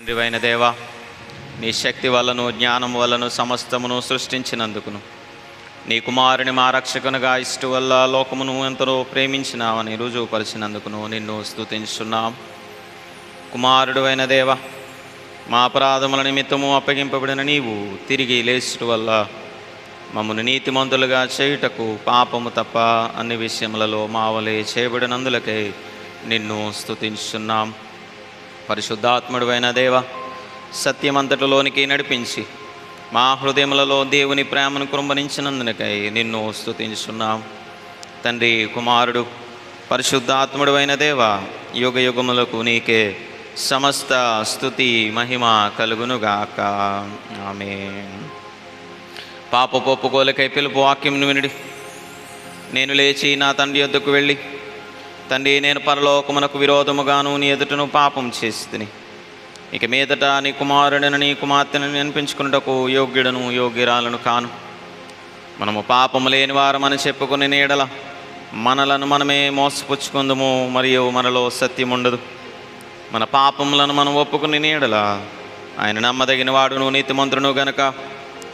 తండ్రివైన దేవా, నీ శక్తి వలను జ్ఞానం వలను సమస్తమును సృష్టించినందుకును, నీ కుమారుని మా రక్షకునిగా ఇష్టు వల్ల లోకమును ఎంతో ప్రేమించినావని రుజువుపరిచినందుకును నిన్ను స్తుతించున్నాం. కుమారుడు అయిన దేవ, మా అపరాధముల నిమిత్తము అప్పగింపబడిన నీవు తిరిగి లేచుట వల్ల మమ్మను నీతిమంతులుగా చేయుటకు పాపము తప్ప అన్ని విషయములలో మావలే చేయబడినందులకై నిన్ను స్తుతించున్నాం. పరిశుద్ధాత్ముడు అయిన దేవ, సత్యమంతటిలోనికి నడిపించి మా హృదయములలో దేవుని ప్రేమను కృంభరించినందునకై నిన్ను స్తుతించున్నాం. తండ్రి, కుమారుడు, పరిశుద్ధాత్ముడు అయిన దేవ, యుగ యుగములకు నీకే సమస్త స్తుతి మహిమ కలుగునుగాక. ఆమేన్. పాపపు ఒప్పుకోలకై పిలుపు వాక్యంను వినుడి. నేను లేచి నా తండ్రి యొద్దకు వెళ్ళి, తండ్రి, నేను పరలోకమునకు విరోధముగాను నీ ఎదుటను పాపం చేసి తిని, ఇక మీదట నీ కుమారుడిని నీ కుమార్తెను అనిపించుకున్నటకు యోగ్యుడను యోగ్యురాలను కాను. మనము పాపము లేని వారమని చెప్పుకుని నీడల మనలను మనమే మోసపుచ్చుకుందుము, మరియు మనలో సత్యం ఉండదు. మన పాపములను మనం ఒప్పుకుని నీడల ఆయన నమ్మదగిన వాడును నీతిమంతుడును గనక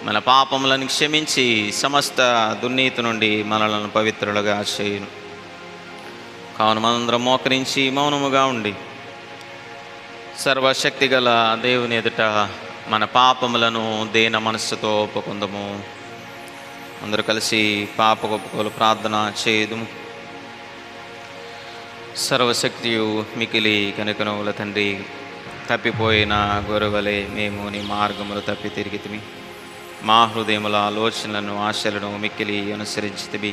మన పాపములను క్షమించి సమస్త దుర్నీతి నుండి మనలను పవిత్రులుగా చేయును. కావున మనందరం మోకరించి మౌనముగా ఉండి సర్వశక్తి గల దేవుని ఎదుట మన పాపములను దీన మనస్సుతో ఒప్పుకుందము. అందరూ కలిసి పాప ఒప్పుకోలు ప్రార్థన చేయుదుము. సర్వశక్తియు మికిలి కనుకనుల తండ్రి, తప్పిపోయిన గొర్రెవలే మేము నీ మార్గములు తప్పి తిరిగితిమి. మా హృదయముల ఆలోచనలను ఆశలను మిక్కిలి అనుసరించితివి.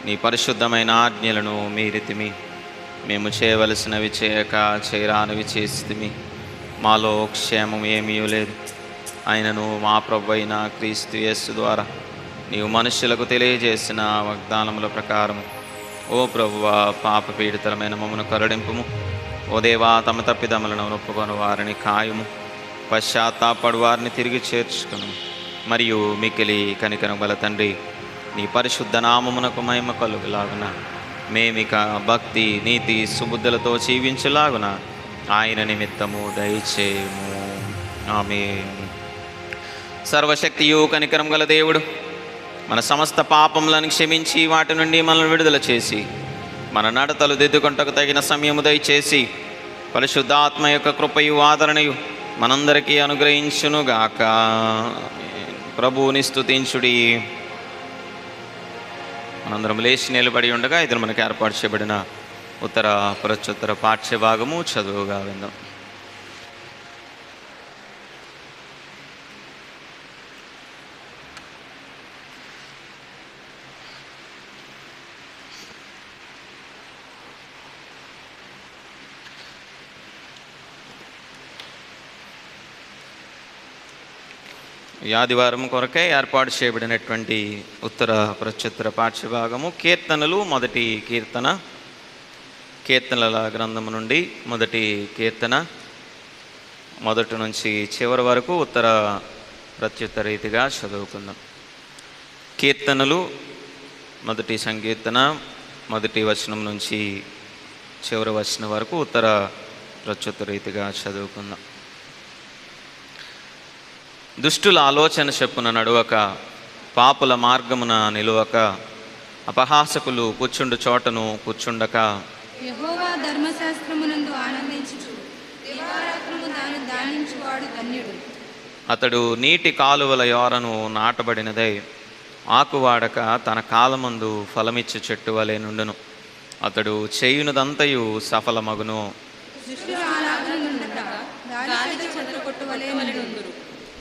నీ పరిశుద్ధమైన ఆజ్ఞలను మీరితిమి. మేము చేయవలసినవి చేయక చేయరానివి చేసితిమి. మాలో క్షేమం ఏమీ లేదు. ఆయనను మా ప్రభు అయిన క్రీస్తు యేసు ద్వారా నీవు మనుష్యులకు తెలియజేసిన వాగ్దానముల ప్రకారం, ఓ ప్రభువా, పాప పీడితలమైన మమ్మను కరుణింపుము. ఓ దేవా, తమ తప్పిదములను ఒప్పుకొని వారిని కాయుము. పశ్చాత్తాపడు వారిని తిరిగి చేర్చుకును. మరియు మికిలి కనికరం గల తండ్రి, నీ పరిశుద్ధ నామమునకు మహిమ కలుగులాగున మేమిక భక్తి నీతి సుబుద్ధులతో జీవించులాగున ఆయన నిమిత్తము దయచేయము. ఆమేన్. సర్వశక్తియు కనికరం గల దేవుడు మన సమస్త పాపములను క్షమించి వాటి నుండి మనల్ని విడుదల చేసి మన నడతలు దిద్దుకొంటకు తగిన సమయము దయచేసి పరిశుద్ధాత్మ యొక్క కృపయు ఆదరణయు మనందరికీ అనుగ్రహించునుగాక. ప్రభువుని స్తుతించుడి. మనందరం లేచి నిలబడి ఉండగా ఇది మనకు ఏర్పాటు చేయబడిన ఉత్తర ప్రత్యుత్తర పాఠ్య భాగము చదువుగా విందాం. ఈ ఆదివారం కొరకే ఏర్పాటు చేయబడినటువంటి ఉత్తర ప్రత్యుత్తర పాఠ్యభాగము కీర్తనలు. మొదటి కీర్తన, కీర్తనల గ్రంథము నుండి మొదటి కీర్తన మొదటి నుంచి చివరి వరకు ఉత్తర ప్రత్యుత్తర రీతిగా చదువుకుందాం. కీర్తనలు మొదటి సంకీర్తన మొదటి వచనం నుంచి చివరి వచనం వరకు ఉత్తర ప్రత్యుత్తర రీతిగా చదువుకుందాం. దుష్టుల ఆలోచన చెప్పున నడువక, పాపుల మార్గమున నిలువక, అపహాసకులు కూర్చుండు చోటను కూర్చుండక, యెహోవా ధర్మశాస్త్రమునందు ఆనందించుచు దివారాత్రము దాన్ని ధ్యానించువాడు ధన్యుడు. అతడు నీటి కాలువల యోరను నాటబడినదై ఆకువాడక తన కాలమందు ఫలమిచ్చు చెట్టు వలె నుండును. అతడు చేయునదంతయు సఫలమగును. దుష్టుల ఆలాపన నుండక గాలికి చెదరగొట్టువలే నుండురు.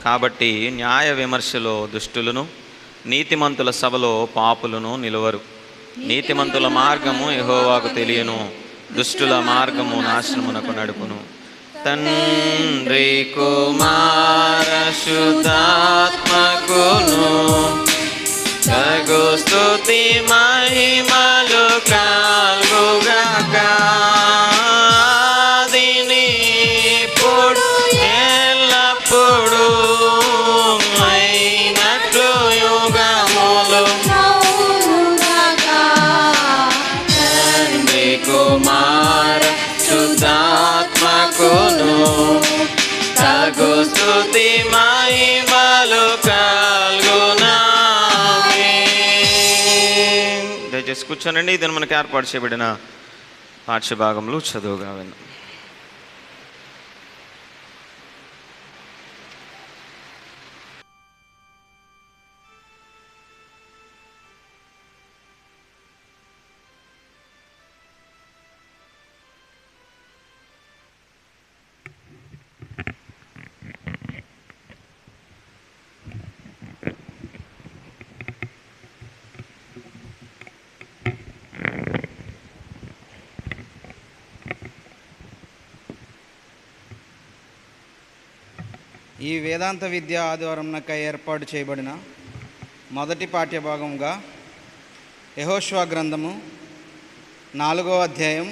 కాబట్టి న్యాయ విమర్శలో దుష్టులను, నీతిమంతుల సభలో పాపులను నిలువరు. నీతిమంతుల మార్గము యెహోవాకు తెలియను, దుష్టుల మార్గము నాశనమునకు నడుపును. తండ్రి కుమార శుద్ధాత్మకును తగు స్తుతి మహిమలు కలుగుగాక. కుమార శుద్ధాత్మకును యెహోవాకు స్తుతి మహిమలు కలుగునామేన్. దయచేసి కూర్చోనండి. ఇది మనకు ఏర్పాటు చేయబడిన పాఠ్యభాగంలో చదువుగా విన్నాం. ఈ వేదాంత విద్య ఆదివారంనకై ఏర్పాటు చేయబడిన మొదటి పాఠ్యభాగంగా యెహోషువ గ్రంథము 4వ అధ్యాయం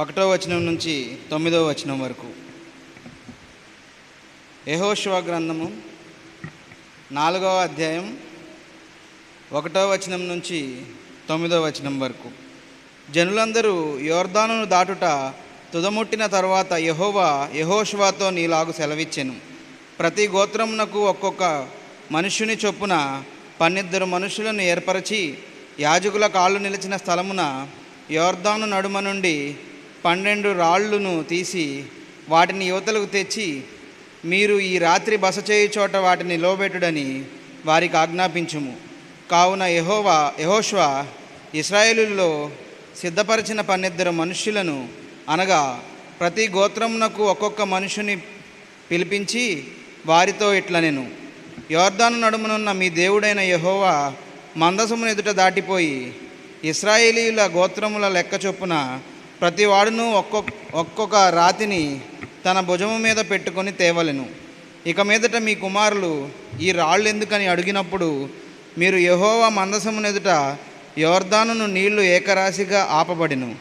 1వ వచనం నుంచి 9వ వచనం వరకు. యెహోషువ గ్రంథము 4వ అధ్యాయం 1వ వచనం నుంచి 9వ వచనం వరకు. జనులందరూ యోర్దానును దాటుట తుదముట్టిన తర్వాత యెహోవా యెహోషువతో నీలాగు సెలవిచ్చెను. ప్రతి గోత్రమునకు ఒక్కొక్క మనుష్యుని చొప్పున 12 మనుషులను ఏర్పరచి యాజకుల కాళ్ళు నిలిచిన స్థలమున యోర్దాను నడుమ నుండి 12 రాళ్లును తీసి వాటిని యువతలకు తెచ్చి మీరు ఈ రాత్రి బస చేయు చోట వాటిని నిలవబెట్టుడని వారికి ఆజ్ఞాపించుము. కావున యెహోషువ ఇశ్రాయేలులో సిద్ధపరిచిన 12 మనుష్యులను అనగా ప్రతి గోత్రమునకు ఒక్కొక్క మనుషుని పిలిపించి వారితో ఇట్లనెను, యోర్దాను నడుమనున్న మీ దేవుడైన యెహోవా మందసమును ఎదుట దాటిపోయి ఇశ్రాయేలీయుల గోత్రముల లెక్క చొప్పున ప్రతి వాడును ఒక్కొక్క రాతిని తన భుజము మీద పెట్టుకొని తేవలెను. ఇక మీదట మీ కుమారులు ఈ రాళ్ళు ఎందుకని అడిగినప్పుడు మీరు యెహోవా మందసమును ఎదుట యోర్దానును నీళ్లు ఏకరాశిగా ఆపబడిను.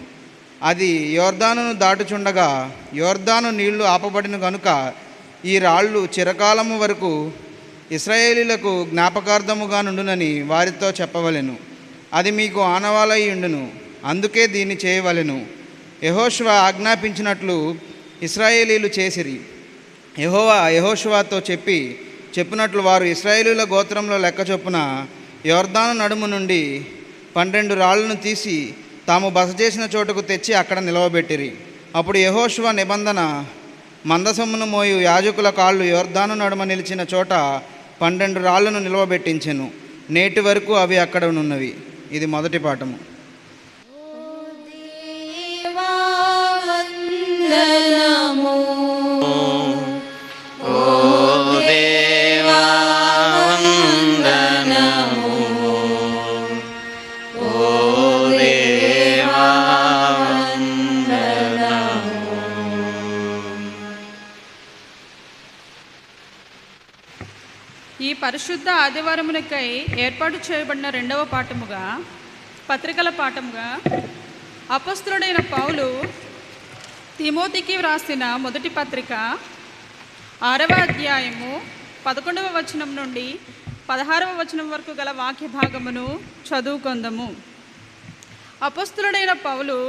అది యోర్దానును దాటుచుండగా యోర్దాను నీళ్లు ఆపబడిన కనుక ఈ రాళ్ళు చిరకాలము వరకు ఇశ్రాయేలీలకు జ్ఞాపకార్థముగా నుండునని వారితో చెప్పవలెను. అది మీకు ఆనవాలై ఉండును. అందుకే దీన్ని చేయవలెను. యెహోషువ ఆజ్ఞాపించినట్లు ఇశ్రాయేలీలు చేసిరి. యెహోవా యెహోషువతో చెప్పినట్లు వారు ఇశ్రాయేలీల గోత్రంలో లెక్క చొప్పున యోర్దాను నడుము నుండి 12 రాళ్లను తీసి తాము బస చేసిన చోటుకు తెచ్చి అక్కడ నిలవబెట్టిరి. అప్పుడు యెహోషువ నిబంధన మందసమును మోయు యాజకుల కాళ్ళు యోర్దాను నడుమ నిలిచిన చోట 12 రాళ్లను నిలవబెట్టించెను. నేటి వరకు అవి అక్కడ ఉన్నవి. ఇది మొదటి పాఠము. ఈ పరిశుద్ధ ఆదివారమునకై ఏర్పాటు చేయబడిన 2వ పాఠముగా పత్రికల పాఠముగా అపొస్తలుడైన పౌలు తిమోతికి వ్రాసిన మొదటి పత్రిక 6వ అధ్యాయము 11వ వచనం నుండి 16వ వచనం వరకు గల వాక్య భాగమును చదువుకొందము. అపొస్తలుడైన పౌలు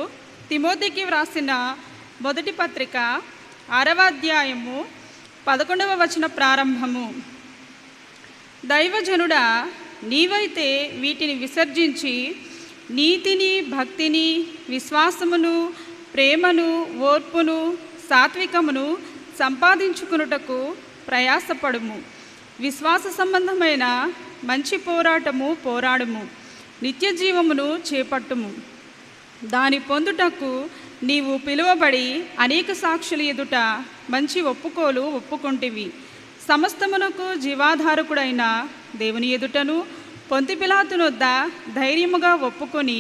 తిమోతికి వ్రాసిన మొదటి పత్రిక 6వ అధ్యాయము 11వ వచన ప్రారంభము. దైవజనుడా, నీవైతే వీటిని విసర్జించి నీతిని, భక్తిని, విశ్వాసమును, ప్రేమను, ఓర్పును, సాత్వికమును సంపాదించుకునుటకు ప్రయాసపడుము. విశ్వాస సంబంధమైన మంచి పోరాటము పోరాడుము. నిత్య జీవమును చేపట్టుము. దాని పొందుటకు నీవు పిలువబడి అనేక సాక్షుల ఎదుట మంచి ఒప్పుకోలు ఒప్పుకొంటివి. సమస్తమునకు జీవాధారకుడైన దేవుని ఎదుటను పొంతి పిలాతునొద్ద ధైర్యముగా ఒప్పుకొని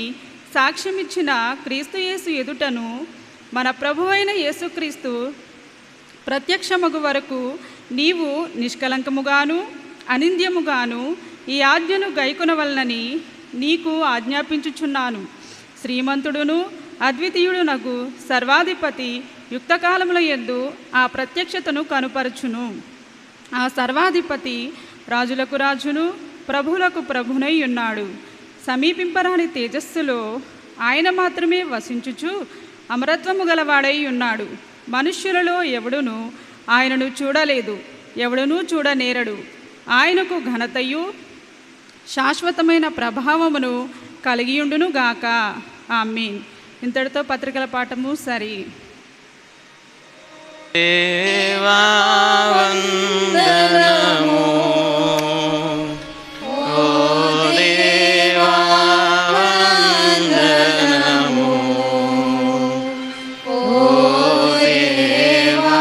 సాక్ష్యమిచ్చిన క్రీస్తు యేసు ఎదుటను మన ప్రభువైన యేసుక్రీస్తు ప్రత్యక్షమగు వరకు నీవు నిష్కలంకముగాను అనింద్యముగాను ఈ ఆజ్ఞను గైకొనవలనని నీకు ఆజ్ఞాపించుచున్నాను. శ్రీమంతుడును అద్వితీయుడునగు సర్వాధిపతి యుక్తకాలముల యందు ఆ ప్రత్యక్షతను కనుపరచును. ఆ సర్వాధిపతి రాజులకు రాజును ప్రభువులకు ప్రభునై ఉన్నాడు. సమీపింపరాని తేజస్సులో ఆయన మాత్రమే వసించుచు అమరత్వము గలవాడై ఉన్నాడు. మనుష్యులలో ఎవడును ఆయనను చూడలేదు, ఎవడనూ చూడనేరడు. ఆయనకు ఘనతయు శాశ్వతమైన ప్రభావమును కలిగియుండును గాక. ఆమేన్. ఇంతటితో పత్రికల పాఠము సరి. దేవా వందనము, ఓ దేవా వందనము, ఓ దేవా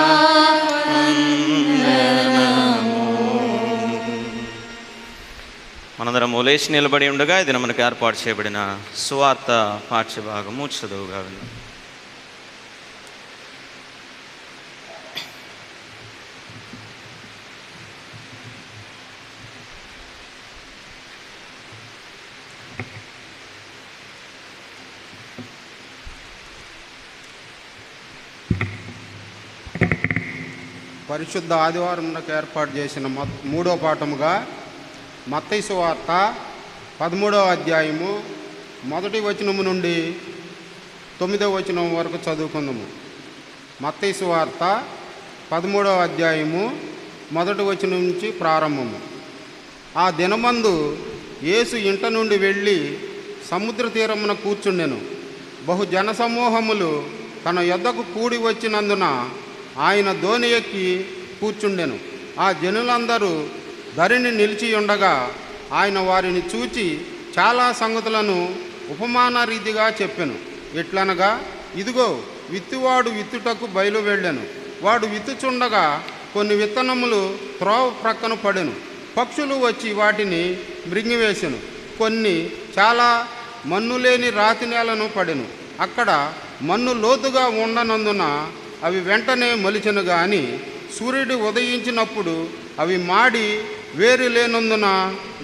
వందనము. మనందరం లేచి నిలబడి ఉండగా ఇది మనకు ఏర్పాటు చేయబడిన సువార్త పాఠ్యభాగము చదువుగా విన్నాం. పరిశుద్ధ ఆదివారంకు ఏర్పాటు చేసిన మూడో పాఠముగా మత్తయి సువార్త 13వ అధ్యాయము 1వ వచనము నుండి 9వ వచనం వరకు చదువుకుందాము. మత్తయి సువార్త 13వ అధ్యాయము 1వ వచనం నుంచి ప్రారంభము. ఆ దినమందు యేసు ఇంట నుండి వెళ్ళి సముద్ర తీరమున కూర్చుండెను. బహు జనసమూహములు తన యొద్దకు కూడి వచ్చినందున ఆయన దోణి ఎక్కి కూర్చుండెను. ఆ జనులందరూ ధరిని నిలిచి ఉండగా ఆయన వారిని చూచి చాలా సంగతులను ఉపమాన రీతిగా చెప్పెను. ఎట్లనగా, ఇదిగో విత్తువాడు విత్తుటకు బయలు వెళ్ళెను. వాడు విత్తుచుండగా కొన్ని విత్తనములు త్రోవ ప్రక్కన పడెను. పక్షులు వచ్చి వాటిని మృంగివేసెను. కొన్ని చాలా మన్ను లేని రాతి నేలను పడెను. అక్కడ మన్ను లోతుగా ఉండనందున అవి వెంటనే మొలిచెను. గాని సూర్యుడు ఉదయించినప్పుడు అవి మాడి వేరు లేనందున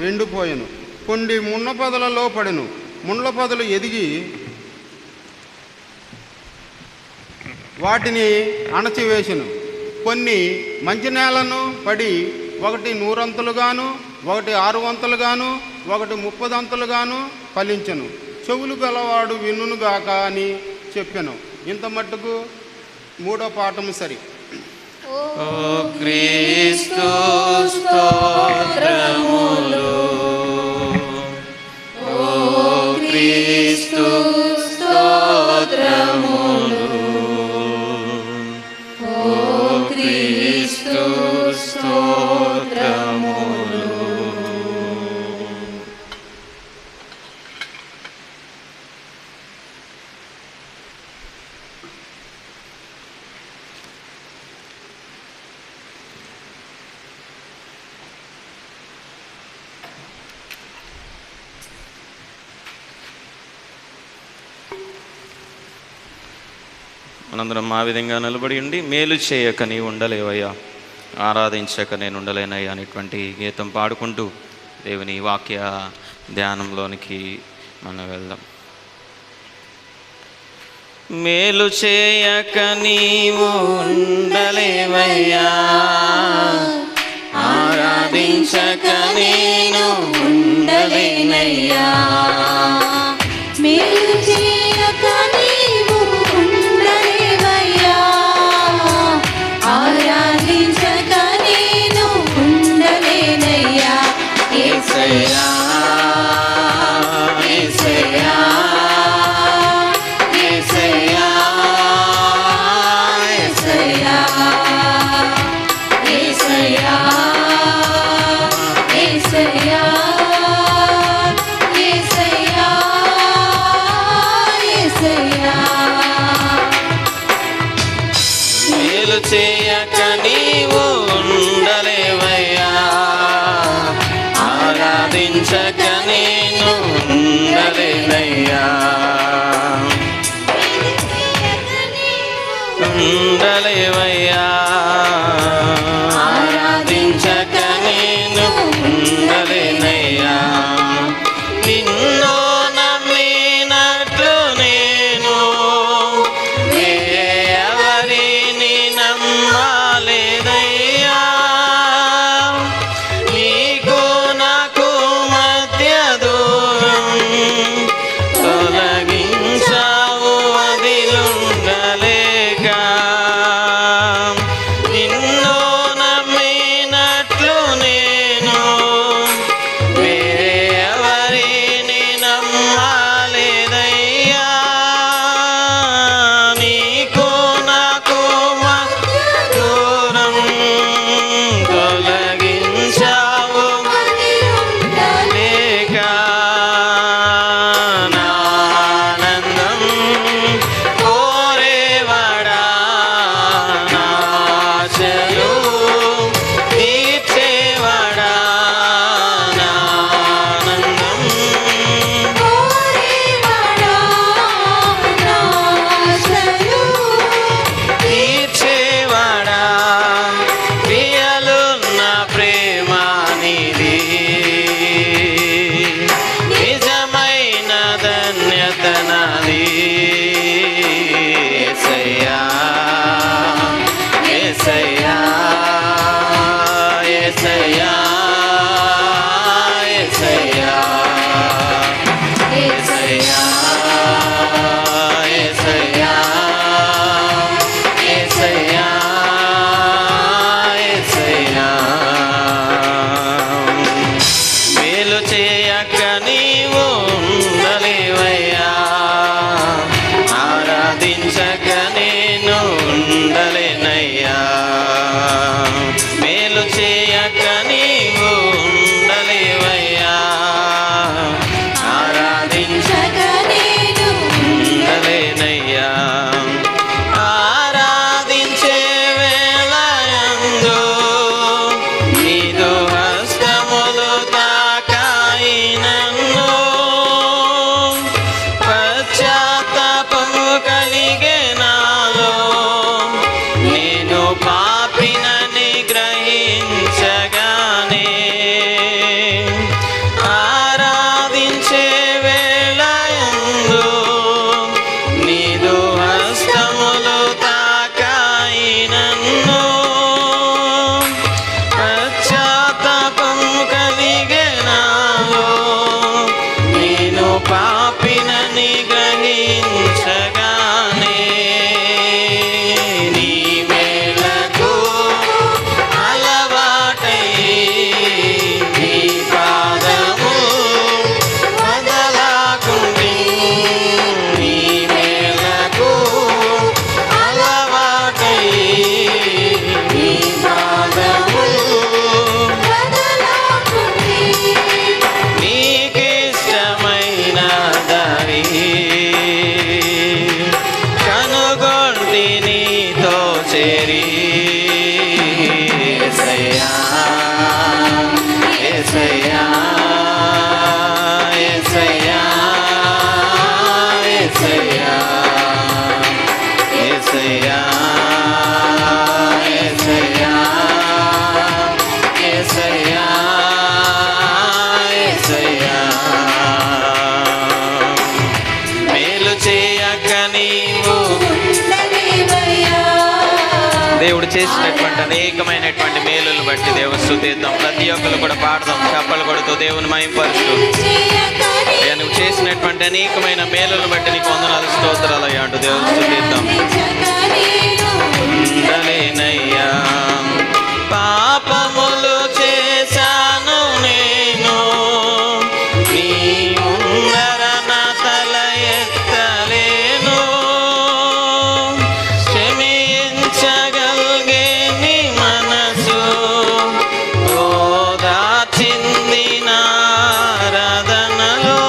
ఎండిపోయెను. కొన్ని ముళ్ళ పొదలలో పడెను. ముళ్ళ పొదలు ఎదిగి వాటిని అణచివేసెను. కొన్ని మంచి నేలను పడి ఒకటి 100 అంతలుగాను, ఒకటి 6 వంతులుగాను, ఒకటి 30 అంతలుగాను ఫలించెను. చెవులు గలవాడు వినుగాక అని చెప్పెను. ఇంత మట్టుకు మూడో పాఠము సరి. ఓ క్రీస్తు స్తోత్రములు, ఓ క్రీస్తు స్తోత్రములు, ఓ క్రీస్తు స్తోత్రములు. మనందరం ఆ విధంగా నిలబడి ఉండి, మేలు చేయక నీ ఉండలేవయ్యా, ఆరాధించక నేను ఉండలేనయ్యా అనేటువంటి గీతం పాడుకుంటూ దేవుని వాక్య ధ్యానంలోనికి మనం వెళ్దాం. మేలు చేయక నీవు ఉండలేవయ్యా, ఆరాధించక నేను ఉండలేనయ్యా. మేలు చేయక నీవు ఉండలేవయ్యా, ఆరాధించక నేను ఉండలేనయ్యా. యేసయ్యా, యేసయ్యా, యేసయ్యా, యేసయ్యా, యేసయ్యా, యేసయ్యా, యేసయ్యా, యేసయ్యా. మేలు చేయక నీవు ఉండలేవయ్యా, ఆరాధించక నేను ఉండలేనయ్యా. ఉండలేవయ్యా, ఆరాధించక నేను ఉండలేనయ్యా. నిన్ను నమ్మినట్లు నేను ఎవరిని నమ్మలేదయ్యా. నీకు నాకు మధ్య దూరం తొలగించావు వదిలుండలేక. చేసినటువంటి అనేకమైనటువంటి మేలులు బట్టి దేవుని స్తుతిద్దాం. ప్రతి ఒక్కరు కూడా పాడదాం, చప్పలు కొడుతూ దేవుని మహిమపరుస్తూ. అయ్యా నువ్వు చేసినటువంటి అనేకమైన మేలులు బట్టి నీకు వందనాలు స్తోత్రాలు అయ్యా అంటూ దేవుని స్తుతిద్దాం. ఉండలేనయ్యా పాపములు చేశాను నేను, నీ ముందర నా తల ఎత్తలేను. క్షమించగలిగే నీ మనసు ఓదార్చింది నా ఆరాధనలో.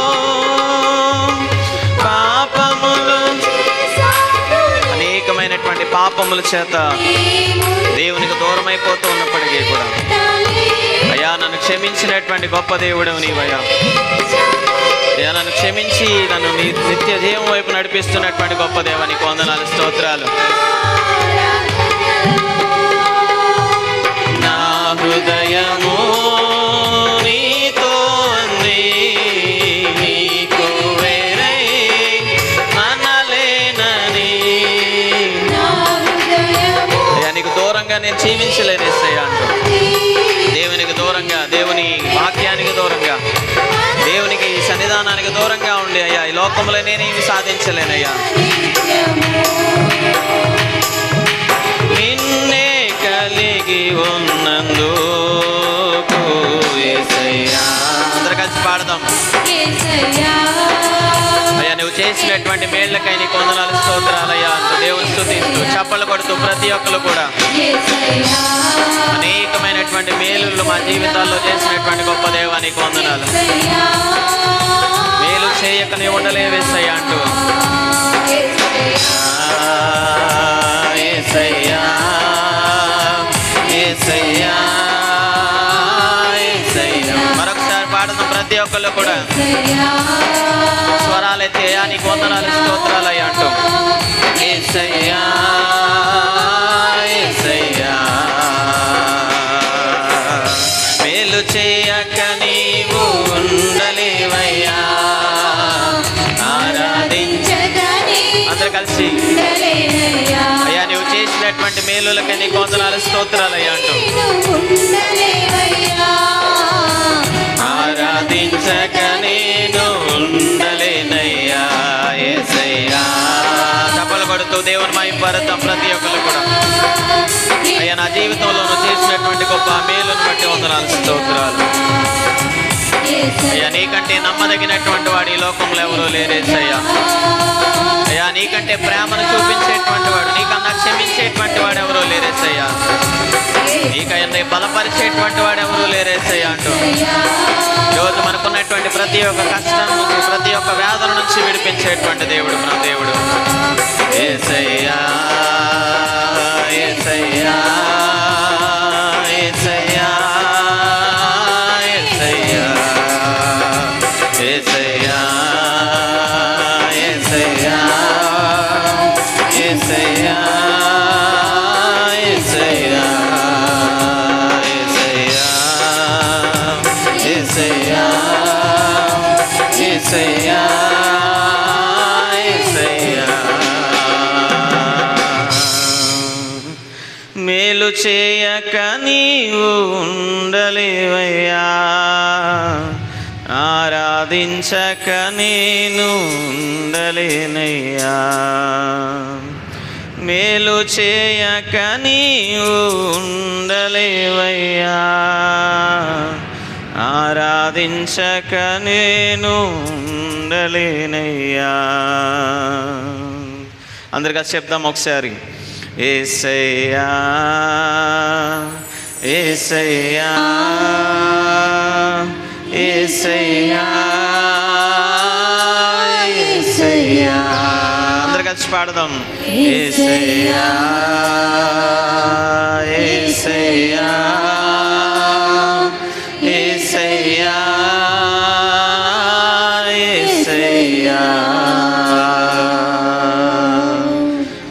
అనేకమైనటువంటి పాపముల చేత దేవునికి దూరం అయిపోతూ ఉన్నప్పటికీ కూడా అయ్యా నన్ను క్షమించినటువంటి గొప్ప దేవుడు నీవయ్యా. అయ్యా నన్ను క్షమించి నన్ను నీ నిత్య జీవం వైపు నడిపిస్తున్నటువంటి గొప్ప దేవానికి వందనాలు స్తోత్రాలు. నా హృదయము నీతో ఉంది, నీకు వేరై మనలేనని. అయ్యా నీకు దూరంగా నేను జీవించలేను యేసయ్యా అంటూ, దేవునికి దూరంగా, దేవుని వాక్యానికి దూరంగా, దేవునికి సన్నిధానానికి దూరంగా ఉండి అయ్యా ఈ లోకంలో నేనేమి సాధించలేనయ్యా. నిన్నే కలిగి ఉన్నందుకు యేసయ్యా. అందరూ కలిసి పాడదాం. అయ్యా నువ్వు చేసినటువంటి మేళ్లకై నీకు వందనాలు స్తోత్రాలయ్యా అంటూ దేవుని స్తుతిస్తూ చప్పలు కొడుతూ ప్రతి ఒక్కరు కూడా అనేకమైనటువంటి మేలులు మా జీవితాల్లో చేసినటువంటి గొప్ప దేవానికి వందనాలు. మేలు చేయక నీ ఉండలేవేసయ్యా అంటూ యేసయ్యా యేసయ్యా యేసయ్యా. మరొకసారి పాడుతున్న ప్రతి ఒక్కళ్ళు కూడా స్వరాలైతే నీకు వందనాలు స్తోత్రాలయ్యా అంటూ యేసయ్యా యేసయ్యా. మేలు చేయక నీవు ఉండలేవయ్యా, ఆరాధించదని. అందరూ కలిసి అయ్యా నువ్వు చేసినటువంటి మేలులకి నీకు వందనాలు స్తోత్రాలయ్యా అంటూ ఆరాధించక నేను ఉండలేనయ్యా యేసయ్యా. చప్పలు కొడుతూ దేవుని మహిమపరుద్దాం ప్రతి ఒక్కరు కూడా. అయ్యా నా జీవితంలో నువ్వు చేసినటువంటి గొప్ప మేలును బట్టి వందనాలు స్తోత్రాలు. అయ్యా నీకంటే నమ్మదగినటువంటి వాడు ఈ లోకంలో ఎవరూ లేరేసయ్యా. అయ్యా నీకంటే ప్రేమను చూపించేటువంటి వాడు, నీకన్నా క్షమించేటువంటి వాడు ఎవరూ లేరేసయ్యా. నీకన్నా బలపరిచేటువంటి వాడు ఎవరూ లేరేసయ్యా అంటూ ఈరోజు మనకున్నటువంటి ప్రతి ఒక్క కష్టం నుంచి, ప్రతి ఒక్క వ్యాధుల నుంచి విడిపించేటువంటి దేవుడు మన దేవుడు యేసయ్యా యేసయ్యా యేసయ్యా యేసయ్యా యేసయ్యా యేసయ్యా యేసయ్యా యేసయ్యా యేసయ్యా యేసయ్యా యేసయ్యా. మేలు చేయక నీవు ఉండలేవయ్యా, ఆరాధించక నేను ఉండలేనయ్యా. మేలు చేయక నీవు ఉండలేవయ్యా, ఆరాధించక నేను ఉండలేనయ్యా. అందరికీ చెప్దాం ఒకసారి. యేసయ్యా యేసయ్యా యేసయ్యా యేసయ్యా. అందరు కలిసి పాడదాం. యేసయ్యా యేసయ్యా యేసయ్యా యేసయ్యా.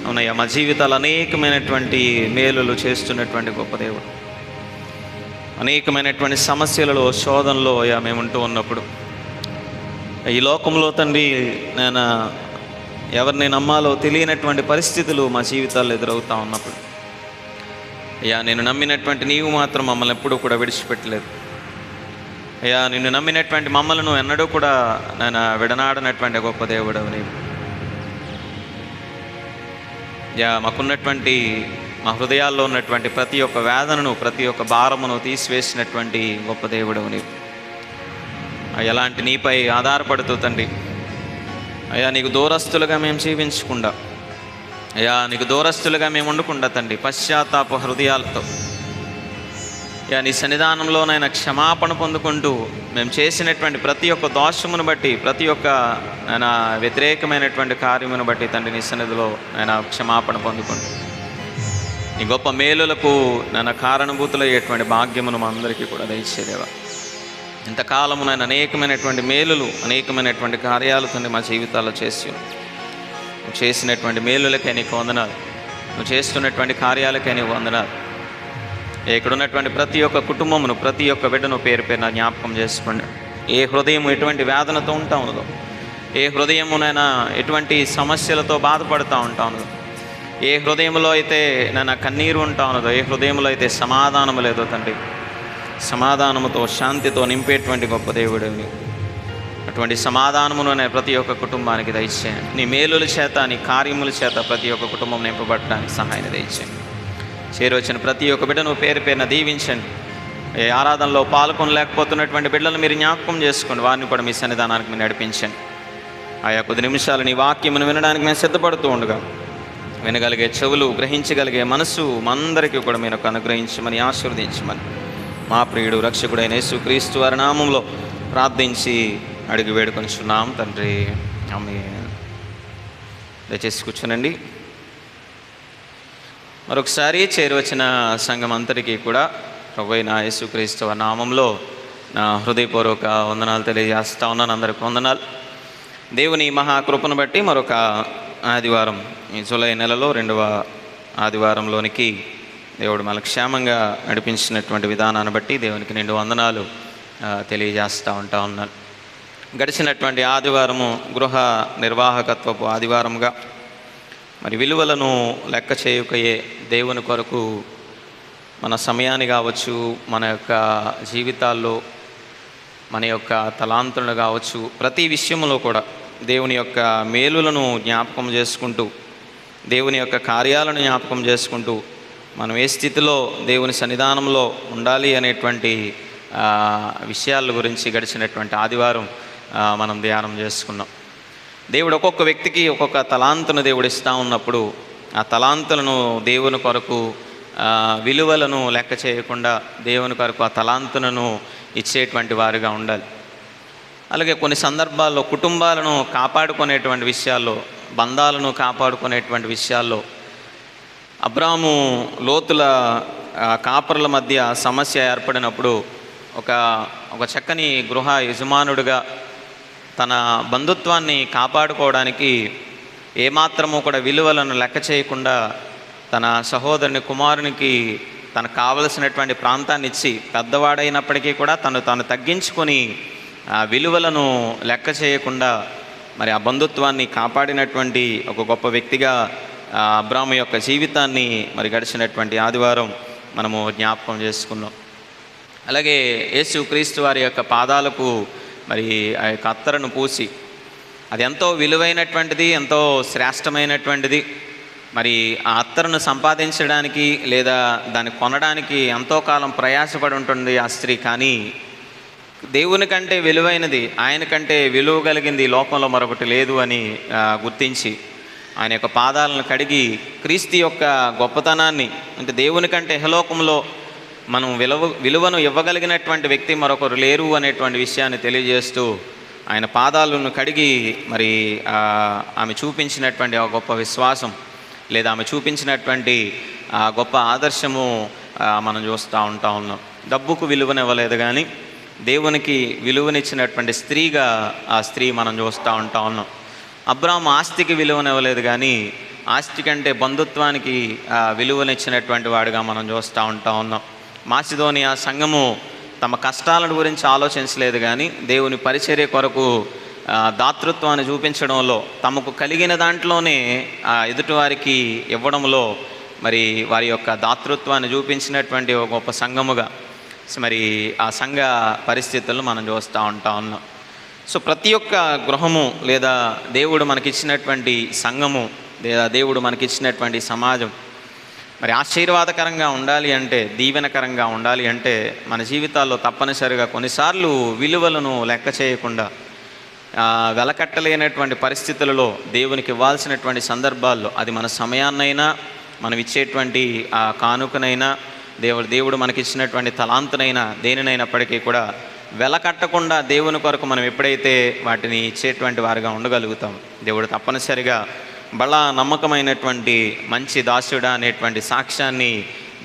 అవునయ్యా మా జీవితాలు అనేకమైనటువంటి మేలులు చేస్తున్నటువంటి గొప్ప దేవుడు. అనేకమైనటువంటి సమస్యలలో, శోధనలో అయ్యా మేము ఉంటూ ఉన్నప్పుడు, ఈ లోకంలో తండ్రి నేను ఎవరిని నమ్మాలో తెలియనటువంటి పరిస్థితులు మా జీవితాల్లో ఎదురవుతూ ఉన్నప్పుడు అయ్యా నిన్ను నమ్మినటువంటి నీవు మాత్రం మమ్మల్ని ఎప్పుడూ కూడా విడిచిపెట్టలేదు. అయ్యా నిన్ను నమ్మినటువంటి మమ్మల్ని ఎన్నడూ కూడా నేను విడనాడనటువంటి గొప్ప దేవుడవు నీవు. అయ్యా మాకున్నటువంటి మా హృదయాల్లో ఉన్నటువంటి ప్రతి ఒక్క వేదనను, ప్రతి ఒక్క భారమును తీసివేసినటువంటి గొప్ప దేవుడవు నీవు. ఎలాంటి నీపై ఆధారపడుతూ తండ్రి అయ్యా నీకు దూరస్తులుగా మేము జీవించకుండా, అయ్యా నీకు దూరస్తులుగా మేము ఉండకుండా తండ్రి పశ్చాత్తాప హృదయాలతో అయ్యా నీ సన్నిధానంలోనైనా క్షమాపణ పొందుకుంటూ మేము చేసినటువంటి ప్రతి ఒక్క దోషమును బట్టి, ప్రతి ఒక్క ఆయన వ్యతిరేకమైనటువంటి కార్యమును బట్టి తండ్రి నీ సన్నిధిలో ఆయన క్షమాపణ పొందుకుంటూ నీ గొప్ప మేలులకు నన్ను కారణభూతులయ్యేటువంటి భాగ్యమును మా అందరికీ కూడా దయచేదేవా. ఇంతకాలము నేను అనేకమైనటువంటి మేలులు, అనేకమైనటువంటి కార్యాలు తండ్రి మా జీవితాల్లో చేసి నువ్వు చేసినటువంటి మేలులకే నీకు వందనాలు, నువ్వు చేస్తున్నటువంటి కార్యాలకే నీకు వందనాలు. ఇక్కడ ఉన్నటువంటి ప్రతి ఒక్క కుటుంబమును, ప్రతి ఒక్క బిడ్డను పేరు పేరున జ్ఞాపకం చేసుకోండి. ఏ హృదయం ఎటువంటి వేదనతో ఉంటా ఉన్నదో, ఏ హృదయమునైనా ఎటువంటి సమస్యలతో బాధపడుతూ ఉంటా ఉన్నదో, ఏ హృదయంలో అయితే నన్ను కన్నీరు ఉంటా ఉన్నదో, ఏ హృదయంలో అయితే సమాధానము లేదో తండ్రి సమాధానముతో శాంతితో నింపేటువంటి గొప్ప దేవుడు నీవు. అటువంటి సమాధానమును ప్రతి ఒక్క కుటుంబానికి దయచేయండి. నీ మేలుల చేత, నీ కార్యముల చేత ప్రతి ఒక్క కుటుంబం నింపబడటానికి సహాయాన్ని దయచేయండి. చేరొచ్చిన ప్రతి ఒక్క బిడ్డను పేరు పేరున దీవించండి. ఏ ఆరాధనలో పాల్గొనలేకపోతున్నటువంటి బిడ్డలను మీరు జ్ఞాపకం చేసుకోండి, వారిని కూడా మీ సన్నిధానానికి మీరు నడిపించండి. ఆయా కొద్ది నిమిషాలు నీ వాక్యమును వినడానికి మేము సిద్ధపడుతూ ఉండగా వినగలిగే చెవులు, గ్రహించగలిగే మనసు అందరికీ కూడా మీరు అనుగ్రహించమని, ఆశీర్వదించమని మా ప్రియుడు రక్షకుడైన యేసుక్రీస్తు వారి నామంలో ప్రార్థించి అడిగి వేడుకొనిచున్నాం తండ్రి, ఆమేన్. దయచేసి కూర్చోనండి. మరొకసారి చేరువచ్చిన సంఘం అంతటికీ కూడా ప్రభువైన యేసుక్రీస్తు వారి నామంలో నా హృదయపూర్వక వందనాలు తెలియజేస్తా ఉన్నాను. అందరికీ వందనాలు. దేవుని మహాకృపను బట్టి మరొక ఆదివారం, ఈ జూలై నెలలో 2వ ఆదివారంలోనికి దేవుడు మనకు క్షేమంగా నడిపించినటువంటి విధానాన్ని బట్టి దేవునికి నిండు వందనాలు తెలియజేస్తూ ఉన్నాను. గడిచినటువంటి ఆదివారము గృహ నిర్వాహకత్వపు ఆదివారంగా మరి విలువలను లెక్క చేయకయే దేవుని కొరకు మన సమయాన్ని కావచ్చు, మన యొక్క జీవితాల్లో మన యొక్క తలాంతులను కావచ్చు, ప్రతి విషయంలో కూడా దేవుని యొక్క మేలులను జ్ఞాపకం చేసుకుంటూ, దేవుని యొక్క కార్యాలను జ్ఞాపకం చేసుకుంటూ మనం ఏ స్థితిలో దేవుని సన్నిధానంలో ఉండాలి అనేటువంటి విషయాల గురించి గడిచినటువంటి ఆదివారం మనం ధ్యానం చేసుకున్నాం. దేవుడు ఒక్కొక్క వ్యక్తికి ఒక్కొక్క తలాంతును దేవుడు ఇస్తూ ఉన్నప్పుడు ఆ తలాంతులను దేవుని కొరకు విలువలను లెక్క చేయకుండా దేవుని కొరకు ఆ తలాంతులను ఇచ్చేటువంటి వారుగా ఉండాలి. అలాగే కొన్ని సందర్భాల్లో కుటుంబాలను కాపాడుకునేటువంటి విషయాల్లో, బంధాలను కాపాడుకునేటువంటి విషయాల్లో అబ్రాము లోతుల కాపరుల మధ్య సమస్య ఏర్పడినప్పుడు ఒక చక్కని గృహ యజమానుడిగా తన బంధుత్వాన్ని కాపాడుకోవడానికి ఏమాత్రము కూడా విలువలను లెక్క చేయకుండా తన సహోదరుని కుమారునికి తనకు కావలసినటువంటి ప్రాంతాన్ని ఇచ్చి, పెద్దవాడైనప్పటికీ కూడా తాను తగ్గించుకొని విలువలను లెక్క చేయకుండా మరి ఆ బంధుత్వాన్ని కాపాడినటువంటి ఒక గొప్ప వ్యక్తిగా అబ్రాము యొక్క జీవితాన్ని మరి గడిచినటువంటి ఆదివారం మనము జ్ఞాపకం చేసుకున్నాం. అలాగే యేసుక్రీస్తు వారి యొక్క పాదాలకు మరి ఆ యొక్క అత్తరును పూసి, అది ఎంతో విలువైనటువంటిది, ఎంతో శ్రేష్టమైనటువంటిది. మరి ఆ అత్తరును సంపాదించడానికి లేదా దాన్ని కొనడానికి ఎంతో కాలం ప్రయాసపడి ఉంటుంది ఆ స్త్రీ. కానీ దేవుని కంటే విలువైనది, ఆయన కంటే విలువ కలిగింది లోకంలో మరొకటి లేదు అని గుర్తించి ఆయన యొక్క పాదాలను కడిగి క్రీస్తు యొక్క గొప్పతనాన్ని, అంటే దేవుని కంటే ఇహలోకంలో మనం విలువను ఇవ్వగలిగినటువంటి వ్యక్తి మరొకరు లేరు అనేటువంటి విషయాన్ని తెలియజేస్తూ ఆయన పాదాలను కడిగి మరి ఆమె చూపించినటువంటి ఆ గొప్ప విశ్వాసం లేదా ఆమె చూపించినటువంటి ఆ గొప్ప ఆదర్శము మనం చూస్తూ ఉన్నాం. డబ్బుకు విలువనివ్వలేదు కానీ దేవునికి విలువనిచ్చినటువంటి స్త్రీగా ఆ స్త్రీ మనం చూస్తూ ఉన్నాం. అబ్రాము ఆస్తికి విలువనివ్వలేదు కానీ ఆస్తి కంటే బంధుత్వానికి విలువనిచ్చినటువంటి వాడిగా మనం చూస్తూ ఉన్నాం. మాసిదోనియా సంఘము తమ కష్టాల గురించి ఆలోచించలేదు కానీ దేవుని పరిచర్య కొరకు దాతృత్వాన్ని చూపించడంలో, తమకు కలిగిన దాంట్లోనే ఎదుటివారికి ఇవ్వడంలో మరి వారి యొక్క దాతృత్వాన్ని చూపించినటువంటి ఒక గొప్ప సంఘముగా మరి ఆ సంఘ పరిస్థితులను మనం చూస్తూ ఉన్నాం. సో ప్రతి ఒక్క గృహము లేదా దేవుడు మనకిచ్చినటువంటి సంఘము లేదా దేవుడు మనకిచ్చినటువంటి సమాజం మరి ఆశీర్వాదకరంగా ఉండాలి అంటే, దీవెనకరంగా ఉండాలి అంటే మన జీవితాల్లో తప్పనిసరిగా కొన్నిసార్లు విలువలను లెక్క చేయకుండా వెలకట్టలేనటువంటి పరిస్థితులలో దేవునికి ఇవ్వాల్సినటువంటి సందర్భాల్లో, అది మన సమయాన్నైనా మనం ఇచ్చేటువంటి ఆ కానుకనైనా దేవుడు మనకిచ్చినటువంటి తలాంతునైనా దేనినైనప్పటికీ కూడా వెలకట్టకుండా దేవుని కొరకు మనం ఎప్పుడైతే వాటిని ఇచ్చేటువంటి వారుగా ఉండగలుగుతాం, దేవుడు తప్పనిసరిగా బలా నమ్మకమైనటువంటి మంచి దాసుడా అనేటువంటి సాక్ష్యాన్ని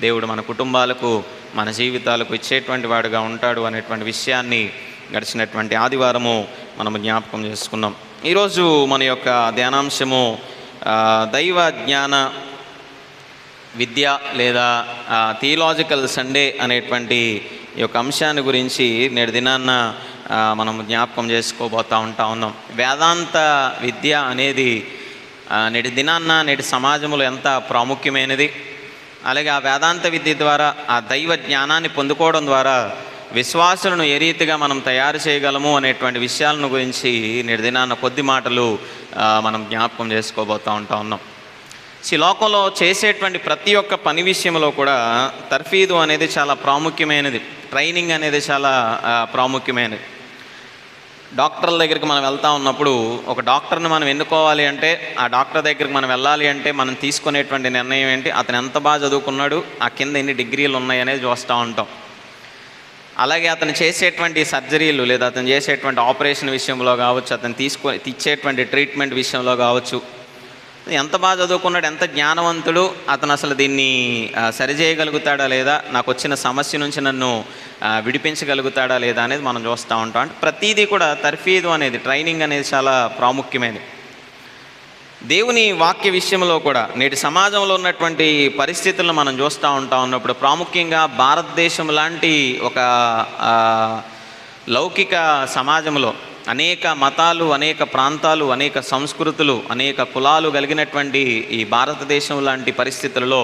దేవుడు మన కుటుంబాలకు మన జీవితాలకు ఇచ్చేటువంటి వాడుగా ఉంటాడు అనేటువంటి విషయాన్ని గడిచినటువంటి ఆదివారము మనము జ్ఞాపకం చేసుకున్నాం. ఈరోజు మన యొక్క ధ్యానాంశము దైవ జ్ఞాన విద్య లేదా థియలాజికల్ సండే అనేటువంటి ఈ యొక్క అంశాన్ని గురించి నేటి దినాన్న మనం జ్ఞాపకం చేసుకోబోతూ ఉన్నాం. వేదాంత విద్య అనేది నేటి దినాన్న నేటి సమాజంలో ఎంత ప్రాముఖ్యమైనది, అలాగే ఆ వేదాంత విద్య ద్వారా ఆ దైవ జ్ఞానాన్ని పొందుకోవడం ద్వారా విశ్వాసులను ఏ రీతిగా మనం తయారు చేయగలము అనేటువంటి విషయాలను గురించి నేటి దినాన్న కొద్ది మాటలు మనం జ్ఞాపకం చేసుకోబోతూ ఉన్నాం. ఈ లోకంలో చేసేటువంటి ప్రతి ఒక్క పని విషయంలో కూడా తర్ఫీదు అనేది చాలా ప్రాముఖ్యమైనది, ట్రైనింగ్ అనేది చాలా ప్రాముఖ్యమైనది. డాక్టర్ల దగ్గరికి మనం వెళ్తూ ఉన్నప్పుడు ఒక డాక్టర్ని మనం ఎన్నుకోవాలి అంటే, ఆ డాక్టర్ దగ్గరికి మనం వెళ్ళాలి అంటే మనం తీసుకునేటువంటి నిర్ణయం ఏంటి, అతను ఎంత బాగా చదువుకున్నాడు, ఆ కింద ఎన్ని డిగ్రీలు ఉన్నాయి అనేది చూస్తూ ఉంటాం. అలాగే అతను చేసేటువంటి సర్జరీలు లేదా అతను చేసేటువంటి ఆపరేషన్ విషయంలో కావచ్చు, అతను ఇచ్చేటువంటి ట్రీట్మెంట్ విషయంలో కావచ్చు, ఎంత బాగా చదువుకున్నాడు, ఎంత జ్ఞానవంతుడు, అతను అసలు దీన్ని సరిచేయగలుగుతాడా లేదా, నాకు వచ్చిన సమస్య నుంచి నన్ను విడిపించగలుగుతాడా లేదా అనేది మనం చూస్తూ ఉంటాం. అంటే ప్రతిదీ కూడా తర్ఫీదు అనేది, ట్రైనింగ్ అనేది చాలా ప్రాముఖ్యమైనది. దేవుని వాక్య విషయంలో కూడా నేటి సమాజంలో ఉన్నటువంటి పరిస్థితులను మనం చూస్తూ ఉన్నప్పుడు ప్రాముఖ్యంగా భారతదేశం లాంటి ఒక లౌకిక సమాజంలో అనేక మతాలు, అనేక ప్రాంతాలు, అనేక సంస్కృతులు, అనేక కులాలు కలిగినటువంటి ఈ భారతదేశం లాంటి పరిస్థితులలో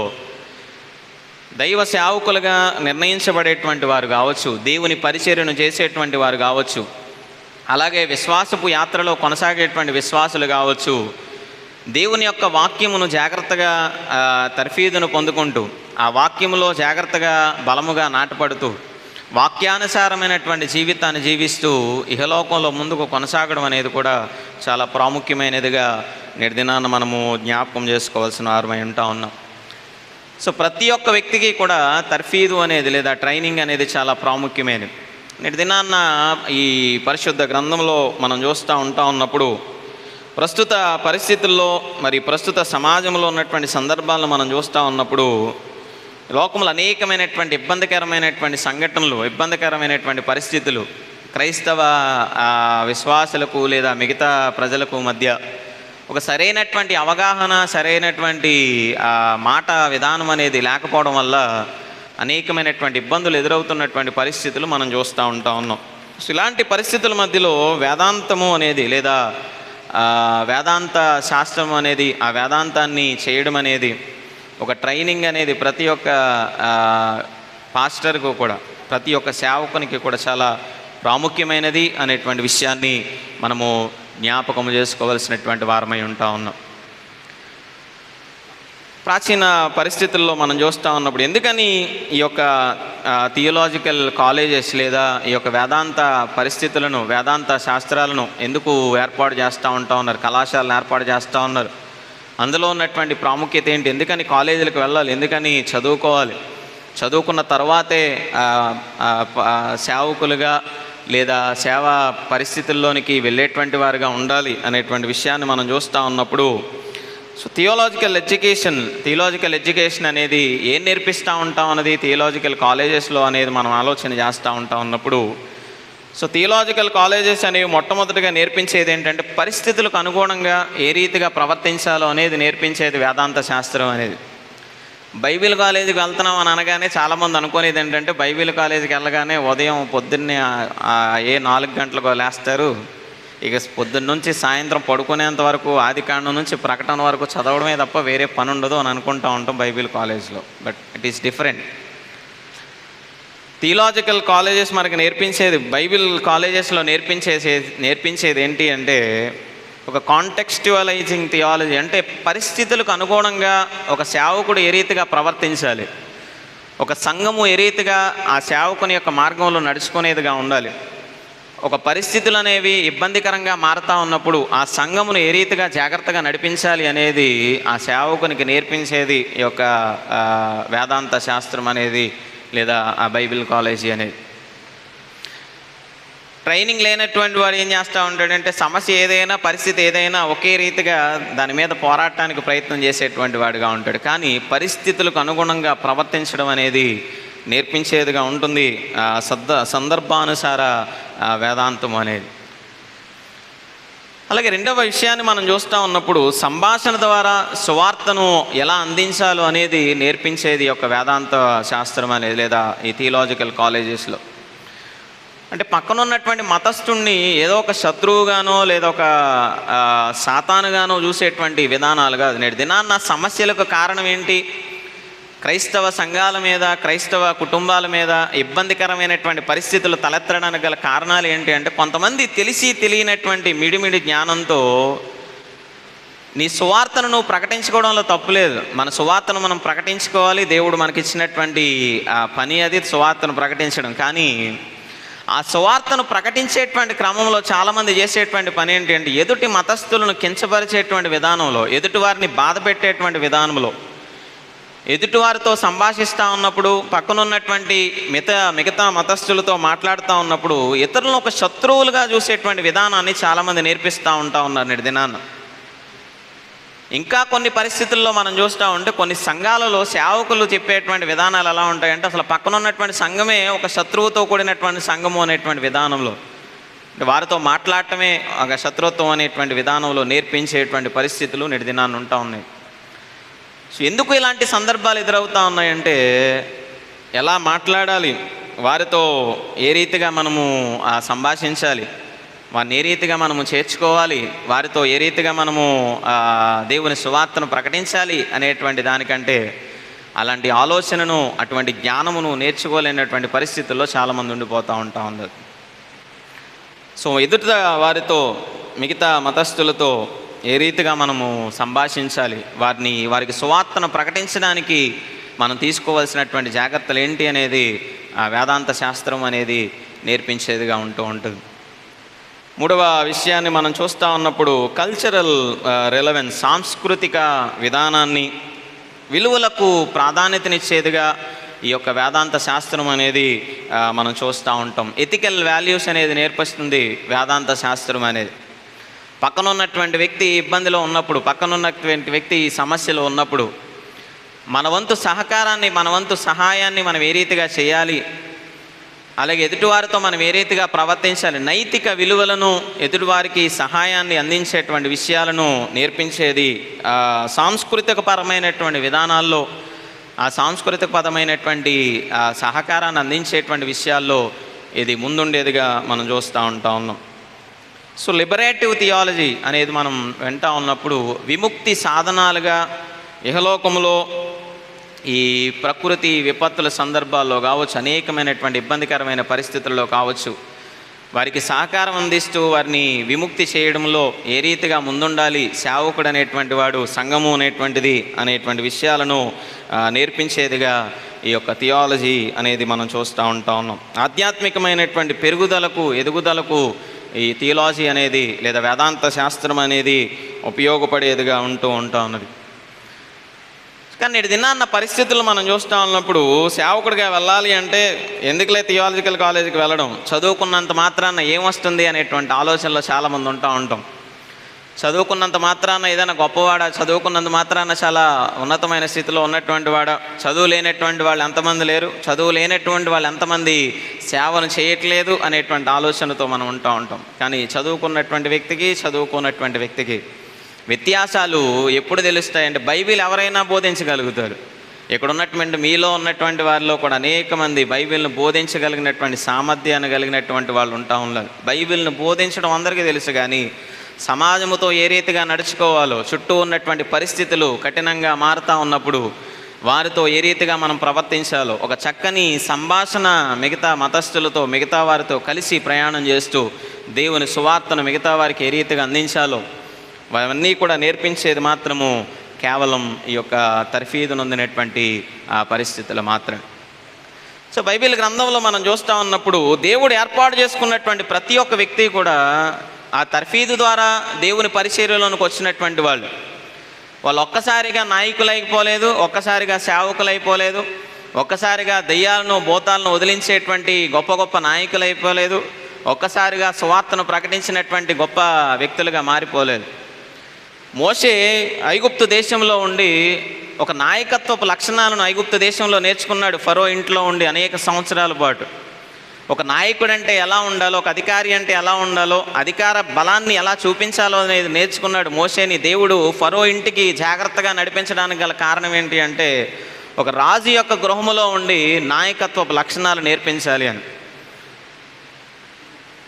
దైవ సేవకులుగా నిర్ణయించబడేటువంటి వారు కావచ్చు, దేవుని పరిచర్యను చేసేటువంటి వారు కావచ్చు, అలాగే విశ్వాసపు యాత్రలో కొనసాగేటువంటి విశ్వాసులు కావచ్చు, దేవుని యొక్క వాక్యమును జాగ్రత్తగా తర్ఫీదును పొందుకుంటూ ఆ వాక్యములో జాగ్రత్తగా బలముగా నాటపడుతూ వాక్యానుసారమైనటువంటి జీవితాన్ని జీవిస్తూ ఇహలోకంలో ముందుకు కొనసాగడం అనేది కూడా చాలా ప్రాముఖ్యమైనదిగా నేటి దినాన మనము జ్ఞాపకం చేసుకోవాల్సిన వారమై ఉన్నాం. సో ప్రతి ఒక్క వ్యక్తికి కూడా తర్ఫీదు అనేది లేదా ట్రైనింగ్ అనేది చాలా ప్రాముఖ్యమైనది. నేటి దినాన్న ఈ పరిశుద్ధ గ్రంథంలో మనం చూస్తూ ఉన్నప్పుడు ప్రస్తుత పరిస్థితుల్లో మరి ప్రస్తుత సమాజంలో ఉన్నటువంటి సందర్భాలను మనం చూస్తూ ఉన్నప్పుడు లోకంలో అనేకమైనటువంటి ఇబ్బందికరమైనటువంటి సంఘటనలు, ఇబ్బందికరమైనటువంటి పరిస్థితులు క్రైస్తవ విశ్వాసులకు లేదా మిగతా ప్రజలకు మధ్య ఒక సరైనటువంటి అవగాహన, సరైనటువంటి మాట విధానం అనేది లేకపోవడం వల్ల అనేకమైనటువంటి ఇబ్బందులు ఎదురవుతున్నటువంటి పరిస్థితులు మనం చూస్తూ ఉన్నాం. సో ఇలాంటి పరిస్థితుల మధ్యలో వేదాంతము అనేది లేదా వేదాంత శాస్త్రం అనేది, ఆ వేదాంతాన్ని చేయడం అనేది, ఒక ట్రైనింగ్ అనేది ప్రతి ఒక్క పాస్టర్కు కూడా, ప్రతి ఒక్క సేవకునికి కూడా చాలా ప్రాముఖ్యమైనది అనేటువంటి విషయాన్ని మనము జ్ఞాపకం చేసుకోవాల్సినటువంటి వారమై ఉన్నాం. ప్రాచీన పరిస్థితుల్లో మనం చూస్తూ ఉన్నప్పుడు ఎందుకని ఈ యొక్క థియలాజికల్ కాలేజెస్ లేదా ఈ యొక్క వేదాంత పరిస్థితులను, వేదాంత శాస్త్రాలను ఎందుకు ఏర్పాటు చేస్తూ ఉన్నారు, కళాశాలను ఏర్పాటు చేస్తూ ఉన్నారు, అందులో ఉన్నటువంటి ప్రాముఖ్యత ఏంటి, ఎందుకని కాలేజీలకు వెళ్ళాలి, ఎందుకని చదువుకోవాలి, చదువుకున్న తర్వాతే సేవకులుగా లేదా సేవా పరిస్థితుల్లోనికి వెళ్ళేటువంటి వారుగా ఉండాలి అనేటువంటి విషయాన్ని మనం చూస్తూ ఉన్నప్పుడు సో థియోలాజికల్ ఎడ్యుకేషన్ అనేది ఏం నేర్పిస్తూ ఉంటాం అన్నది థియోలాజికల్ కాలేజెస్లో అనేది మనం ఆలోచన చేస్తూ ఉన్నప్పుడు సో థియోలాజికల్ కాలేజెస్ అనేవి మొట్టమొదటిగా నేర్పించేది ఏంటంటే పరిస్థితులకు అనుగుణంగా ఏ రీతిగా ప్రవర్తించాలో అనేది నేర్పించేది వేదాంత శాస్త్రం అనేది. బైబిల్ కాలేజీకి వెళ్తున్నాం అని అనగానే చాలామంది అనుకునేది ఏంటంటే బైబిల్ కాలేజీకి వెళ్ళగానే ఉదయం పొద్దున్నే 4 గంటలకు లేస్తారు, ఇక పొద్దున్న నుంచి సాయంత్రం పడుకునేంత వరకు ఆదికాండం నుంచి ప్రకటన వరకు చదవడమే తప్ప వేరే పని ఉండదు అని అనుకుంటూ ఉంటాం బైబిల్ కాలేజ్లో. But it is different. Theological colleges మనకు నేర్పించేది, బైబిల్ కాలేజెస్లో నేర్పించేది ఏంటి అంటే ఒక కాంటెక్స్చువలైజింగ్ థియాలజీ. అంటే పరిస్థితులకు అనుగుణంగా ఒక సేవకుడు ఏ రీతిగా ప్రవర్తించాలి, ఒక సంఘము ఏ రీతిగా ఆ సేవకుని యొక్క మార్గంలో నడుచుకునేదిగా ఉండాలి, ఒక పరిస్థితులు అనేవి ఇబ్బందికరంగా మారుతూ ఉన్నప్పుడు ఆ సంఘమును ఏ రీతిగా జాగ్రత్తగా నడిపించాలి అనేది ఆ సేవకునికి నేర్పించేది ఈ యొక్క వేదాంత శాస్త్రం అనేది, లేదా ఆ బైబిల్ కాలేజీ అనేది. ట్రైనింగ్ లేనటువంటి వాడు ఏం చేస్తూ ఉంటాడంటే సమస్య ఏదైనా, పరిస్థితి ఏదైనా ఒకే రీతిగా దాని మీద పోరాటానికి ప్రయత్నం చేసేటువంటి వాడుగా ఉంటాడు. కానీ పరిస్థితులకు అనుగుణంగా ప్రవర్తించడం అనేది నేర్పించేదిగా ఉంటుంది సందర్భానుసార వేదాంతం అనేది. అలాగే రెండవ విషయాన్ని మనం చూస్తూ ఉన్నప్పుడు సంభాషణ ద్వారా సువార్తను ఎలా అందించాలో అనేది నేర్పించేది యొక్క వేదాంత శాస్త్రం అనేది, లేదా ఈ థియలాజికల్ కాలేజెస్లో. అంటే పక్కన ఉన్నటువంటి మతస్థుణ్ణి ఏదో ఒక శత్రువుగానో లేదా ఒక సాతానుగానో చూసేటువంటి విధానాలు కాదు. నేటి దినాన్న సమస్యలకు కారణం ఏంటి? క్రైస్తవ సంఘాల మీద, క్రైస్తవ కుటుంబాల మీద ఇబ్బందికరమైనటువంటి పరిస్థితులు తలెత్తడానికి గల కారణాలు ఏంటి అంటే కొంతమంది తెలిసి తెలియనటువంటి మిడిమిడి జ్ఞానంతో నీ సువార్తను నువ్వు ప్రకటించుకోవడంలో తప్పులేదు. మన సువార్తను మనం ప్రకటించుకోవాలి, దేవుడు మనకిచ్చినటువంటి పని అది సువార్తను ప్రకటించడం. కానీ ఆ సువార్తను ప్రకటించేటువంటి క్రమంలో చాలామంది చేసేటువంటి పని ఏంటి అంటే ఎదుటి మతస్థులను కించపరిచేటువంటి విధానంలో, ఎదుటి వారిని బాధ పెట్టేటువంటి విధానంలో, ఎదుటివారితో సంభాషిస్తూ ఉన్నప్పుడు, పక్కనున్నటువంటి మిగతా మతస్థులతో మాట్లాడుతూ ఉన్నప్పుడు ఇతరులను ఒక శత్రువులుగా చూసేటువంటి విధానాన్ని చాలామంది నేర్పిస్తూ ఉన్నారు నేటి దినాన్న. ఇంకా కొన్ని పరిస్థితుల్లో మనం చూస్తూ ఉంటే కొన్ని సంఘాలలో సేవకులు చెప్పేటువంటి విధానాలు ఎలా ఉంటాయంటే అసలు పక్కన ఉన్నటువంటి సంఘమే ఒక శత్రువుతో కూడినటువంటి సంఘము అనేటువంటి విధానంలో, వారితో మాట్లాడటమే ఒక శత్రుత్వం అనేటువంటి విధానంలో నేర్పించేటువంటి పరిస్థితులు నేటి దినాన్ని ఉంటా ఉన్నాయి. సో ఎందుకు ఇలాంటి సందర్భాలు ఎదురవుతూ ఉన్నాయంటే ఎలా మాట్లాడాలి, వారితో ఏ రీతిగా మనము సంభాషించాలి, వారిని ఏ రీతిగా మనము చేర్చుకోవాలి, వారితో ఏ రీతిగా మనము దేవుని సువార్తను ప్రకటించాలి అనేటువంటి దానికంటే అలాంటి ఆలోచనను, అటువంటి జ్ఞానమును నేర్చుకోలేనటువంటి పరిస్థితుల్లో చాలామంది ఉండిపోతూ ఉన్నారు. సో ఎదుట వారితో, మిగతా మతస్థులతో ఏ రీతిగా మనము సంభాషించాలి, వారికి సువార్తను ప్రకటించడానికి మనం తీసుకోవాల్సినటువంటి జాగ్రత్తలు ఏంటి అనేది ఆ వేదాంత శాస్త్రం అనేది నేర్పించేదిగా ఉంటుంది. మూడవ విషయాన్ని మనం చూస్తూ ఉన్నప్పుడు కల్చరల్ రెలవెన్స్, సాంస్కృతిక విధానాన్ని, విలువలకు ప్రాధాన్యతనిచ్చేదిగా ఈ యొక్క వేదాంత శాస్త్రం అనేది మనం చూస్తూ ఉంటాం. ఎథికల్ వాల్యూస్ అనేది నేర్పిస్తుంది వేదాంత శాస్త్రం అనేది. పక్కనున్నటువంటి వ్యక్తి ఇబ్బందిలో ఉన్నప్పుడు, పక్కనున్నటువంటి వ్యక్తి ఈ సమస్యలో ఉన్నప్పుడు మన వంతు సహకారాన్ని, మన వంతు సహాయాన్ని మనం ఏ రీతిగా చేయాలి, అలాగే ఎదుటివారితో మనం ఏ రీతిగా ప్రవర్తించాలి, నైతిక విలువలను, ఎదుటివారికి సహాయాన్ని అందించేటువంటి విషయాలను నేర్పించేది సాంస్కృతికపరమైనటువంటి విధానాల్లో, ఆ సాంస్కృతికపరమైనటువంటి సహకారాన్ని అందించేటువంటి విషయాల్లో ఇది ముందుండేదిగా మనం చూస్తూ ఉన్నాం. సో లిబరేటివ్ థియాలజీ అనేది మనం వింటూ ఉన్నప్పుడు విముక్తి సాధనాలుగా ఇహలోకములో ఈ ప్రకృతి విపత్తుల సందర్భాల్లో కావచ్చు, అనేకమైనటువంటి ఇబ్బందికరమైన పరిస్థితుల్లో కావచ్చు, వారికి సహకారం అందిస్తూ వారిని విముక్తి చేయడంలో ఏ రీతిగా ముందుండాలి సేవకుడు అనేటువంటి వాడు, సంఘము అనేటువంటి విషయాలను నేర్పించేదిగా ఈ యొక్క థియాలజీ అనేది మనం చూస్తూ ఉన్నాం. ఆధ్యాత్మికమైనటువంటి పెరుగుదలకు, ఎదుగుదలకు ఈ థియాలజీ అనేది లేదా వేదాంత శాస్త్రం అనేది ఉపయోగపడేదిగా ఉన్నది. కానీ నేటి దినాన్న పరిస్థితులు మనం చూస్తూ ఉన్నప్పుడు సేవకుడిగా వెళ్ళాలి అంటే ఎందుకులే థియాలజికల్ కాలేజీకి వెళ్ళడం, చదువుకున్నంత మాత్రాన ఏమొస్తుంది అనేటువంటి ఆలోచనలో చాలామంది ఉంటాం. చదువుకున్నంత మాత్రాన ఏదైనా గొప్పవాడా, చదువుకున్నంత మాత్రాన చాలా ఉన్నతమైన స్థితిలో ఉన్నటువంటి వాడా, చదువు లేనటువంటి వాళ్ళు ఎంతమంది లేరు, చదువు లేనటువంటి వాళ్ళు ఎంతమంది సేవను చేయట్లేదు అనేటువంటి ఆలోచనతో మనం ఉంటాం. కానీ చదువుకున్నటువంటి వ్యక్తికి, చదువుకున్నటువంటి వ్యక్తికి వ్యత్యాసాలు ఎప్పుడు తెలుస్తాయంటే బైబిల్ ఎవరైనా బోధించగలుగుతారు, ఇక్కడ ఉన్నటువంటి మీలో ఉన్నటువంటి వారిలో కూడా అనేక మంది బైబిల్ను బోధించగలిగినటువంటి సామర్థ్యాన్ని కలిగినటువంటి వాళ్ళు ఉంటా ఉన్నారు. బైబిల్ను బోధించడం అందరికీ తెలుసు, కానీ సమాజంతో ఏ రీతిగా నడుచుకోవాలో, చుట్టూ ఉన్నటువంటి పరిస్థితులు కఠినంగా మారుతూ ఉన్నప్పుడు వారితో ఏ రీతిగా మనం ప్రవర్తించాలో, ఒక చక్కని సంభాషణ మిగతా మతస్థులతో, మిగతా వారితో కలిసి ప్రయాణం చేస్తూ దేవుని సువార్తను మిగతా వారికి ఏ రీతిగా అందించాలో అవన్నీ కూడా నేర్పించేది మాత్రము కేవలం ఈ యొక్క తర్ఫీదు నొందినటువంటి పరిస్థితులు మాత్రమే. సో బైబిల్ గ్రంథంలో మనం చూస్తూ ఉన్నప్పుడు దేవుడు ఏర్పాటు చేసుకున్నటువంటి ప్రతి ఒక్క వ్యక్తి కూడా ఆ తర్ఫీదు ద్వారా దేవుని పరిచర్యలోనికి వచ్చినటువంటి వాళ్ళు ఒక్కసారిగా నాయకులైపోలేదు, ఒక్కసారిగా సేవకులైపోలేదు, ఒక్కసారిగా దెయ్యాలను భూతాలను వదిలించేటువంటి గొప్ప గొప్ప నాయకులైపోలేదు, ఒక్కసారిగా సువార్తను ప్రకటించినటువంటి గొప్ప వ్యక్తులుగా మారిపోలేదు. మోషే ఐగుప్తు దేశంలో ఉండి ఒక నాయకత్వపు లక్షణాలను ఐగుప్తు దేశంలో నేర్చుకున్నాడు. ఫరో ఇంట్లో ఉండి అనేక సంవత్సరాల పాటు ఒక నాయకుడు అంటే ఎలా ఉండాలో, ఒక అధికారి అంటే ఎలా ఉండాలో, అధికార బలాన్ని ఎలా చూపించాలో అనేది నేర్చుకున్నాడు మోషేని. దేవుడు ఫరో ఇంటికి జాగ్రత్తగా నడిపించడానికి గల కారణం ఏంటి అంటే, ఒక రాజు యొక్క గృహములో ఉండి నాయకత్వపు లక్షణాలు నేర్పించాలి అని.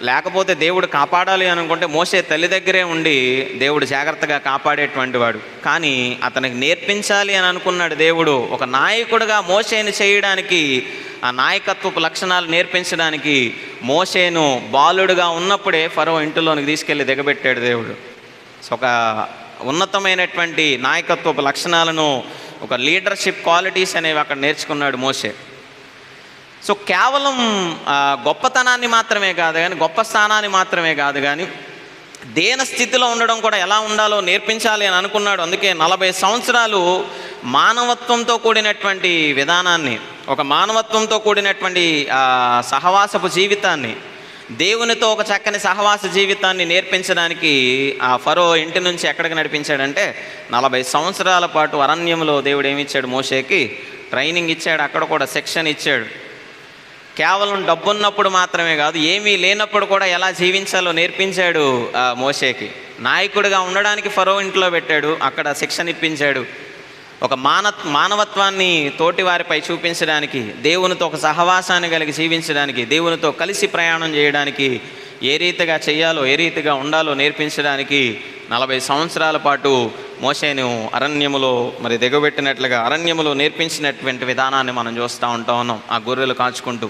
లేకపోతే దేవుడు కాపాడాలి అనుకుంటే మోషే తల్లి దగ్గరే ఉండి దేవుడు జాగ్రత్తగా కాపాడేటువంటి వాడు. కానీ అతనికి నేర్పించాలి అని అనుకున్నాడు దేవుడు. ఒక నాయకుడిగా మోషేని చేయడానికి, ఆ నాయకత్వపు లక్షణాలు నేర్పించడానికి మోషేను బాలుడుగా ఉన్నప్పుడే ఫరో ఇంటిలోనికి తీసుకెళ్ళి దిగబెట్టాడు దేవుడు. సో ఒక ఉన్నతమైనటువంటి నాయకత్వపు లక్షణాలను, ఒక లీడర్షిప్ క్వాలిటీస్ అనేవి అక్కడ నేర్చుకున్నాడు మోషే. సో కేవలం గొప్పతనాన్ని మాత్రమే కాదు కానీ, గొప్ప స్థానాన్ని మాత్రమే కాదు కానీ, దేన స్థితిలో ఉండడం కూడా ఎలా ఉండాలో నేర్పించాలి అని అనుకున్నాడు. అందుకే 40 సంవత్సరాలు మానవత్వంతో కూడినటువంటి విధానాన్ని, ఒక మానవత్వంతో కూడినటువంటి సహవాసపు జీవితాన్ని, దేవునితో ఒక చక్కని సహవాస జీవితాన్ని నేర్పించడానికి ఆ ఫరో ఇంటి నుంచి ఎక్కడికి నడిపించాడంటే 40 సంవత్సరాల పాటు అరణ్యంలో దేవుడు ఏమిచ్చాడు మోషేకి? ట్రైనింగ్ ఇచ్చాడు. అక్కడ కూడా శిక్షణ ఇచ్చాడు. కేవలం డబ్బున్నప్పుడు మాత్రమే కాదు, ఏమీ లేనప్పుడు కూడా ఎలా జీవించాలో నేర్పించాడు మోషేకి. నాయకుడిగా ఉండడానికి ఫరో ఇంట్లో పెట్టాడు, అక్కడ శిక్షణ ఇప్పించాడు. ఒక మానవత్వాన్ని తోటి వారిపై చూపించడానికి, దేవునితో ఒక సహవాసాన్ని కలిగి జీవించడానికి, దేవునితో కలిసి ప్రయాణం చేయడానికి ఏ రీతిగా చేయాలో, ఏ రీతిగా ఉండాలో నేర్పించడానికి 40 సంవత్సరాల పాటు మోషేను అరణ్యములో మరి దిగబెట్టినట్లుగా అరణ్యములో నేర్పించినటువంటి విధానాన్ని మనం చూస్తూ ఉన్నాం. ఆ గొర్రెలు కాచుకుంటూ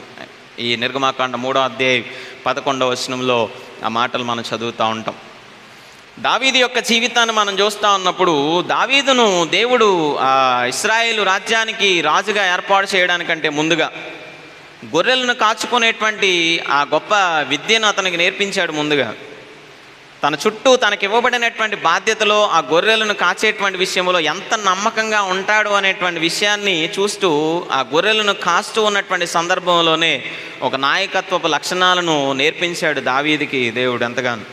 ఈ నిర్గమాకాండ 3వ అధ్యాయం 11వ వచనంలో ఆ మాటలు మనం చదువుతూ ఉంటాం. దావీదు యొక్క జీవితాన్ని మనం చూస్తూ ఉన్నప్పుడు, దావీదును దేవుడు ఇశ్రాయేలు రాజ్యానికి రాజుగా ఏర్పాటు చేయడానికంటే ముందుగా గొర్రెలను కాచుకునేటువంటి ఆ గొప్ప విద్యను అతనికి నేర్పించాడు. ముందుగా తన చుట్టూ తనకి ఇవ్వబడినటువంటి బాధ్యతలో ఆ గొర్రెలను కాచేటువంటి విషయంలో ఎంత నమ్మకంగా ఉంటాడు అనేటువంటి విషయాన్ని చూస్తూ, ఆ గొర్రెలను కాస్తూ ఉన్నటువంటి సందర్భంలోనే ఒక నాయకత్వపు లక్షణాలను నేర్పించాడు దావీదుకి దేవుడు ఎంతగానో.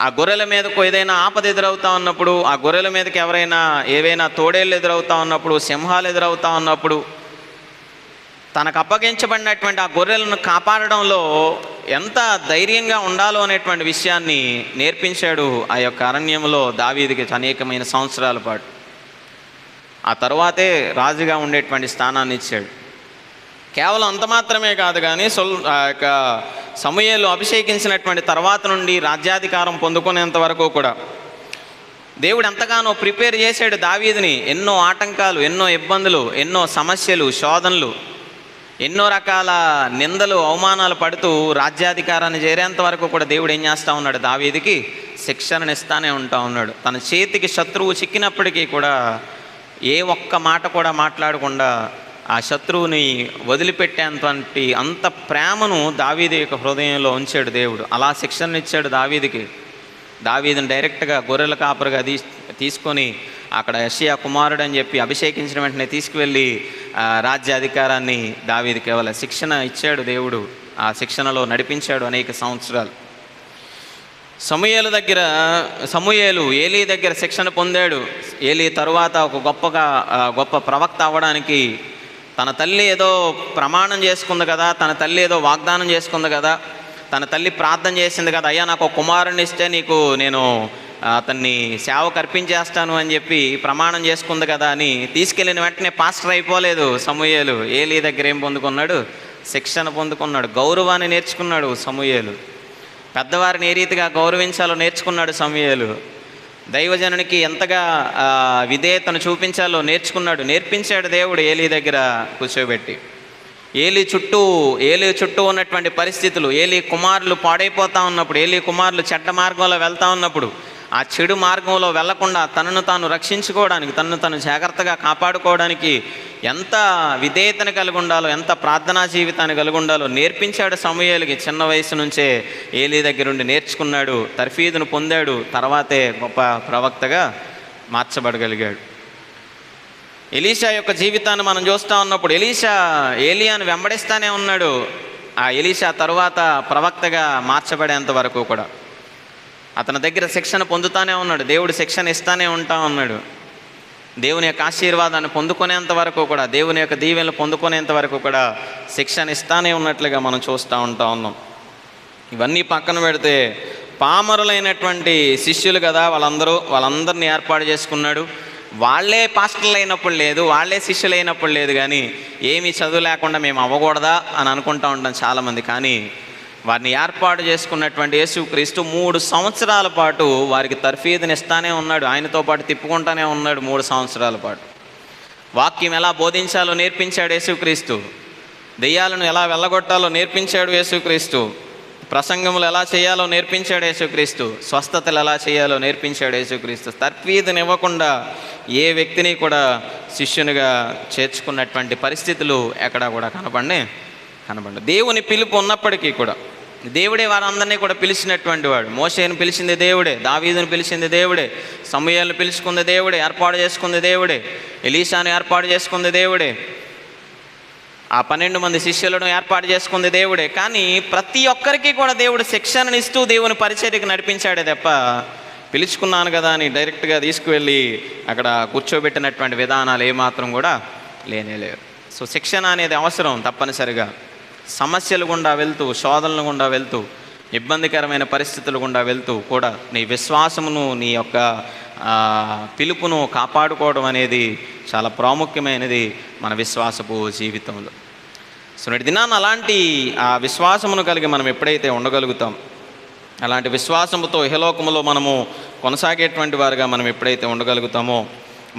ఆ గొర్రెల మీదకు ఏదైనా ఆపద ఎదురవుతా ఉన్నప్పుడు, ఆ గొర్రెల మీదకి ఎవరైనా ఏవైనా తోడేళ్ళు ఎదురవుతా ఉన్నప్పుడు, సింహాలు ఎదురవుతా ఉన్నప్పుడు, తనకు అప్పగించబడినటువంటి ఆ గొర్రెలను కాపాడడంలో ఎంత ధైర్యంగా ఉండాలో అనేటువంటి విషయాన్ని నేర్పించాడు ఆ యొక్క అరణ్యంలో దావీదుకి అనేకమైన సంవత్సరాల పాటు. ఆ తరువాతే రాజుగా ఉండేటువంటి స్థానాన్ని ఇచ్చాడు. కేవలం అంత మాత్రమే కాదు కానీ ఆ యొక్క సమూయేలు అభిషేకించినటువంటి తర్వాత నుండి రాజ్యాధికారం పొందుకునేంత వరకు కూడా దేవుడు ఎంతగానో ప్రిపేర్ చేశాడు దావీదుని. ఎన్నో ఆటంకాలు, ఎన్నో ఇబ్బందులు, ఎన్నో సమస్యలు, శోధనలు, ఎన్నో రకాల నిందలు, అవమానాలు పడుతూ రాజ్యాధికారాన్ని చేరేంత వరకు కూడా దేవుడు ఏం చేస్తూ ఉన్నాడు? దావీదుకి శిక్షణను ఇస్తానే ఉంటా ఉన్నాడు. తన చేతికి శత్రువు చిక్కినప్పటికీ కూడా ఏ ఒక్క మాట కూడా మాట్లాడకుండా ఆ శత్రువుని వదిలిపెట్టేంతటి అంత ప్రేమను దావీదు యొక్క హృదయంలో ఉంచాడు దేవుడు. అలా శిక్షణ ఇచ్చాడు దావీదుకి. దావీదుని డైరెక్ట్గా గొర్రెల కాపరిగా తీసుకొని అక్కడ యెషయా కుమారుడు అని చెప్పి అభిషేకించిన వెంటనే తీసుకువెళ్ళి రాజ్యాధికారాన్ని దావీదుకి ఇవ్వాలి. శిక్షణ ఇచ్చాడు దేవుడు. ఆ శిక్షణలో నడిపించాడు అనేక సంవత్సరాలు. సమూయేలు ఏలీ దగ్గర శిక్షణ పొందాడు. ఏలీ తరువాత ఒక గొప్ప ప్రవక్త అవ్వడానికి తన తల్లి ఏదో ప్రమాణం చేసుకుంది కదా, తన తల్లి ఏదో వాగ్దానం చేసుకుంది కదా, తన తల్లి ప్రార్థన చేసింది కదా, అయ్యా నాకు ఒక కుమారుని ఇస్తే నీకు నేను అతన్ని సేవకు అర్పించేస్తాను అని చెప్పి ప్రమాణం చేసుకుంది కదా అని తీసుకెళ్ళిన వెంటనే పాస్టర్ అయిపోలేదు సమూయేలు. ఏలీ దగ్గర ఏం పొందుకున్నాడు? శిక్షణ పొందుకున్నాడు, గౌరవాన్ని నేర్చుకున్నాడు సమూయేలు. పెద్దవారిని ఏ రీతిగా గౌరవించాలో నేర్చుకున్నాడు సమూయేలు. దైవజనునికి ఎంతగా విధేయతను చూపించాలో నేర్పించాడు దేవుడు ఏలీ దగ్గర కూర్చోబెట్టి. ఏలీ చుట్టూ ఉన్నటువంటి పరిస్థితులు, ఏలీ కుమారులు పాడైపోతూ ఉన్నప్పుడు, ఏలీ కుమారులు చెడ్డ మార్గంలో వెళ్తూ ఉన్నప్పుడు, ఆ చెడు మార్గంలో వెళ్లకుండా తనను తాను రక్షించుకోవడానికి, తనను తాను జాగ్రత్తగా కాపాడుకోవడానికి ఎంత విధేయతను కలిగి ఉండాలో, ఎంత ప్రార్థనా జీవితాన్ని కలిగి ఉండాలో నేర్పించాడు సమూయేలుకి. చిన్న వయసు నుంచే ఏలీ దగ్గరుండి నేర్చుకున్నాడు, తర్ఫీదును పొందాడు. తర్వాతే గొప్ప ప్రవక్తగా మార్చబడగలిగాడు. ఎలీషా యొక్క జీవితాన్ని మనం చూస్తూ ఉన్నప్పుడు ఏలియాను వెంబడిస్తూనే ఉన్నాడు. ఆ ఎలీషా తరువాత ప్రవక్తగా మార్చబడేంత వరకు కూడా అతని దగ్గర శిక్షణ పొందుతూనే ఉన్నాడు. దేవుడు శిక్షణ ఇస్తూనే ఉంటా ఉన్నాడు. దేవుని యొక్క ఆశీర్వాదాన్ని పొందుకునేంత వరకు కూడా, దేవుని యొక్క దీవెనలు పొందుకునేంత వరకు కూడా శిక్షణ ఇస్తూనే ఉన్నట్లుగా మనం చూస్తూ ఉన్నాం. ఇవన్నీ పక్కన పెడితే పామరులైనటువంటి శిష్యులు కదా వాళ్ళందరినీ ఏర్పాటు చేసుకున్నాడు. వాళ్ళే పాస్టర్లు అయినప్పుడు లేదు, వాళ్ళే శిష్యులు అయినప్పుడు లేదు, కానీ ఏమీ చదువు లేకుండా మేము అవ్వకూడదా అని అనుకుంటూ ఉంటాం చాలామంది. కానీ వారిని ఏర్పాటు చేసుకున్నటువంటి యేసుక్రీస్తు 3 సంవత్సరాల పాటు వారికి తర్ఫీదుని ఇస్తానే ఉన్నాడు. ఆయనతో పాటు తిప్పుకుంటానే ఉన్నాడు 3 సంవత్సరాల పాటు. వాక్యం ఎలా బోధించాలో నేర్పించాడు యేసుక్రీస్తు. దెయ్యాలను ఎలా వెళ్ళగొట్టాలో నేర్పించాడు యేసుక్రీస్తు. ప్రసంగములు ఎలా చేయాలో నేర్పించాడు యేసుక్రీస్తు. స్వస్థతలు ఎలా చేయాలో నేర్పించాడు యేసుక్రీస్తు. తర్ఫీదుని ఇవ్వకుండా ఏ వ్యక్తిని కూడా శిష్యునిగా చేర్చుకున్నటువంటి పరిస్థితులు ఎక్కడా కూడా కనపడదు. దేవుని పిలుపు ఉన్నప్పటికీ కూడా దేవుడే వారందరినీ కూడా పిలిచినటువంటి వాడు. మోషేను పిలిచింది దేవుడే, దావీదును పిలిచింది దేవుడే, సమూయేలును పిలుచుకుంది దేవుడే, ఏర్పాటు చేసుకుంది దేవుడే, ఎలీషాను ఏర్పాటు చేసుకుంది దేవుడే, ఆ 12 మంది శిష్యులను ఏర్పాటు చేసుకుంది దేవుడే. కానీ ప్రతి ఒక్కరికి కూడా దేవుడు శిక్షణను ఇస్తూ దేవుని పరిచర్యకు నడిపించాడే తప్ప పిలుచుకున్నాను కదా అని డైరెక్ట్గా తీసుకువెళ్ళి అక్కడ కూర్చోబెట్టినటువంటి విధానాలు ఏమాత్రం కూడా లేనేలేవు. సో శిక్షణ అనేది అవసరం తప్పనిసరిగా. సమస్యలు గుండా వెళ్తూ, శోధనలు గుండా వెళ్తూ, ఇబ్బందికరమైన పరిస్థితులు గుండా వెళ్తూ కూడా నీ విశ్వాసమును, నీ యొక్క పిలుపును కాపాడుకోవడం అనేది చాలా ప్రాముఖ్యమైనది మన విశ్వాసపు జీవితంలో. సో నేటి దినాన్ని అలాంటి ఆ విశ్వాసమును కలిగి మనం ఎప్పుడైతే ఉండగలుగుతాం, అలాంటి విశ్వాసముతో ఇహలోకములో మనము కొనసాగేటువంటి వారుగా మనం ఎప్పుడైతే ఉండగలుగుతామో,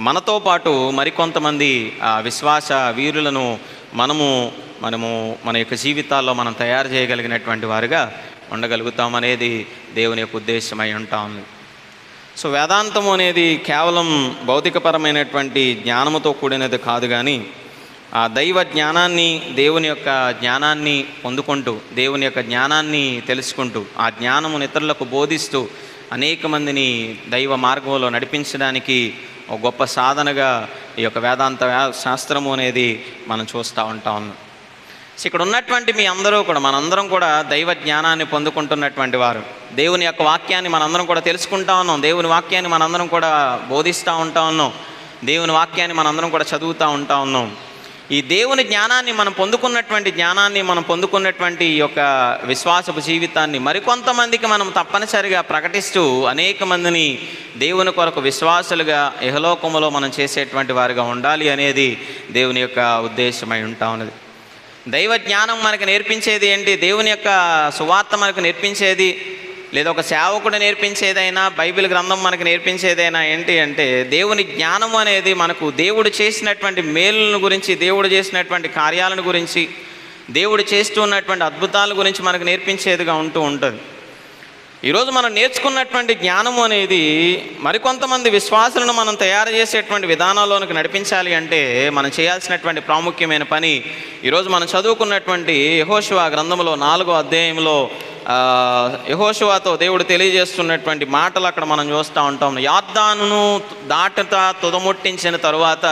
మనతో పాటు మరికొంతమంది ఆ విశ్వాస వీరులను మనము మన యొక్క జీవితాల్లో మనం తయారు చేయగలిగినటువంటి వారుగా ఉండగలుగుతామనేది దేవుని యొక్క ఉద్దేశమై ఉంటా ఉంది. సో వేదాంతము అనేది కేవలం భౌతికపరమైనటువంటి జ్ఞానముతో కూడినది కాదు, కానీ ఆ దైవ జ్ఞానాన్ని, దేవుని యొక్క జ్ఞానాన్ని పొందుకుంటూ, దేవుని యొక్క జ్ఞానాన్ని తెలుసుకుంటూ, ఆ జ్ఞానమును ఇతరులకు బోధిస్తూ అనేక మందిని దైవ మార్గంలో నడిపించడానికి ఒక గొప్ప సాధనగా ఈ యొక్క వేదాంత శాస్త్రము అనేది మనం చూస్తూ ఉంటా ఉన్నాం. సో ఇక్కడ ఉన్నటువంటి మనందరం కూడా దైవ జ్ఞానాన్ని పొందుకుంటున్నటువంటి వారు. దేవుని యొక్క వాక్యాన్ని మనందరం కూడా తెలుసుకుంటా ఉన్నాం, దేవుని వాక్యాన్ని మనందరం కూడా బోధిస్తూ ఉంటా ఉన్నాం, దేవుని వాక్యాన్ని మనందరం కూడా చదువుతూ ఉంటా ఉన్నాం. ఈ దేవుని జ్ఞానాన్ని మనం పొందుకున్నటువంటి ఈ యొక్క విశ్వాసపు జీవితాన్ని మరికొంతమందికి మనం తప్పనిసరిగా ప్రకటిస్తూ అనేక మందిని దేవుని కొరకు విశ్వాసులుగా ఇహలోకములో మనం చేసేటువంటి వారిగా ఉండాలి అనేది దేవుని యొక్క ఉద్దేశమై ఉంటా ఉన్నది. దైవ జ్ఞానం మనకు నేర్పించేది ఏంటి? దేవుని యొక్క సువార్త మనకు నేర్పించేది, లేదా ఒక సేవకుడు నేర్పించేదైనా, బైబిల్ గ్రంథం మనకు నేర్పించేదైనా ఏంటి అంటే, దేవుని జ్ఞానం అనేది మనకు దేవుడు చేసినటువంటి మేలులను గురించి, దేవుడు చేసినటువంటి కార్యాలను గురించి, దేవుడు చేస్తూ ఉన్నటువంటి అద్భుతాల గురించి మనకు నేర్పించేదిగా ఉంటుంది. ఈరోజు మనం నేర్చుకున్నటువంటి జ్ఞానము అనేది మరికొంతమంది విశ్వాసులను మనం తయారు చేసేటువంటి విధానాల్లోనికి నడిపించాలి అంటే మనం చేయాల్సినటువంటి ప్రాముఖ్యమైన పని, ఈరోజు మనం చదువుకున్నటువంటి యెహోషువ గ్రంథంలో 4వ అధ్యాయంలో యెహోషువతో దేవుడు తెలియజేస్తున్నటువంటి మాటలు అక్కడ మనం చూస్తూ ఉంటాం. యొర్దానును దాటుతా తుదముట్టించిన తరువాత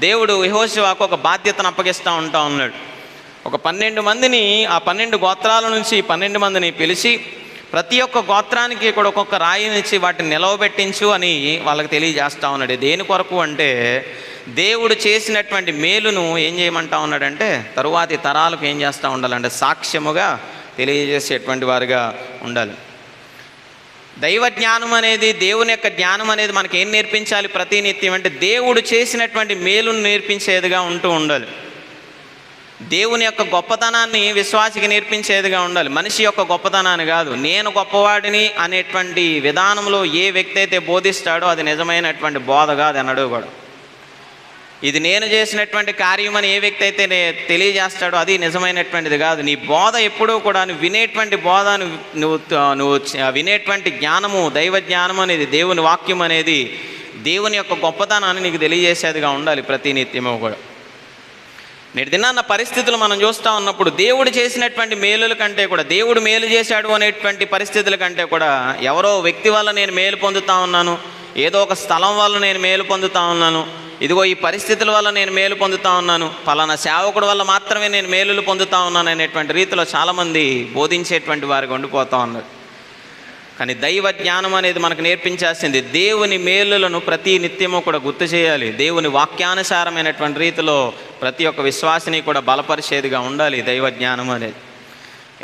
దేవుడు యెహోషువకు ఒక బాధ్యతను అప్పగిస్తూ ఉంటా ఉన్నాడు. ఒక 12 మందిని, ఆ 12 గోత్రాల నుంచి 12 మందిని పిలిచి ప్రతి ఒక్క గోత్రానికి కూడా ఒక్కొక్క రాయినిచ్చి వాటిని నిలవబెట్టించు అని వాళ్ళకి తెలియజేస్తూ ఉన్నాడు. దేని కొరకు అంటే, దేవుడు చేసినటువంటి మేలును ఏం చేయమంటా ఉన్నాడంటే తరువాతి తరాలకు ఏం చేస్తూ ఉండాలంటే సాక్ష్యముగా తెలియజేసేటువంటి వారుగా ఉండాలి. దైవ జ్ఞానం అనేది, దేవుని యొక్క జ్ఞానం అనేది మనకి ఏం నేర్పించాలి ప్రతినిత్యం అంటే దేవుడు చేసినటువంటి మేలును నేర్పించేదిగా ఉండాలి. దేవుని యొక్క గొప్పతనాన్ని విశ్వాసికి నేర్పించేదిగా ఉండాలి. మనిషి యొక్క గొప్పతనాన్ని కాదు. నేను గొప్పవాడిని అనేటువంటి విధానంలో ఏ వ్యక్తి అయితే బోధిస్తాడో అది నిజమైనటువంటి బోధ కాదు అన్నాడు కూడా. ఇది నేను చేసినటువంటి కార్యం అని ఏ వ్యక్తి అయితే తెలియజేస్తాడో అది నిజమైనటువంటిది కాదు. నీ బోధ ఎప్పుడూ కూడా నువ్వు వినేటువంటి బోధ, నువ్వు వినేటువంటి జ్ఞానము, దైవ జ్ఞానం అనేది, దేవుని వాక్యం అనేది దేవుని యొక్క గొప్పతనాన్ని నీకు తెలియజేసేదిగా ఉండాలి ప్రతినిత్యము కూడా. నేటి దినాన్న పరిస్థితులు మనం చూస్తూ ఉన్నప్పుడు దేవుడు చేసినటువంటి మేలుల కంటే కూడా, దేవుడు మేలు చేశాడు అనేటువంటి పరిస్థితుల కంటే కూడా, ఎవరో వ్యక్తి వల్ల నేను మేలు పొందుతూ ఉన్నాను, ఏదో ఒక స్థలం వల్ల నేను మేలు పొందుతూ ఉన్నాను, ఇదిగో ఈ పరిస్థితుల వల్ల నేను మేలు పొందుతూ ఉన్నాను, పలానా సేవకుడు వల్ల మాత్రమే నేను మేలులు పొందుతూ ఉన్నాను అనేటువంటి రీతిలో చాలామంది బోధించేటువంటి వారికి ఉండిపోతూ ఉన్నారు. కానీ దైవ జ్ఞానం అనేది మనకు నేర్పించాల్సింది దేవుని మేలులను ప్రతి నిత్యము కూడా గుర్తు చేయాలి. దేవుని వాక్యానుసారమైనటువంటి రీతిలో ప్రతి ఒక్క విశ్వాసిని కూడా బలపరిచేదిగా ఉండాలి దైవ జ్ఞానం అనేది.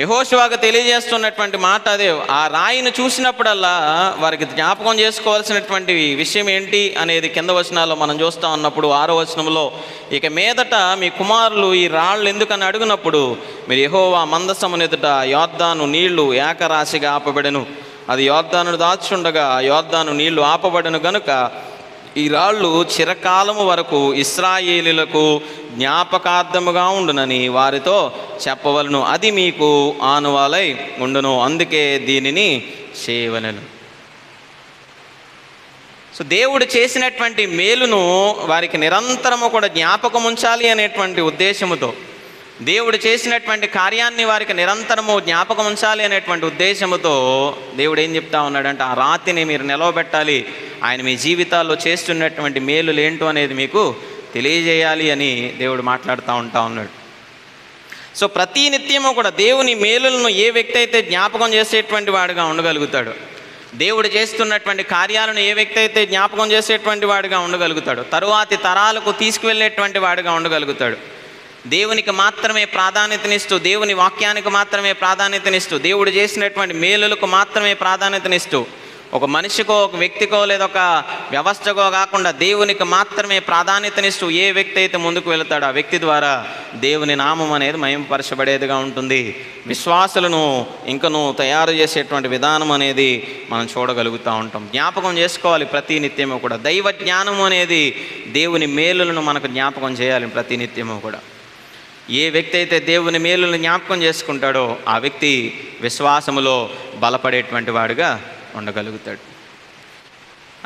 యెహోషువకు తెలియజేస్తున్నటువంటి మాట అదే. ఆ రాయిని చూసినప్పుడల్లా వారికి జ్ఞాపకం చేసుకోవాల్సినటువంటి విషయం ఏంటి అనేది కింద వచనాల్లో మనం చూస్తూ ఉన్నప్పుడు 6వ వచనంలో, ఇక మీదట మీ కుమారులు ఈ రాళ్ళు ఎందుకని అడిగినప్పుడు మీరు యెహోవా మందసమును ఎదుట యోర్దాను నీళ్లు ఏకరాశిగా ఆపబడెను, అది యోర్దాను దాచుండగా యోర్దాను నీళ్లు ఆపబడను గనుక ఈ రాళ్ళు చిరకాలము వరకు ఇశ్రాయేలీయులకు జ్ఞాపకార్థముగా ఉండునని వారితో చెప్పవలను, అది మీకు ఆనవాలై ఉండును, అందుకే దీనిని చేయవలెను. సో దేవుడు చేసినటువంటి మేలును వారికి నిరంతరము కూడా జ్ఞాపకం ఉంచాలి అనేటువంటి ఉద్దేశముతో, దేవుడు చేసినటువంటి కార్యాన్ని వారికి నిరంతరము జ్ఞాపకం ఉంచాలి అనేటువంటి ఉద్దేశముతో దేవుడు ఏం చెప్తా ఉన్నాడంటే, ఆ రాతిని మీరు నిలవబెట్టాలి, ఆయన మీ జీవితాల్లో చేస్తున్నటువంటి మేలులు ఏంటో అనేది మీకు తెలియజేయాలి అని దేవుడు మాట్లాడుతూ ఉన్నాడు. సో ప్రతి నిత్యము కూడా దేవుని మేలులను ఏ వ్యక్తి అయితే జ్ఞాపకం చేసేటువంటి వాడుగా ఉండగలుగుతాడు, దేవుడు చేస్తున్నటువంటి కార్యాలను ఏ వ్యక్తి అయితే జ్ఞాపకం చేసేటువంటి వాడుగా ఉండగలుగుతాడు, తరువాతి తరాలకు తీసుకువెళ్ళేటువంటి వాడుగా ఉండగలుగుతాడు, దేవునికి మాత్రమే ప్రాధాన్యతనిస్తూ, దేవుని వాక్యానికి మాత్రమే ప్రాధాన్యతనిస్తూ, దేవుడు చేసినటువంటి మేలులకు మాత్రమే ప్రాధాన్యతనిస్తూ, ఒక మనిషికో ఒక వ్యక్తికో లేదా ఒక వ్యవస్థకో కాకుండా దేవునికి మాత్రమే ప్రాధాన్యతనిస్తూ ఏ వ్యక్తి అయితే ముందుకు వెళుతాడో ఆ వ్యక్తి ద్వారా దేవుని నామం అనేది మహిమపరచబడేదిగా ఉంటుంది. విశ్వాసులను ఇంకను తయారు చేసేటువంటి విధానం అనేది మనం చూడగలుగుతూ ఉంటాం. జ్ఞాపకం చేసుకోవాలి ప్రతి నిత్యము కూడా. దైవ జ్ఞానం అనేది దేవుని మేలులను మనకు జ్ఞాపకం చేయాలి ప్రతి నిత్యము కూడా. ఏ వ్యక్తి అయితే దేవుని మేలులను జ్ఞాపకం చేసుకుంటాడో ఆ వ్యక్తి విశ్వాసములో బలపడేటువంటి వాడుగా ఉండగలుగుతాడు.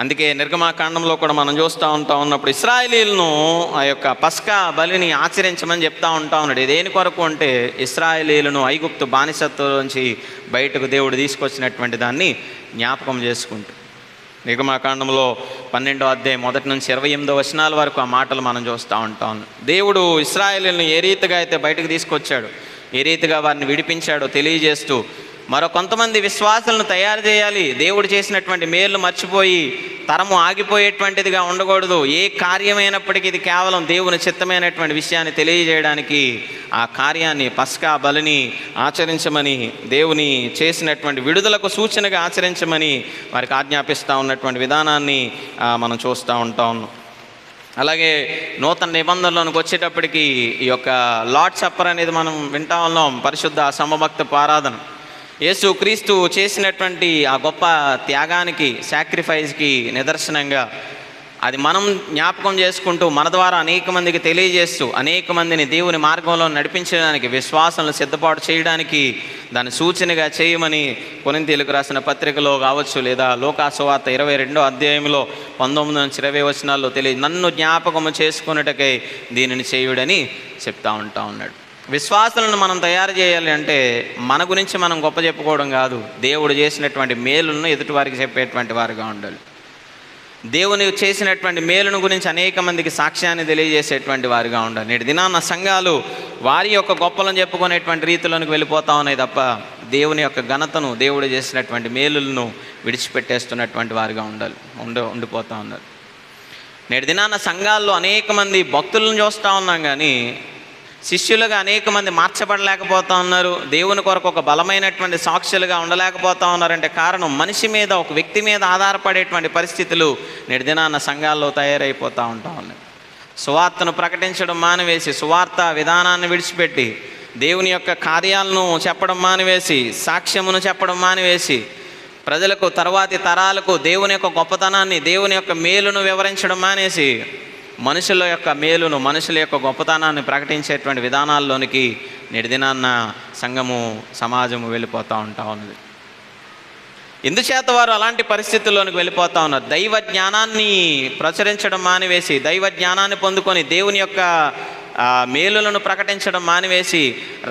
అందుకే నిర్గమాకాండంలో కూడా మనం చూస్తూ ఉన్నప్పుడు ఇశ్రాయేలీయులను ఆ యొక్క పస్కా బలిని ఆచరించమని చెప్తా ఉన్నాడు. దేని కొరకు అంటే ఇశ్రాయేలీయులను ఐగుప్తు బానిసత్వం నుంచి బయటకు దేవుడు తీసుకొచ్చినటువంటి దాన్ని జ్ఞాపకం చేసుకుంటూ. నిర్గమాకాండంలో 12వ అధ్యాయం 1 నుంచి 28వ వచనాల వరకు ఆ మాటలు మనం చూస్తూ ఉంటాం. దేవుడు ఇశ్రాయేలీయులను ఏ రీతిగా అయితే బయటకు తీసుకొచ్చాడు, ఏ రీతిగా వారిని విడిపించాడో తెలియజేస్తూ, మరో కొంతమంది విశ్వాసులను తయారు చేయాలి. దేవుడు చేసినటువంటి మేలు మర్చిపోయి తరము ఆగిపోయేటువంటిదిగా ఉండకూడదు. ఏ కార్యమైనప్పటికీ ఇది కేవలం దేవుని చిత్తమైనటువంటి విషయాన్ని తెలియజేయడానికి ఆ కార్యాన్ని, పస్కా బలిని ఆచరించమని, దేవుని చేసినటువంటి విడుదలకు సూచనగా ఆచరించమని వారికి ఆజ్ఞాపిస్తూ ఉన్నటువంటి విధానాన్ని మనం చూస్తూ ఉన్నాం. అలాగే నూతన నిబంధనలోనికి వచ్చేటప్పటికి ఈ యొక్క లార్డ్ సప్పర్ అనేది మనం వింటా ఉన్నాం. పరిశుద్ధ సమభక్త ఆరాధన, యేసు క్రీస్తు చేసినటువంటి ఆ గొప్ప త్యాగానికి, సాక్రిఫైస్కి నిదర్శనంగా అది మనం జ్ఞాపకం చేసుకుంటూ మన ద్వారా అనేక మందికి తెలియజేస్తూ అనేక మందిని దేవుని మార్గంలో నడిపించడానికి, విశ్వాసాలను సిద్ధపాటు చేయడానికి దాని సూచనగా చేయమని కొరింథీయులకు రాసిన పత్రికలో కావచ్చు లేదా లూకా సువార్త 22వ అధ్యాయంలో 19 నుంచి 20 వచనాల్లో నన్ను జ్ఞాపకము చేసుకున్నటకై దీనిని చేయుడని చెప్తా ఉన్నాడు. విశ్వాసాలను మనం తయారు చేయాలి అంటే మన గురించి మనం గొప్ప చెప్పుకోవడం కాదు, దేవుడు చేసినటువంటి మేలులను ఎదుటివారికి చెప్పేటువంటి వారుగా ఉండాలి. దేవుని చేసినటువంటి మేలును గురించి అనేక మందికి సాక్ష్యాన్ని తెలియజేసేటువంటి వారుగా ఉండాలి. నేటి దినాన్న సంఘాలు వారి యొక్క గొప్పలను చెప్పుకునేటువంటి రీతిలోనికి వెళ్ళిపోతా ఉన్నాయి తప్ప దేవుని యొక్క ఘనతను, దేవుడు చేసినటువంటి మేలులను విడిచిపెట్టేస్తున్నటువంటి వారుగా ఉండిపోతూ ఉన్నారు. నేటి దినాన్న సంఘాల్లో అనేక మంది భక్తులను చూస్తూ ఉన్నాం, కానీ శిష్యులుగా అనేక మంది మార్చబడలేకపోతా ఉన్నారు, దేవుని కొరకు ఒక బలమైనటువంటి సాక్షులుగా ఉండలేకపోతా ఉన్నారంటే కారణం మనిషి మీద, ఒక వ్యక్తి మీద ఆధారపడేటువంటి పరిస్థితులు నేటి దినాన్న సంఘాల్లో తయారైపోతూ ఉంటా ఉన్నాయి. సువార్తను ప్రకటించడం మానివేసి, సువార్త విధానాన్ని విడిచిపెట్టి, దేవుని యొక్క కార్యాలను చెప్పడం మానివేసి, సాక్ష్యమును చెప్పడం మానివేసి, ప్రజలకు తర్వాతి తరాలకు దేవుని యొక్క గొప్పతనాన్ని, దేవుని యొక్క మేలును వివరించడం మానేసి, మనుషుల యొక్క మేలును, మనుషుల యొక్క గొప్పతనాన్ని ప్రకటించేటువంటి విధానాల్లోనికి నేటి దినాన్న సంఘము, సమాజము వెళ్ళిపోతూ ఉంటా ఉన్నది. ఎందుచేత వారు అలాంటి పరిస్థితుల్లోనికి వెళ్ళిపోతూ ఉన్నారు? దైవ జ్ఞానాన్ని ప్రచురించడం మానివేసి, దైవ జ్ఞానాన్ని పొందుకొని దేవుని యొక్క మేలులను ప్రకటించడం మానివేసి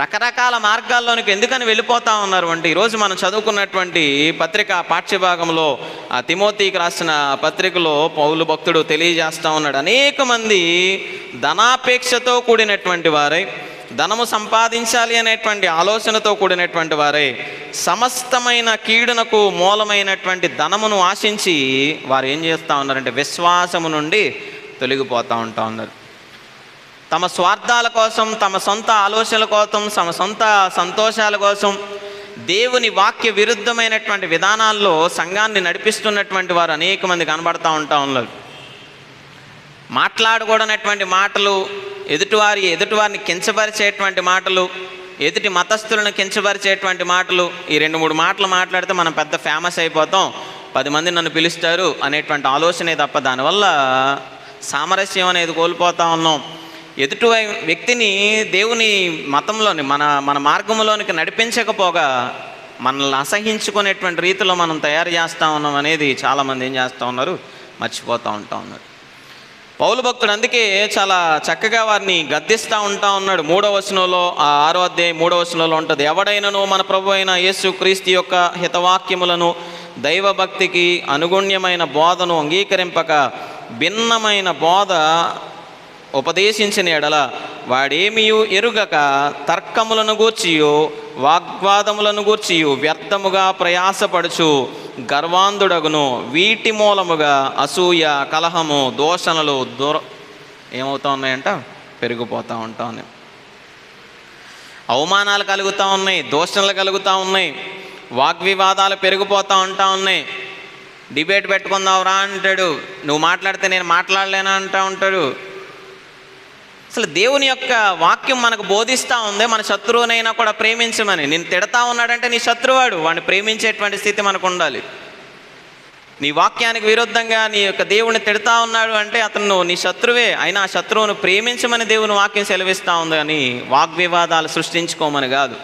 రకరకాల మార్గాల్లోనికి ఎందుకని వెళ్ళిపోతూ ఉన్నారు అంటే, ఈరోజు మనం చదువుకున్నటువంటి పత్రిక పాఠ్యభాగంలో తిమోతికి రాసిన పత్రికలో పౌలు భక్తుడు తెలియజేస్తూ ఉన్నాడు. అనేక మంది ధనాపేక్షతో కూడినటువంటి వారై, ధనము సంపాదించాలి అనేటువంటి ఆలోచనతో కూడినటువంటి వారై, సమస్తమైన కీడునకు మూలమైనటువంటి ధనమును ఆశించి వారు ఏం చేస్తూ ఉన్నారంటే విశ్వాసము నుండి తొలగిపోతూ ఉంటా ఉన్నారు. తమ స్వార్థాల కోసం, తమ సొంత ఆలోచనల కోసం, తమ సొంత సంతోషాల కోసం దేవుని వాక్య విరుద్ధమైనటువంటి విధానాల్లో సంఘాన్ని నడిపిస్తున్నటువంటి వారు అనేక మంది కనబడుతూ ఉంటా ఉన్నారు. మాట్లాడకూడనటువంటి మాటలు, ఎదుటివారిని కించపరిచేటువంటి మాటలు, ఎదుటి మతస్థులను కించపరిచేటువంటి మాటలు, ఈ 2-3 మాటలు మాట్లాడితే మనం పెద్ద ఫేమస్ అయిపోతాం, 10 మంది నన్ను పిలుస్తారు అనేటువంటి ఆలోచనే తప్ప దానివల్ల సామరస్యం అనేది కోల్పోతూ ఉన్నాం. ఎదుటి వ్యక్తిని దేవుని మతంలోని, మన మార్గంలోనికి నడిపించకపోగా మనల్ని అసహించుకునేటువంటి రీతిలో మనం తయారు చేస్తూ ఉన్నాం అనేది చాలామంది ఏం చేస్తూ ఉన్నారు, మర్చిపోతూ ఉంటా ఉన్నారు. పౌలు భక్తుడు అందుకే చాలా చక్కగా వారిని గద్దిస్తూ ఉంటా ఉన్నాడు. 3వ వచనంలో, 6వ అధ్యాయం 3వ వచనంలో ఉంటుంది, ఎవడైనను మన ప్రభు అయిన యేసు క్రీస్తు యొక్క హితవాక్యములను, దైవభక్తికి అనుగుణ్యమైన బోధను అంగీకరింపక భిన్నమైన బోధ ఉపదేశించిన ఎడల వాడేమియు ఎరుగక తర్కములను గూర్చియు వాగ్వాదములను గూర్చియు వ్యర్థముగా ప్రయాసపడుచు గర్వాంధుడగును. వీటి మూలముగా అసూయ, కలహము, దోషణలు ఏమవుతూ ఉన్నాయంట, పెరిగిపోతూ ఉంటా ఉన్నాయి. అవమానాలు కలుగుతూ ఉన్నాయి, దోషణలు కలుగుతూ ఉన్నాయి, వాగ్వివాదాలు పెరిగిపోతూ ఉంటా ఉన్నాయి. డిబేట్ పెట్టుకుందావురా అంటాడు, నువ్వు మాట్లాడితే నేను మాట్లాడలేనా అంటూ ఉంటాడు. అసలు దేవుని యొక్క వాక్యం మనకు బోధిస్తూ ఉంది, మన శత్రువునైనా కూడా ప్రేమించమని. నేను తిడతా ఉన్నాడంటే నీ శత్రువాడు, వాడిని ప్రేమించేటువంటి స్థితి మనకు ఉండాలి. నీ వాక్యానికి విరుద్ధంగా నీ యొక్క దేవుని తిడతా ఉన్నాడు అంటే అతను నీ శత్రువే, అయినా ఆ శత్రువును ప్రేమించమని దేవుని వాక్యం సెలవిస్తూ ఉంది, అని వాగ్వివాదాలు సృష్టించుకోమని కాదు.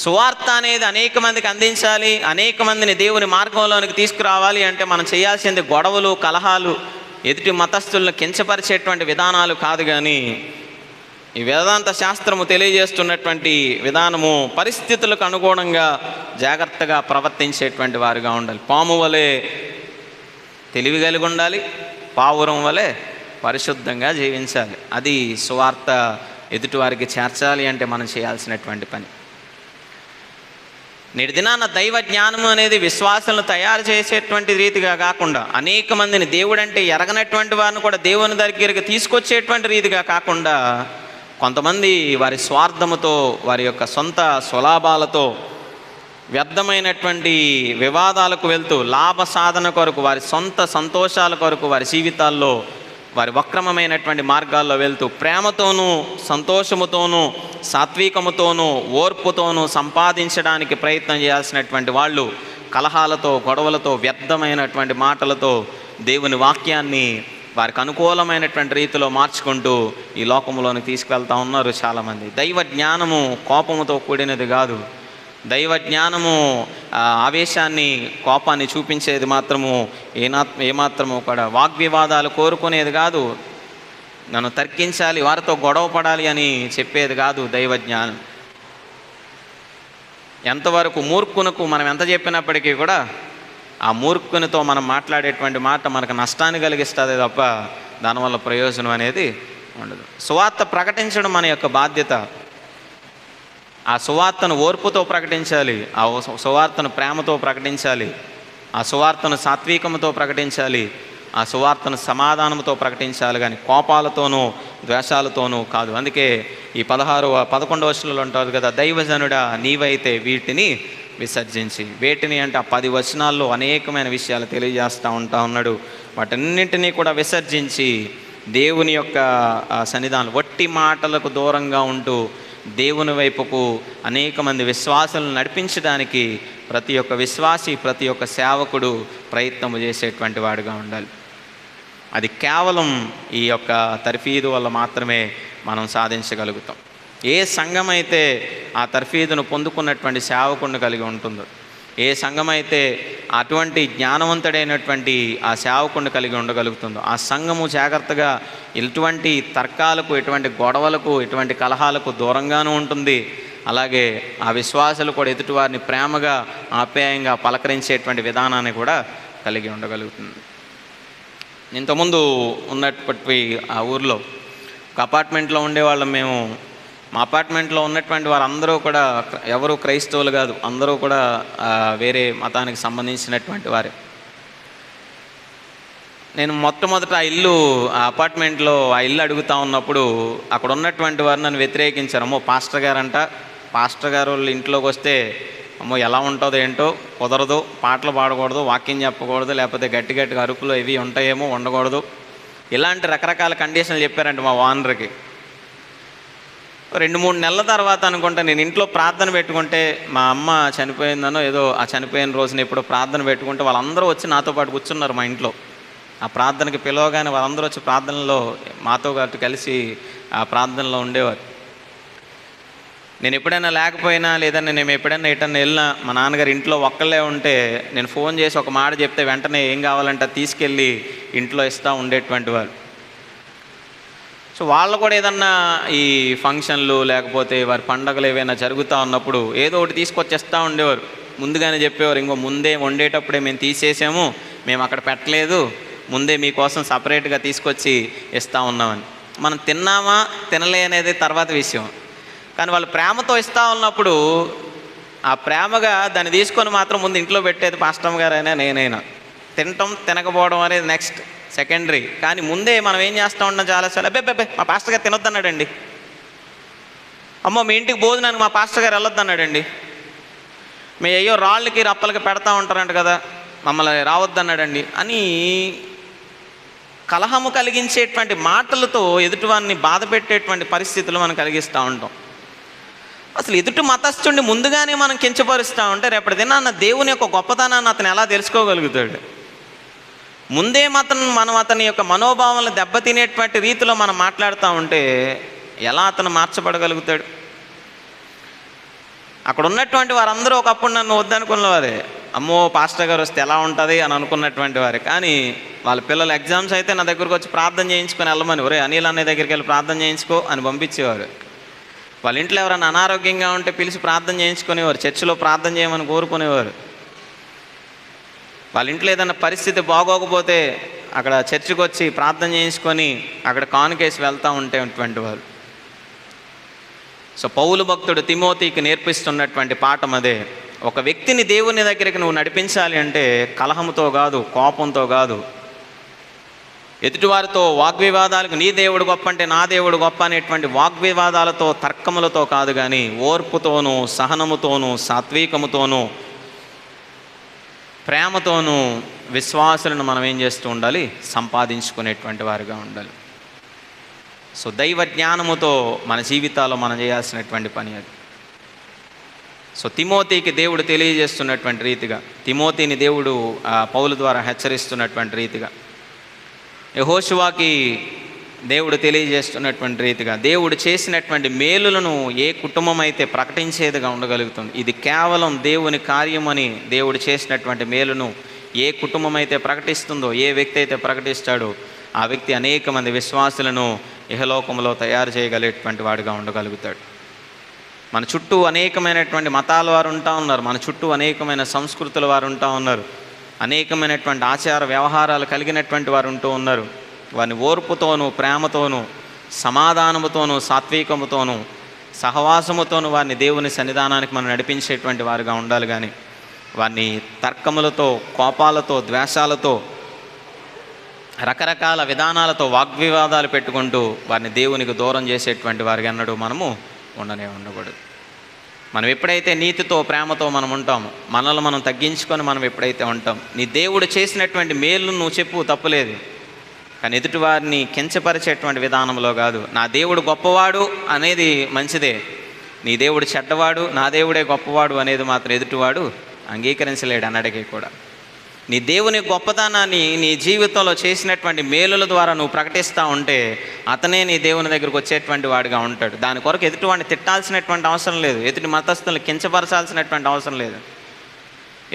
సువార్త అనేది అనేక మందికి అందించాలి, అనేక మందిని దేవుని మార్గంలోనికి తీసుకురావాలి అంటే మనం చేయాల్సింది గొడవలు, కలహాలు, ఎదుటి మతస్థులను కించపరిచేటువంటి విధానాలు కాదు. కానీ ఈ వేదాంత శాస్త్రము తెలియజేస్తున్నటువంటి విధానము పరిస్థితులకు అనుగుణంగా జాగ్రత్తగా ప్రవర్తించేటువంటి వారుగా ఉండాలి. పాము వలె తెలివి కలిగి ఉండాలి, పావురం వలె పరిశుద్ధంగా జీవించాలి. అది సువార్త ఎదుటివారికి చేర్చాలి అంటే మనం చేయాల్సినటువంటి పని. నేటి దినాన దైవ జ్ఞానము అనేది విశ్వాసాలను తయారు చేసేటువంటి రీతిగా కాకుండా, అనేక మందిని దేవుడంటే ఎరగనటువంటి వారిని కూడా దేవుని దగ్గరికి తీసుకొచ్చేటువంటి రీతిగా కాకుండా, కొంతమంది వారి స్వార్థముతో, వారి యొక్క సొంత స్వలాభాలతో వ్యర్థమైనటువంటి వివాదాలకు వెళ్తూ లాభ సాధన కొరకు, వారి సొంత సంతోషాల కొరకు వారి జీవితాల్లో వారి వక్రమమైనటువంటి మార్గాల్లో వెళ్తూ ప్రేమతోనూ, సంతోషముతోనూ, సాత్వికముతోనూ, ఓర్పుతోనూ సంపాదించడానికి ప్రయత్నం చేయాల్సినటువంటి వాళ్ళు కలహాలతో, గొడవలతో, వ్యర్థమైనటువంటి మాటలతో దేవుని వాక్యాన్ని వారికి అనుకూలమైనటువంటి రీతిలో మార్చుకుంటూ ఈ లోకంలోనికి తీసుకెళ్తా ఉన్నారు చాలామంది. దైవ జ్ఞానము కోపముతో కూడినది కాదు. దైవ జ్ఞానము ఆవేశాన్ని, కోపాన్ని చూపించేది మాత్రము ఏమాత్రము కూడా వాగ్వివాదాలు కోరుకునేది కాదు. నన్ను తర్కించాలి, వారితో గొడవ పడాలి అని చెప్పేది కాదు దైవ జ్ఞానం. ఎంతవరకు మూర్ఖునకు మనం ఎంత చెప్పినప్పటికీ కూడా ఆ మూర్ఖునితో మనం మాట్లాడేటువంటి మాట మనకు నష్టాన్ని కలిగిస్తుంది తప్ప దానివల్ల ప్రయోజనం అనేది ఉండదు. సువార్త ప్రకటించడం మన యొక్క బాధ్యత. ఆ సువార్తను ఓర్పుతో ప్రకటించాలి, ఆ సువార్తను ప్రేమతో ప్రకటించాలి, ఆ సువార్తను సాత్వికముతో ప్రకటించాలి, ఆ సువార్తను సమాధానంతో ప్రకటించాలి కానీ కోపాలతోనూ ద్వేషాలతోనూ కాదు. అందుకే ఈ 11వ వచనంలో ఉంటుంది కదా, దైవజనుడా నీవైతే వీటిని విసర్జించి. వేటిని అంటే ఆ 10 వచనాల్లో అనేకమైన విషయాలు తెలియజేస్తూ ఉన్నాడు. వాటన్నింటినీ కూడా విసర్జించి దేవుని యొక్క సన్నిధానం వట్టి మాటలకు దూరంగా ఉంటూ దేవుని వైపుకు అనేక మంది విశ్వాసులను నడిపించడానికి ప్రతి ఒక్క విశ్వాసి, ప్రతి ఒక్క సేవకుడు ప్రయత్నం చేసేటువంటి వాడుగా ఉండాలి. అది కేవలం ఈ యొక్క తర్ఫీదు వల్ల మాత్రమే మనం సాధించగలుగుతాం. ఏ సంఘం అయితే ఆ తర్ఫీదును పొందుకున్నటువంటి సేవకుడిని కలిగి ఉంటుందో, ఏ సంఘం అయితే అటువంటి జ్ఞానవంతుడైనటువంటి ఆ సేవకుడిని కలిగి ఉండగలుగుతుందో, ఆ సంఘము జాగ్రత్తగా ఎటువంటి తర్కాలకు, ఎటువంటి గొడవలకు, ఎటువంటి కలహాలకు దూరంగానూ ఉంటుంది. అలాగే ఆ విశ్వాసులు కూడా ఎదుటివారిని ప్రేమగా, ఆప్యాయంగా పలకరించేటువంటి విధానాన్ని కూడా కలిగి ఉండగలుగుతుంది. ఇంతకుముందు ఉన్నప్పటి ఆ ఊర్లో ఒక అపార్ట్మెంట్లో ఉండేవాళ్ళం మేము. మా అపార్ట్మెంట్లో ఉన్నటువంటి వారందరూ కూడా ఎవరు క్రైస్తవులు కాదు, అందరూ కూడా వేరే మతానికి సంబంధించినటువంటి వారే. నేను మొట్టమొదట ఆ అపార్ట్మెంట్లో ఆ ఇల్లు అడుగుతూ ఉన్నప్పుడు అక్కడ ఉన్నటువంటి వారు నన్ను వ్యతిరేకించారు. అమ్మో పాస్టర్ గారు వాళ్ళ ఇంట్లోకి వస్తే అమ్మో ఎలా ఉంటుందో ఏంటో, కుదరదు, పాటలు పాడకూడదు, వాక్యం చెప్పకూడదు, లేకపోతే గట్టి గట్టిగా అరుపులు ఇవి ఉంటాయేమో, ఉండకూడదు, ఇలాంటి రకరకాల కండిషన్లు చెప్పారంట మా ఓనర్కి. 2-3 నెలల తర్వాత అనుకుంటా నేను ఇంట్లో ప్రార్థన పెట్టుకుంటే, మా అమ్మ చనిపోయిందనో ఏదో ఆ చనిపోయిన రోజున ఎప్పుడో ప్రార్థన పెట్టుకుంటే వాళ్ళందరూ వచ్చి నాతో పాటు కూర్చున్నారు మా ఇంట్లో. ఆ ప్రార్థనకి పిలవగానే వాళ్ళందరూ వచ్చి ప్రార్థనలో మాతో పాటు కలిసి ఆ ప్రార్థనలో ఉండేవారు. నేను ఎప్పుడైనా లేకపోయినా, లేదా నేను ఎప్పుడైనా ఎటన్నా వెళ్ళినా, మా నాన్నగారు ఇంట్లో ఒక్కళ్ళే ఉంటే నేను ఫోన్ చేసి ఒక మాట చెప్తే వెంటనే ఏం కావాలంటే తీసుకెళ్ళి ఇంట్లో ఇస్తూ ఉండేటువంటి వారు. సో వాళ్ళు కూడా ఏదన్నా ఈ ఫంక్షన్లు లేకపోతే వారి పండగలు ఏవైనా జరుగుతూ ఉన్నప్పుడు ఏదో ఒకటి తీసుకొచ్చేస్తూ ఉండేవారు. ముందుగానే చెప్పేవారు, ఇంకో ముందే వండేటప్పుడే మేము తీసేసాము, మేము అక్కడ పెట్టలేదు, ముందే మీకోసం సపరేట్గా తీసుకొచ్చి ఇస్తూ ఉన్నామని. మనం తిన్నామా తినలే అనేది తర్వాత విషయం, కానీ వాళ్ళు ప్రేమతో ఇస్తూ ఉన్నప్పుడు ఆ ప్రేమగా దాన్ని తీసుకొని మాత్రం ముందు ఇంట్లో పెట్టేది పాస్టమ్ గారైనా నేనైనా. తినటం తినకపోవడం అనేది నెక్స్ట్ సెకండరీ, కానీ ముందే మనం ఏం చేస్తూ ఉంటాం చాలాసార్లు, అబ్బే మా పాస్టర్ గారు తినొద్దన్నాడండి, అమ్మో మీ ఇంటికి భోజనానికి మా పాస్టర్ గారు వెళ్ళొద్దన్నాడండి, మీ అయ్యో రాళ్ళకి రప్పలకి పెడతా ఉంటారంట కదా, మమ్మల్ని రావద్దన్నాడండి అని కలహము కలిగించేటువంటి మాటలతో ఎదుటివారిని బాధ పెట్టేటువంటి పరిస్థితులు మనం కలిగిస్తూ ఉంటాం. అసలు ఎదుటి మతస్థుడిని ముందుగానే మనం కించపరుస్తూ ఉంటే రేపటి దినాన్న దేవుని యొక్క గొప్పతనాన్ని అతను ఎలా తెలుసుకోగలుగుతాడు? ముందే మనం అతని యొక్క మనోభావాలను దెబ్బతినేటువంటి రీతిలో మనం మాట్లాడుతూ ఉంటే ఎలా అతను మార్చబడగలుగుతాడు? అక్కడ ఉన్నటువంటి వారందరూ ఒకప్పుడు నన్ను వద్దనుకున్నవారే, అమ్మో పాస్టర్ గారు వస్తే ఎలా ఉంటుంది అని అనుకున్నటువంటి వారే. కానీ వాళ్ళ పిల్లలు ఎగ్జామ్స్ అయితే నా దగ్గరకు వచ్చి ప్రార్థన చేయించుకొని వెళ్ళమని, ఒరే అనిల్ అనే దగ్గరికి వెళ్ళి ప్రార్థన చేయించుకో అని పంపించేవారు. వాళ్ళ ఇంట్లో ఎవరైనా అనారోగ్యంగా ఉంటే పిలిచి ప్రార్థన చేయించుకునేవారు, చర్చిలో ప్రార్థన చేయమని కోరుకునేవారు. వాళ్ళ ఇంట్లో ఏదైనా పరిస్థితి బాగోకపోతే అక్కడ చర్చికి వచ్చి ప్రార్థన చేయించుకొని అక్కడ కానుకేసి వెళ్తూ ఉండేటువంటి వారు. సో పౌలు భక్తుడు తిమోతికి నేర్పిస్తున్నటువంటి పాఠం అదే. ఒక వ్యక్తిని దేవుని దగ్గరికి నువ్వు నడిపించాలి అంటే కలహంతో కాదు, కోపంతో కాదు, ఎదుటివారితో వాగ్వివాదాలకు నీ దేవుడు గొప్ప అంటే నా దేవుడు గొప్ప అనేటువంటి వాగ్వివాదాలతో, తర్కములతో కాదు, కానీ ఓర్పుతోనూ, సహనముతోనూ, సాత్వికముతోనూ, ప్రేమతోనూ విశ్వాసులను మనం ఏం చేస్తూ ఉండాలి? సంపాదించుకునేటువంటి వారిగా ఉండాలి. సో దైవ జ్ఞానముతో మన జీవితాల్లో మనం చేయాల్సినటువంటి పని అది. సో తిమోతికి దేవుడు తెలియజేస్తున్నటువంటి రీతిగా, తిమోతిని దేవుడు పౌలు ద్వారా హెచ్చరిస్తున్నటువంటి రీతిగా, యెహోషువాకి దేవుడు తెలియజేస్తున్నటువంటి రీతిగా, దేవుడు చేసినటువంటి మేలులను ఏ కుటుంబం అయితే ప్రకటించేదిగా ఉండగలుగుతుంది. ఇది కేవలం దేవుని కార్యమని, దేవుడు చేసినటువంటి మేలును ఏ కుటుంబం అయితే ప్రకటిస్తుందో, ఏ వ్యక్తి అయితే ప్రకటిస్తాడో ఆ వ్యక్తి అనేక మంది విశ్వాసులను ఇహలోకంలో తయారు చేయగలిగేటువంటి వాడిగా ఉండగలుగుతాడు. మన చుట్టూ అనేకమైనటువంటి మతాల వారు ఉంటా ఉన్నారు, మన చుట్టూ అనేకమైన సంస్కృతుల వారు ఉంటా ఉన్నారు, అనేకమైనటువంటి ఆచార వ్యవహారాలు కలిగినటువంటి వారు ఉంటూ ఉన్నారు. వారిని ఓర్పుతోనూ, ప్రేమతోనూ, సమాధానముతోనూ, సాత్వికముతోనూ, సహవాసముతోనూ వారిని దేవుని సన్నిధానానికి మనం నడిపించేటువంటి వారుగా ఉండాలి. కానీ వారిని తర్కములతో, కోపాలతో, ద్వేషాలతో రకరకాల విధానాలతో వాగ్వివాదాలు పెట్టుకుంటూ వారిని దేవునికి దూరం చేసేటువంటి వారికి అన్నడు మనము ఉండకూడదు. మనం ఎప్పుడైతే నీతితో ప్రేమతో మనం ఉంటామో, మనల్ని మనం తగ్గించుకొని మనం ఎప్పుడైతే ఉంటాం, నీ దేవుడు చేసినటువంటి మేలు నువ్వు చెప్పు, తప్పులేదు. కానీ ఎదుటి వారిని కించపరిచేటువంటి విధానంలో కాదు. నా దేవుడు గొప్పవాడు అనేది మంచిదే, నీ దేవుడు చెడ్డవాడు, నా దేవుడే గొప్పవాడు అనేది మాత్రం ఎదుటివాడు అంగీకరించలేడు అన్నడికి కూడా. నీ దేవుని గొప్పతనాన్ని నీ జీవితంలో చేసినటువంటి మేలుల ద్వారా నువ్వు ప్రకటిస్తూ ఉంటే అతనే నీ దేవుని దగ్గరకు వచ్చేటువంటి వాడిగా ఉంటాడు. దాని కొరకు ఎదుటివాడిని తిట్టాల్సినటువంటి అవసరం లేదు, ఎదుటి మతస్థులను కించపరచాల్సినటువంటి అవసరం లేదు.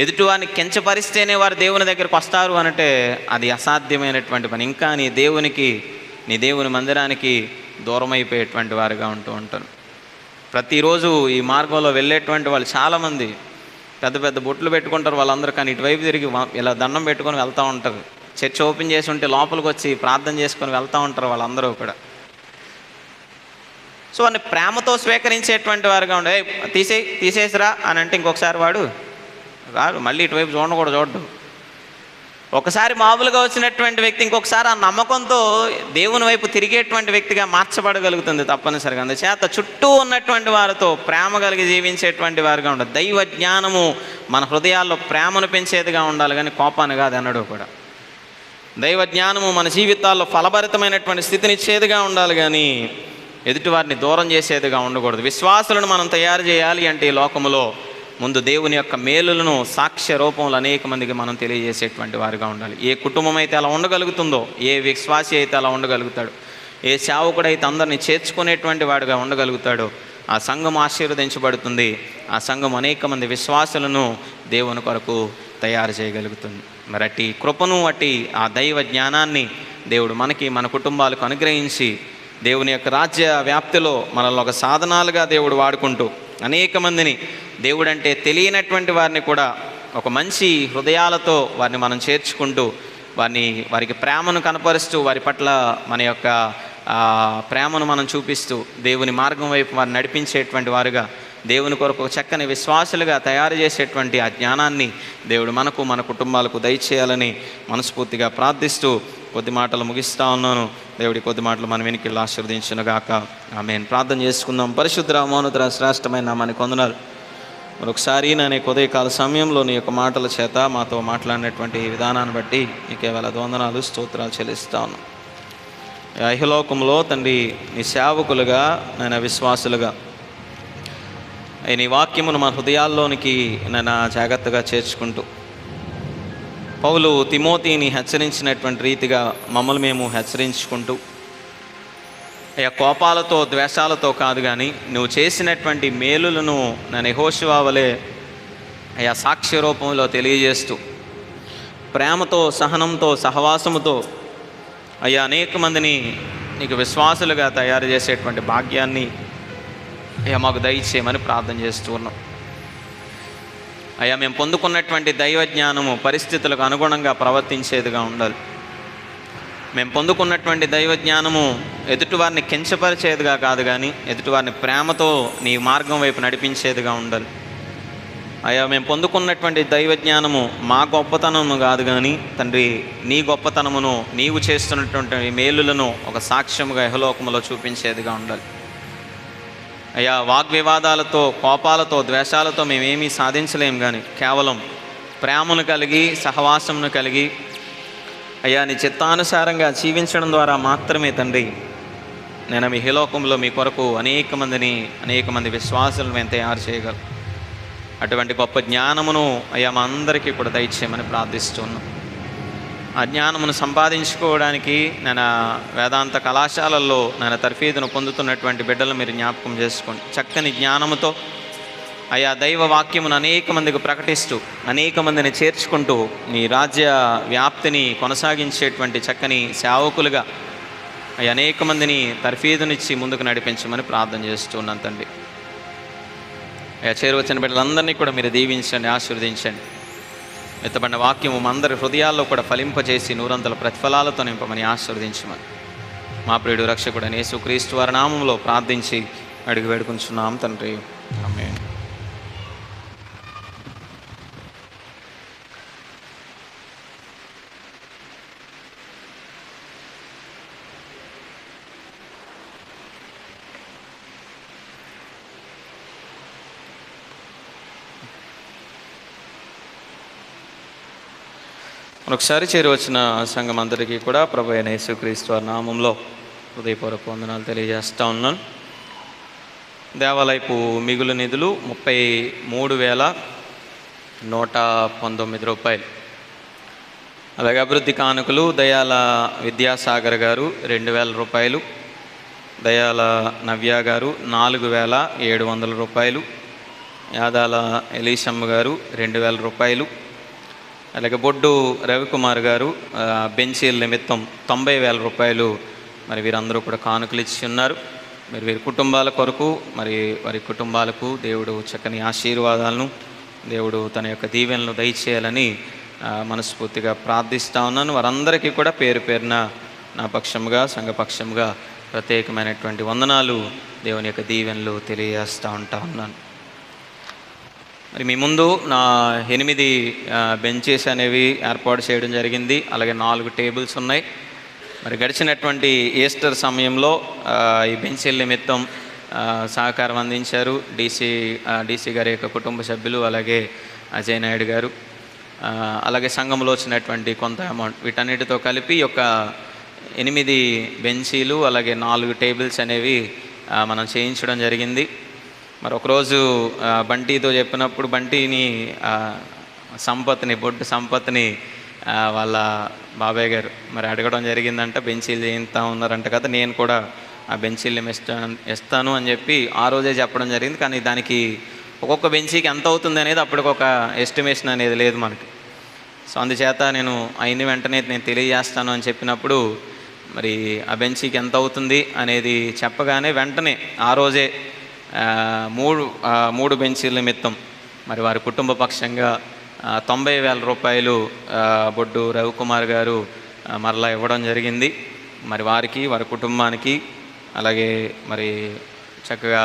ఎదుటివాడిని కించపరిస్తేనే వారు దేవుని దగ్గరకు వస్తారు అంటే అది అసాధ్యమైనటువంటి పని. ఇంకా నీ దేవుని మందిరానికి దూరం అయిపోయేటువంటి వారుగా ఉంటూ ఉంటారు. ప్రతిరోజు ఈ మార్గంలో వెళ్ళేటువంటి వాళ్ళు చాలామంది పెద్ద పెద్ద బొట్లు పెట్టుకుంటారు వాళ్ళందరూ, కానీ ఇటువైపు తిరిగి ఇలా దండం పెట్టుకొని వెళ్తూ ఉంటారు. చర్చ్ ఓపెన్ చేసి ఉంటే లోపలికి వచ్చి ప్రార్థన చేసుకొని వెళ్తూ ఉంటారు వాళ్ళందరూ కూడా. సో వాడిని ప్రేమతో స్వీకరించేటువంటి వారుగా ఉండే, తీసేసిరా అని అంటే ఇంకొకసారి వాడు రాడు, మళ్ళీ ఇటువైపు చూడడు. ఒకసారి మామూలుగా వచ్చినటువంటి వ్యక్తి ఇంకొకసారి ఆ నమ్మకంతో దేవుని వైపు తిరిగేటువంటి వ్యక్తిగా మార్చబడగలుగుతుంది తప్పనిసరిగా. అందుచేత చుట్టూ ఉన్నటువంటి వారితో ప్రేమ కలిగి జీవించేటువంటి వారుగా ఉండాలి. దైవ జ్ఞానము మన హృదయాల్లో ప్రేమను పెంచేదిగా ఉండాలి, కానీ కోపాన్ని కాదు అన్నాడు కూడా. దైవ జ్ఞానము మన జీవితాల్లో ఫలభరితమైనటువంటి స్థితినిచ్చేదిగా ఉండాలి, కానీ ఎదుటివారిని దూరం చేసేదిగా ఉండకూడదు. విశ్వాసులను మనం తయారు చేయాలి అంటే ఈ లోకములో ముందు దేవుని యొక్క మేలులను సాక్ష్య రూపంలో అనేక మందికి మనం తెలియజేసేటువంటి వారిగా ఉండాలి. ఏ కుటుంబం అయితే అలా ఉండగలుగుతుందో, ఏ విశ్వాసి అయితే అలా ఉండగలుగుతాడు, ఏ సేవకుడైతే అందరినీ చేర్చుకునేటువంటి వాడిగా ఉండగలుగుతాడో ఆ సంఘం ఆశీర్వదించబడుతుంది. ఆ సంఘం అనేక మంది విశ్వాసులను దేవుని కొరకు తయారు చేయగలుగుతుంది. మరి అట్టి కృపను, అట్టి ఆ దైవ జ్ఞానాన్ని దేవుడు మనకి, మన కుటుంబాలకు అనుగ్రహించి దేవుని యొక్క రాజ్య వ్యాప్తిలో మనల్ని ఒక సాధనాలుగా దేవుడు వాడుకుంటూ అనేక మందిని, దేవుడు అంటే తెలియనటువంటి వారిని కూడా ఒక మంచి హృదయాలతో వారిని మనం చేర్చుకుంటూ వారికి ప్రేమను కనపరుస్తూ వారి పట్ల మన యొక్క ప్రేమను మనం చూపిస్తూ దేవుని మార్గం వైపు వారిని నడిపించేటువంటి వారుగా, దేవుని కొరకు చక్కని విశ్వాసులుగా తయారు చేసేటువంటి ఆ జ్ఞానాన్ని దేవుడు మనకు, మన కుటుంబాలకు దయచేయాలని మనస్ఫూర్తిగా ప్రార్థిస్తూ కొద్ది మాటలు ముగిస్తూ ఉన్నాను. దేవుడి కొద్ది మాటలు మన వెనుకలు ఆశీర్వదించునుగాక. ఆమేన్. ప్రార్థన చేసుకుందాం. పరిశుద్ధ మౌనతర శ్రేష్టమైన నామానికి వందనాలు. మరొకసారి నేను ఉదయకాల సమయంలో నీ యొక్క మాటల చేత మాతో మాట్లాడినటువంటి విధానాన్ని బట్టి నీకే వేల వందనాలు, స్తోత్రాలు చెల్లిస్తా ఉన్నాను. ఇహలోకంలో తండ్రి నీ సేవకులుగా, నేను విశ్వాసులుగా నీ వాక్యమును మన హృదయాల్లోనికి నేను జాగ్రత్తగా చేర్చుకుంటూ, పౌలు తిమోతిని హెచ్చరించినటువంటి రీతిగా మమ్మల్ని మేము హెచ్చరించుకుంటూ, అయ్యా కోపాలతో ద్వేషాలతో కాదు కానీ నువ్వు చేసినటువంటి మేలులను నేను యెహోషువ వలె అయ్యా సాక్ష్య రూపంలో తెలియజేస్తూ, ప్రేమతో, సహనంతో, సహవాసముతో అయ్యా అనేక మందిని నీకు విశ్వాసులుగా తయారు చేసేటువంటి భాగ్యాన్ని అయ్యా మాకు దయచేయమని ప్రార్థన చేస్తూ ఉన్నాం. అయ్యా మేము పొందుకున్నటువంటి దైవ జ్ఞానము పరిస్థితులకు అనుగుణంగా ప్రవర్తించేదిగా ఉండాలి. మేము పొందుకున్నటువంటి దైవ జ్ఞానము ఎదుటివారిని కించపరిచేదిగా కాదు కానీ ఎదుటివారిని ప్రేమతో నీ మార్గం వైపు నడిపించేదిగా ఉండాలి. అయ్యా మేము పొందుకున్నటువంటి దైవ జ్ఞానము మా గొప్పతనము కాదు కానీ తండ్రి నీ గొప్పతనమును, నీవు చేస్తున్నటువంటి మేలులను ఒక సాక్ష్యముగా ఇహలోకములో చూపించేదిగా ఉండాలి. అయ్యా వాగ్వివాదాలతో, కోపాలతో, ద్వేషాలతో మేమేమీ సాధించలేం, కానీ కేవలం ప్రేమను కలిగి, సహవాసమును కలిగి అయ్యా నీ చిత్తానుసారంగా జీవించడం ద్వారా మాత్రమే తండ్రి నేను మీ ఇహలోకంలో మీ కొరకు అనేక మంది విశ్వాసులను మేము తయారు చేయగలం. అటువంటి గొప్ప జ్ఞానమును అయ్యా మా అందరికీ కూడా దయచేయమని ప్రార్థిస్తున్నాం. ఆ జ్ఞానమును సంపాదించుకోవడానికి నేను వేదాంత కళాశాలల్లో నేను తర్ఫీదును పొందుతున్నటువంటి బిడ్డలు మీరు జ్ఞాపకం చేసుకోండి. చక్కని జ్ఞానముతో అయ్యా దైవ వాక్యమును అనేక మందికి ప్రకటిస్తూ, అనేక మందిని చేర్చుకుంటూ నీ రాజ్య వ్యాప్తిని కొనసాగించేటువంటి చక్కని సేవకులుగా అయ్యా అనేక మందిని తర్ఫీదునిచ్చి ముందుకు నడిపించమని ప్రార్థన చేస్తున్నాను తండ్రి. అయ్యా చేరువచ్చిన బిడ్డలందరినీ కూడా మీరు దీవించండి, ఆశీర్వదించండి. ఎత్తబడిన వాక్యము మా అందరి హృదయాల్లో కూడా ఫలింపజేసి నూరంతల ప్రతిఫలాలతో నింపమని ఆశీర్వదించమని మా ప్రియుడు రక్షకుడైన యేసుక్రీస్తు వారి నామంలో ప్రార్థించి అడిగి వేడుకుంటున్నాం తండ్రి. ఆమేన్. ఒకసారి చేరి వచ్చిన సంఘం అందరికీ కూడా ప్రభు అయిన యేసుక్రీస్తు వారి నామంలో హృదయపూర్వక వందనాలు తెలియజేస్తూ ఉన్నాను. దేవాలయపు మిగులు నిధులు 33,119 రూపాయలు. అలాగే అభివృద్ధి కానుకలు దయాల విద్యాసాగర్ గారు 2,000 రూపాయలు, దయాల నవ్య గారు 4,700 రూపాయలు, యాదాల ఎలీషమ్మ గారు 2,000 రూపాయలు, అలాగే బొడ్డు రవికుమార్ గారు బెంచీల నిమిత్తం 90,000 రూపాయలు మరి వీరందరూ కూడా కానుకలు ఇచ్చి ఉన్నారు. మరి వీరి కుటుంబాల కొరకు మరి వారి కుటుంబాలకు దేవుడు చక్కని ఆశీర్వాదాలను, దేవుడు తన యొక్క దీవెనలు దయచేయాలని మనస్ఫూర్తిగా ప్రార్థిస్తూ ఉన్నాను. వారందరికీ కూడా పేరు పేరున నా పక్షముగా సంఘపక్షముగా ప్రత్యేకమైనటువంటి వందనాలు, దేవుని యొక్క దీవెనలు తెలియజేస్తూ ఉన్నాను. మరి మీ ముందు నా 8 బెంచెస్ అనేవి ఏర్పాటు చేయడం జరిగింది. అలాగే 4 టేబుల్స్ ఉన్నాయి. మరి గడిచినటువంటి ఈస్టర్ సమయంలో ఈ బెంచీల నిమిత్తం సహకారం అందించారు డీసీ గారి యొక్క కుటుంబ సభ్యులు, అలాగే అజయ్ నాయుడు గారు, అలాగే సంఘంలో వచ్చినటువంటి కొంత అమౌంట్, వీటన్నిటితో కలిపి యొక్క 8 బెంచీలు అలాగే 4 టేబుల్స్ అనేవి మనం చేయించడం జరిగింది. మరి ఒకరోజు బంటితో చెప్పినప్పుడు బంటిని బొడ్డు సంపత్ని వాళ్ళ బాబాయ్ గారు మరి అడగడం జరిగిందంట, బెంచీలు చేయిస్తా ఉన్నారంట కదా, నేను కూడా ఆ బెంచీలు ఇస్తాను అని చెప్పి ఆ రోజే చెప్పడం జరిగింది. కానీ దానికి ఒక్కొక్క బెంచీకి ఎంత అవుతుంది అనేది అప్పటికొక ఎస్టిమేషన్ అనేది లేదు మనకి. సో అందుచేత నేను అయిన వెంటనే నేను తెలియజేస్తాను అని చెప్పినప్పుడు మరి ఆ బెంచీకి ఎంత అవుతుంది అనేది చెప్పగానే వెంటనే ఆ రోజే 3 బెంచీల నిమిత్తం మరి వారి కుటుంబ పక్షంగా 90,000 రూపాయలు బొడ్డు రవికుమార్ గారు మరలా ఇవ్వడం జరిగింది. మరి వారికి, వారి కుటుంబానికి, అలాగే మరి చక్కగా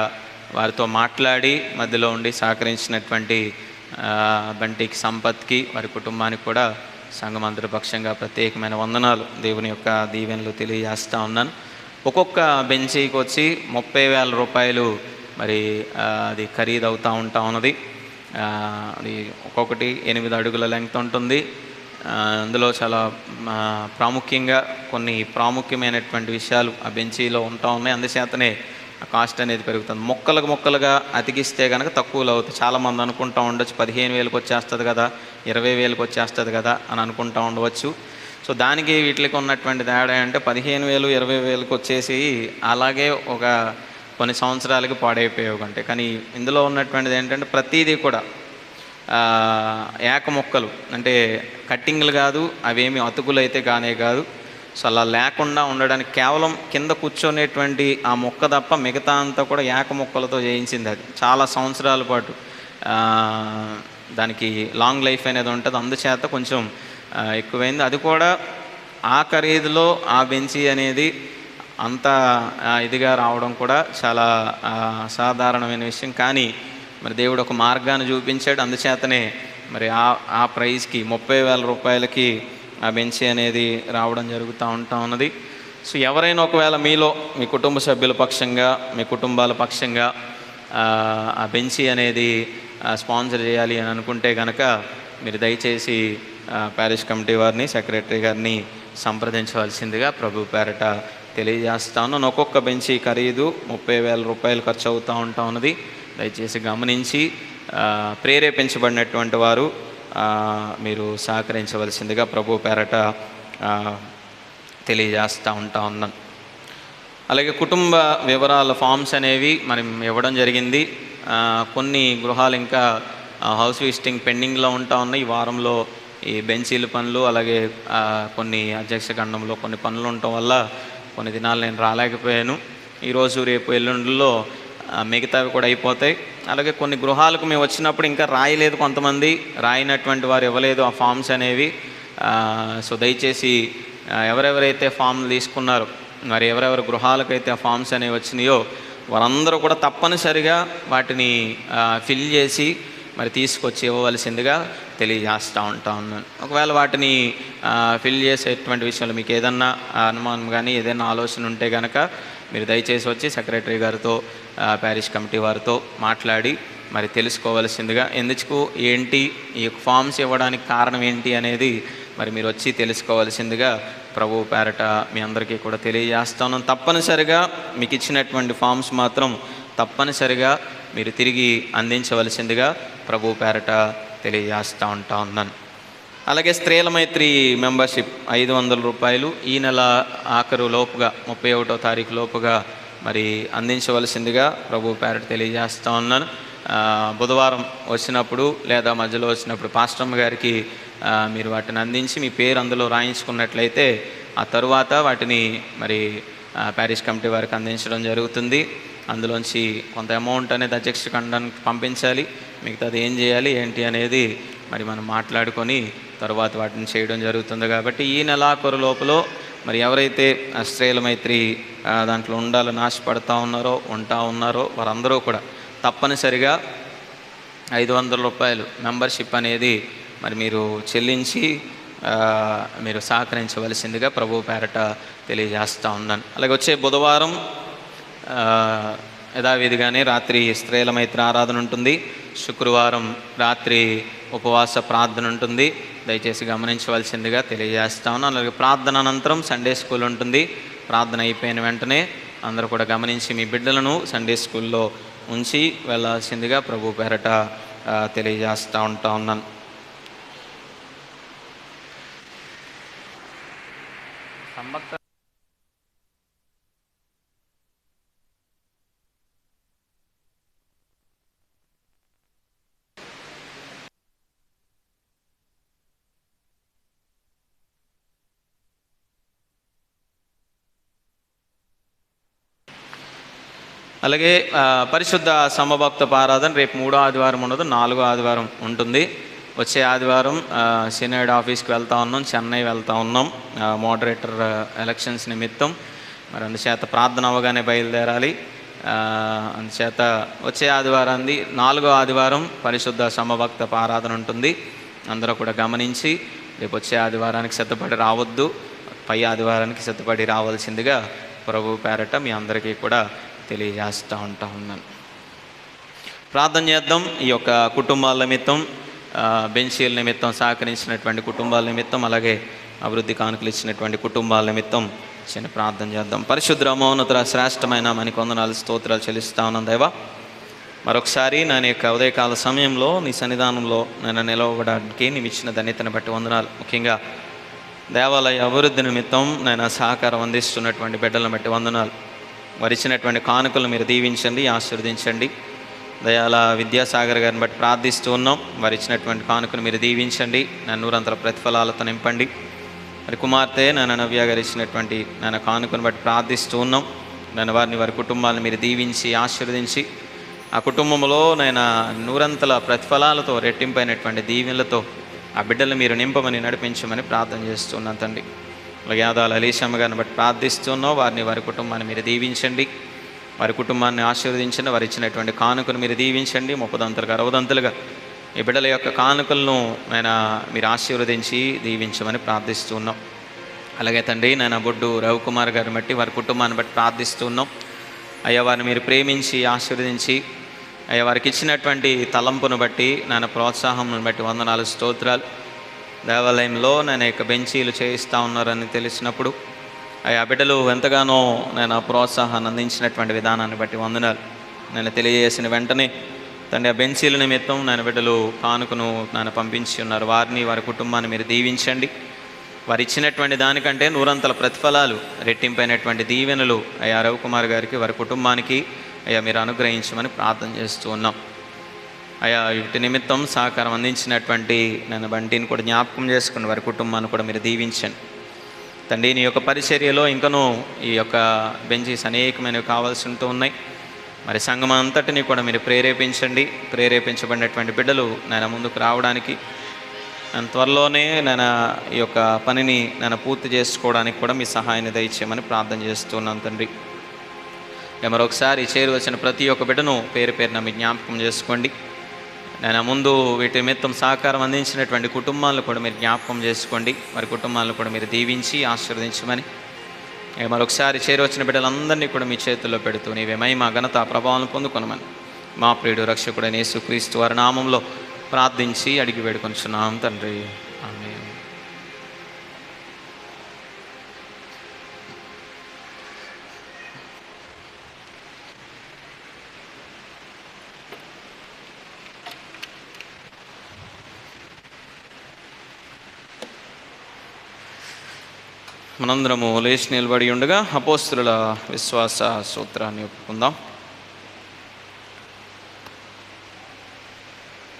వారితో మాట్లాడి మధ్యలో ఉండి సహకరించినటువంటి బంటికి సంపత్కి, వారి కుటుంబానికి కూడా సంఘమందరి పక్షంగా ప్రత్యేకమైన వందనాలు, దేవుని యొక్క దీవెనలు తెలియజేస్తూ ఉన్నాను. ఒక్కొక్క బెంచీకి వచ్చి 30,000 రూపాయలు మరి అది ఖరీదు అవుతూ ఉన్నది. అది ఒక్కొక్కటి 8 అడుగుల లెంగ్త్ ఉంటుంది. అందులో చాలా ప్రాముఖ్యంగా కొన్ని ప్రాముఖ్యమైనటువంటి విషయాలు ఆ బెంచీలో ఉంటా ఉన్నాయి. అందుచేతనే ఆ కాస్ట్ అనేది పెరుగుతుంది. మొక్కలుగా అతికిస్తే కనుక తక్కువలో అవుతుంది. చాలామంది అనుకుంటూ ఉండొచ్చు 15,000కి వచ్చేస్తుంది కదా, 20,000కి వచ్చేస్తుంది కదా అని అనుకుంటూ ఉండవచ్చు. సో దానికి వీటికి ఉన్నటువంటి తేడా అంటే 15,000, 20,000కి వచ్చేసి అలాగే ఒక కొన్ని సంవత్సరాలకి పాడైపోయేవి కంటే. కానీ ఇందులో ఉన్నటువంటిది ఏంటంటే ప్రతిదీ కూడా ఏక మొక్కలు, అంటే కట్టింగ్లు కాదు, అవేమి అతుకులు అయితే కానే కాదు. సో అలా లేకుండా ఉండడానికి కేవలం కింద కూర్చొనేటువంటి ఆ మొక్క తప్ప మిగతా అంతా కూడా ఏక మొక్కలతో చేయించింది. అది చాలా సంవత్సరాల పాటు దానికి లాంగ్ లైఫ్ అనేది ఉంటుంది. అందుచేత కొంచెం ఎక్కువైంది. అది కూడా ఆ ఖరీదులో ఆ బెంచీ అనేది అంత ఇదిగా రావడం కూడా చాలా అసాధారణమైన విషయం. కానీ మరి దేవుడు ఒక మార్గాన్ని చూపించాడు. అందుచేతనే మరి ఆ ప్రైస్కి 30,000 రూపాయలకి ఆ బెంచీ అనేది రావడం జరుగుతూ ఉన్నది. సో ఎవరైనా ఒకవేళ మీలో మీ కుటుంబ సభ్యుల పక్షంగా, మీ కుటుంబాల పక్షంగా ఆ బెంచీ అనేది స్పాన్సర్ చేయాలి అని అనుకుంటే కనుక మీరు దయచేసి ప్యారిష్ కమిటీ వారిని, సెక్రటరీ గారిని సంప్రదించవలసిందిగా ప్రభు పేరట తెలియజేస్తాను. ఒక్కొక్క బెంచీ ఖరీదు 30,000 రూపాయలు ఖర్చు అవుతూ ఉన్నది. దయచేసి గమనించి ప్రేరేపించబడినటువంటి వారు మీరు సహకరించవలసిందిగా ప్రభు పేరట తెలియజేస్తూ ఉన్నాను. అలాగే కుటుంబ వివరాల ఫామ్స్ అనేవి మనం ఇవ్వడం జరిగింది. కొన్ని గృహాలు ఇంకా హౌస్ విజిటింగ్ పెండింగ్లో ఉన్నాయి. ఈ వారంలో ఈ బెంచీల పనులు, అలాగే కొన్ని అధ్యక్ష ఖండంలో కొన్ని పనులు ఉండటం వల్ల కొన్ని దినాలు నేను రాలేకపోయాను. ఈరోజు రేపు ఎల్లుండిలో మిగతావి కూడా అయిపోతాయి. అలాగే కొన్ని గృహాలకు మేము వచ్చినప్పుడు ఇంకా రాయలేదు, కొంతమంది రాయినటువంటి వారు ఇవ్వలేదు ఆ ఫామ్స్ అనేవి. సో దయచేసి ఎవరెవరైతే ఫామ్లు తీసుకున్నారో, మరి ఎవరెవరి గృహాలకైతే ఆ ఫామ్స్ అనేవి వచ్చినాయో వారందరూ కూడా తప్పనిసరిగా వాటిని ఫిల్ చేసి మరి తీసుకొచ్చి ఇవ్వవలసిందిగా తెలియజేస్తూ ఉన్నాను. ఒకవేళ వాటిని ఫిల్ చేసేటువంటి విషయంలో మీకు ఏదన్నా అనుమానం కానీ ఏదైనా ఆలోచన ఉంటే కనుక మీరు దయచేసి వచ్చి సెక్రటరీ గారితో, ప్యారిష్ కమిటీ వారితో మాట్లాడి మరి తెలుసుకోవలసిందిగా, ఎందుకు ఏంటి ఈ ఫామ్స్ ఇవ్వడానికి కారణం ఏంటి అనేది మరి మీరు వచ్చి తెలుసుకోవాల్సిందిగా ప్రభు పేరట మీ అందరికీ కూడా తెలియజేస్తాను. తప్పనిసరిగా మీకు ఇచ్చినటువంటి ఫామ్స్ మాత్రం తప్పనిసరిగా మీరు తిరిగి అందించవలసిందిగా ప్రభు పేరట తెలియజేస్తూ ఉన్నాను. అలాగే స్త్రీల మైత్రి మెంబర్షిప్ 500 రూపాయలు ఈ నెల ఆఖరు లోపుగా 31వ తారీఖు లోపుగా మరి అందించవలసిందిగా ప్రభు పేరట తెలియజేస్తూ ఉన్నాను. బుధవారం వచ్చినప్పుడు లేదా మధ్యలో వచ్చినప్పుడు పాస్టమ్ గారికి మీరు వాటిని అందించి మీ పేరు అందులో రాయించుకున్నట్లయితే ఆ తరువాత వాటిని మరి ప్యారిష్ కమిటీ వారికి అందించడం జరుగుతుంది. అందులోంచి కొంత అమౌంట్ అనేది అధ్యక్ష ఖండానికి పంపించాలి. మిగతాది ఏం చేయాలి ఏంటి అనేది మరి మనం మాట్లాడుకొని తర్వాత వాటిని చేయడం జరుగుతుంది. కాబట్టి ఈ నెలాఖరు లోపల మరి ఎవరైతే స్త్రీల మైత్రి దాంట్లో ఉండాలని ఆశపడుతూ ఉన్నారో వారందరూ కూడా తప్పనిసరిగా 500 రూపాయలు మెంబర్షిప్ అనేది మరి మీరు చెల్లించి మీరు సహకరించవలసిందిగా ప్రభు పేరట తెలియజేస్తూ ఉన్నాను. అలాగే వచ్చే బుధవారం యథావిధిగానే రాత్రి స్త్రీల మైత్రి ఆరాధన ఉంటుంది. శుక్రవారం రాత్రి ఉపవాస ప్రార్థన ఉంటుంది. దయచేసి గమనించవలసిందిగా తెలియజేస్తా ఉన్నాను. అలాగే ప్రార్థన అనంతరం సండే స్కూల్ ఉంటుంది. ప్రార్థన అయిపోయిన వెంటనే అందరూ కూడా గమనించి మీ బిడ్డలను సండే స్కూల్లో ఉంచి వెళ్ళాల్సిందిగా ప్రభు పేరట తెలియజేస్తూ ఉన్నాను. అలాగే పరిశుద్ధ సమభక్త ఆరాధన రేపు 3వ ఆదివారం ఉండదు, 4వ ఆదివారం ఉంటుంది. వచ్చే ఆదివారం సినైడ్ ఆఫీస్కి వెళ్తూ ఉన్నాం, చెన్నై వెళ్తూ ఉన్నాం మోడరేటర్ ఎలక్షన్స్ నిమిత్తం. మరి అందుచేత ప్రార్థన అవగానే బయలుదేరాలి. అందుచేత వచ్చే ఆదివారాన్ని 4వ ఆదివారం పరిశుద్ధ సమభక్త ఆరాధన ఉంటుంది. అందరూ కూడా గమనించి రేపు వచ్చే ఆదివారానికి సిద్ధపడి రావద్దు, పై ఆదివారానికి సిద్ధపడి రావాల్సిందిగా ప్రభు పేరట మీ అందరికీ కూడా తెలియజేస్తూ ఉన్నాను. ప్రార్థన చేద్దాం. ఈ యొక్క కుటుంబాల నిమిత్తం, బెంచీల నిమిత్తం సహకరించినటువంటి కుటుంబాల నిమిత్తం, అలాగే అభివృద్ధి కానుకలు ఇచ్చినటువంటి కుటుంబాల నిమిత్తం చిన్న ప్రార్థన చేద్దాం. పరిశుద్ధ మౌనతర శ్రేష్టమైన మనకి వందనాలు స్తోత్రాలు చెల్లిస్తా ఉన్నాను దేవా. మరొకసారి నేను యొక్క ఉదయకాల సమయంలో నీ సన్నిధానంలో నేను నిలవడానికి నీవు ఇచ్చిన ధన్యతను బట్టి వందనాలు. ముఖ్యంగా దేవాలయ అభివృద్ధి నిమిత్తం నేను సహకారం అందిస్తున్నటువంటి బిడ్డలను బట్టి వందనాలు. వారిచ్చినటువంటి కానుకలు మీరు దీవించండి, ఆశీర్వదించండి. దయాల విద్యాసాగర్ గారిని బట్టి ప్రార్థిస్తూ ఉన్నాం. వారు ఇచ్చినటువంటి కానుకలు మీరు దీవించండి, నన్ను నూరంతర ప్రతిఫలాలతో నింపండి. మరి కుమార్తె నాన్న నవ్య గారు ఇచ్చినటువంటి నాన్న కానుకను బట్టి ప్రార్థిస్తూ ఉన్నాం. నన్ను వారిని వారి కుటుంబాలను మీరు దీవించి ఆశీర్వదించి ఆ కుటుంబంలో నేను నూరంతల ప్రతిఫలాలతో రెట్టింపైనటువంటి దీవెనలతో ఆ బిడ్డలు మీరు నింపమని నడిపించమని ప్రార్థన చేస్తున్నాను తండ్రి. అలాగే ఆదాల అలీషమ్మ గారిని బట్టి ప్రార్థిస్తున్నాం. వారిని వారి కుటుంబాన్ని మీరు దీవించండి, వారి కుటుంబాన్ని ఆశీర్వదించండి. వారు ఇచ్చినటువంటి కానుకలు మీరు దీవించండి, 30 60 ఈ బిడ్డల యొక్క కానుకలను మీరు ఆశీర్వదించి దీవించమని ప్రార్థిస్తున్నాం. అలాగే తండ్రి బొడ్డు రవికుమార్ గారిని బట్టి వారి కుటుంబాన్ని బట్టి ప్రార్థిస్తున్నాం. అయ్యా వారిని మీరు ప్రేమించి ఆశీర్వదించి అయ్యా వారికి ఇచ్చినటువంటి తలంపును బట్టి ప్రోత్సాహం బట్టి వందనాలు స్తోత్రాలు. దేవాలయంలో యొక్క బెంచీలు చేయిస్తూ ఉన్నారని తెలిసినప్పుడు ఆ బిడ్డలు ఎంతగానో ప్రోత్సాహాన్ని అందించినటువంటి విధానాన్ని బట్టి వందనాలు. తెలియజేసిన వెంటనే తండ్రి ఆ బెంచీల నిమిత్తం బిడ్డలు కానుకను పంపించి ఉన్నారు. వారిని వారి కుటుంబాన్ని మీరు దీవించండి. వారు ఇచ్చినటువంటి దానికంటే నూరంతల ప్రతిఫలాలు రెట్టింపైనటువంటి దీవెనలు అయ్యా రవికుమార్ గారికి వారి కుటుంబానికి అయ్యా మీరు అనుగ్రహించమని ప్రార్థన చేస్తూ ఉన్నాం. అయ్యా వీటి నిమిత్తం సహకారం అందించినటువంటి బంటిని కూడా జ్ఞాపకం చేసుకుని వారి కుటుంబాన్ని కూడా మీరు దీవించండి తండ్రి. నీ యొక్క పరిచర్యలో ఇంకనూ ఈ యొక్క బెంచీస్ అనేకమైనవి కావాల్సి ఉంటూ ఉన్నాయి. మరి సంఘం అంతటిని కూడా మీరు ప్రేరేపించండి. ప్రేరేపించబడినటువంటి బిడ్డలు ముందుకు రావడానికి త్వరలోనే ఈ యొక్క పనిని పూర్తి చేసుకోవడానికి కూడా మీ సహాయాన్ని దయచేయమని ప్రార్థన చేస్తున్నాను తండ్రి. మరొకసారి చేరువచ్చిన ప్రతి ఒక్క బిడ్డను పేరు పేరున మీ జ్ఞాపకం చేసుకోండి. ముందు వీటి నిమిత్తం సహకారం అందించినటువంటి కుటుంబాలను కూడా మీరు జ్ఞాపకం చేసుకోండి. వారి కుటుంబాలను కూడా మీరు దీవించి ఆశీర్వదించమని మరొకసారి చేరువచ్చిన బిడ్డలందరినీ కూడా మీ చేతుల్లో పెడుతూ నీవే మహిమ ఘనత ప్రభావం పొందుకొనమని మా ప్రియుడు రక్షకుడైన యేసుక్రీస్తు వారి నామంలో ప్రార్థించి అడిగి వేడుకొనుచున్నాం తండ్రి. ఆమేన్. మనందరము లేచి నిలబడి ఉండగా అపోస్తుల విశ్వాస సూత్రాన్ని ఒప్పుకుందాం.